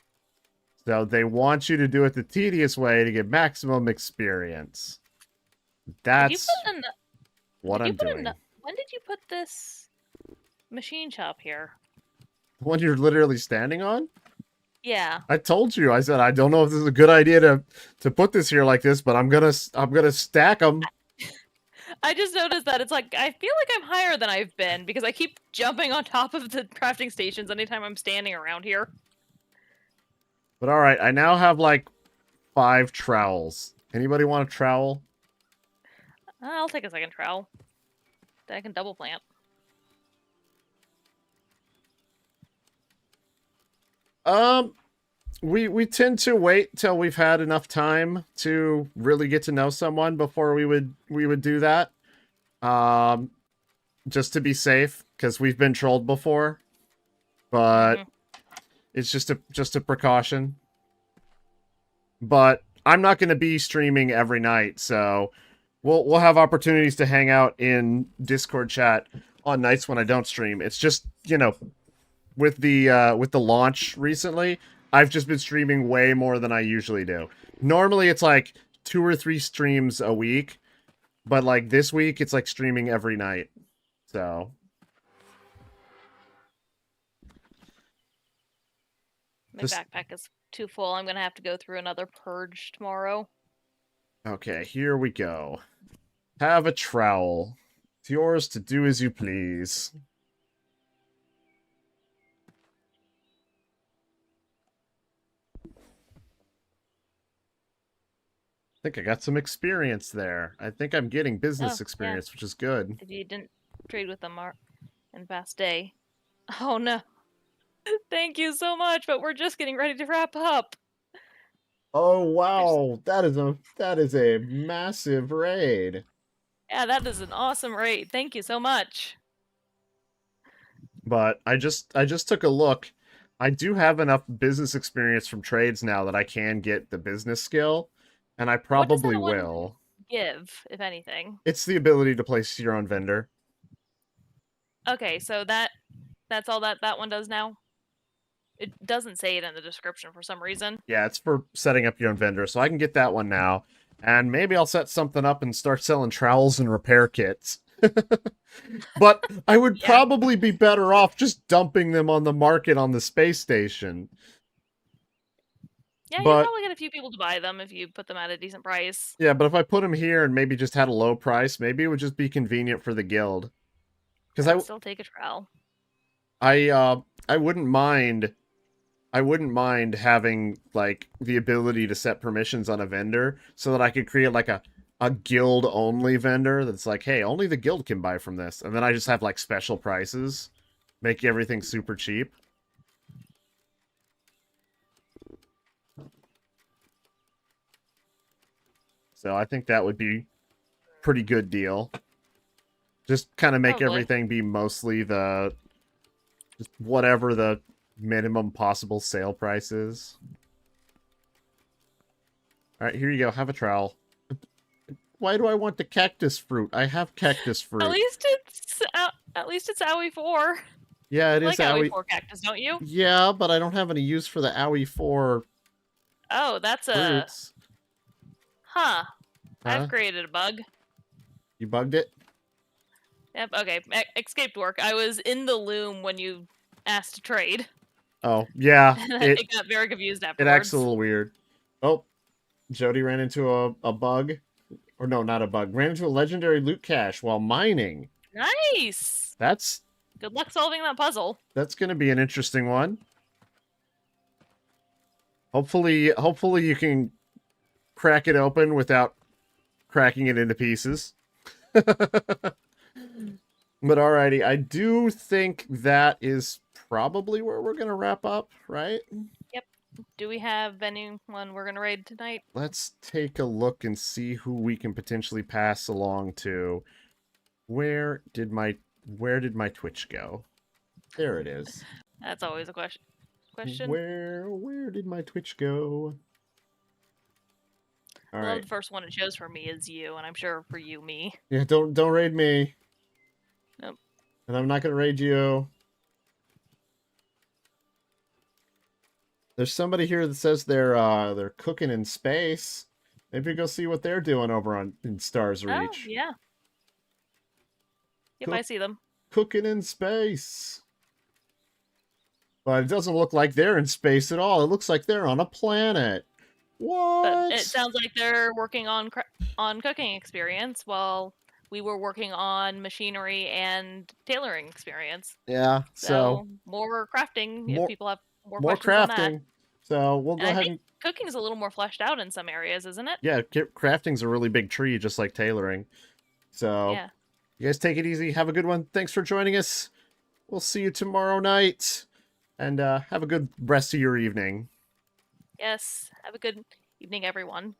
So they want you to do it the tedious way to get maximum experience. Did you That's put in? what Did you I'm put in? doing. When did you put this machine shop here? The one you're literally standing on? Yeah. I told you. I said I don't know if this is a good idea to put this here like this, but I'm gonna stack them. I just noticed that it's like I feel like I'm higher than I've been because I keep jumping on top of the crafting stations anytime I'm standing around here. But all right, I now have like 5 trowels. Anybody want a trowel? I'll take a second trowel. Then I can double plant. Um, we tend to wait till we've had enough time to really get to know someone before we would do that. Um, just to be safe, because we've been trolled before. But Mm-hmm. it's just a precaution. But I'm not going to be streaming every night, so we'll have opportunities to hang out in Discord chat on nights when I don't stream. It's just, with the launch recently, I've just been streaming way more than I usually do. Normally it's like 2 or 3 streams a week, but like this week it's like streaming every night. So, My this backpack is too full. I'm gonna have to go through another purge tomorrow. okay, here we go. Have a trowel. It's yours to do as you please. I think I got some experience there. I think I'm getting business Oh yeah, experience, which is good. if you didn't trade with them in past day. Oh no. Thank you so much, but we're just getting ready to wrap up. Oh There's, wow, that is a massive raid. yeah, that is an awesome rate. Thank you so much. But I just took a look. I do have enough business experience from trades now that I can get the business skill, and I What does probably that one will. give, if anything? It's the ability to place your own vendor. Okay, so that's all that one does now. It doesn't say it in the description for some reason. Yeah, it's for setting up your own vendor, so I can get that one now. And maybe I'll set something up and start selling trowels and repair kits. But I would Yeah. probably be better off just dumping them on the market on the space station. Yeah, you'd But probably get a few people to buy them if you put them at a decent price. yeah, but if I put them here and maybe just had a low price, maybe it would just be convenient for the guild. Because I'd still take a trowel. I wouldn't mind having like the ability to set permissions on a vendor so that I could create like a guild only vendor that's like, hey, only the guild can buy from this, and then I just have like special prices, make everything super cheap. So I think that would be pretty good deal. Just kind of make Probably. everything be mostly the just whatever the minimum possible sale price is. All right, here you go. Have a trowel. Why do I want the cactus fruit? I have cactus At fruit. least it's Owie 4. Yeah, it You is like Owie owie. 4 cactus, don't you? Yeah, but I don't have any use for the owie 4 Oh, that's a fruits. huh. I've Huh? created a bug. You bugged it? Yep, okay. Escaped work. I was in the loom when you asked to trade. Oh, yeah. It It got very confused it acts a afterwards. little weird. Oh, Jody ran into a bug. Or no, not a bug. Ran into a legendary loot cache while mining. Nice! That's Good luck solving that puzzle. that's gonna be an interesting one. Hopefully you can crack it open without cracking it into pieces. But alrighty, I do think that is probably where we're gonna wrap up, right? Yep. Do we have anyone we're gonna raid tonight? Let's take a look and see who we can potentially pass along to. Where did my Twitch go? There it is. That's always a question. Where did my Twitch go? All I love right. the first one it shows for me is you, and I'm sure for you, me. Yeah, don't raid me. Nope. And I'm not gonna raid you. There's somebody here that says they're cooking in space. Maybe go see what they're doing over on in Stars Oh, Reach. yeah. Yep, I Cook see them. cooking in space. But it doesn't look like they're in space at all. It looks like they're on a planet. But it What? sounds like they're working on cooking experience while we were working on machinery and tailoring experience. Yeah, so So more crafting if more people have more more questions on that. crafting. So we'll And go I ahead think and cooking's a little more fleshed out in some areas, isn't it? yeah, crafting's a really big tree, just like tailoring. So Yeah. you guys take it easy. Have a good one. Thanks for joining us. We'll see you tomorrow night. And have a good rest of your evening. Yes. Have a good evening, everyone.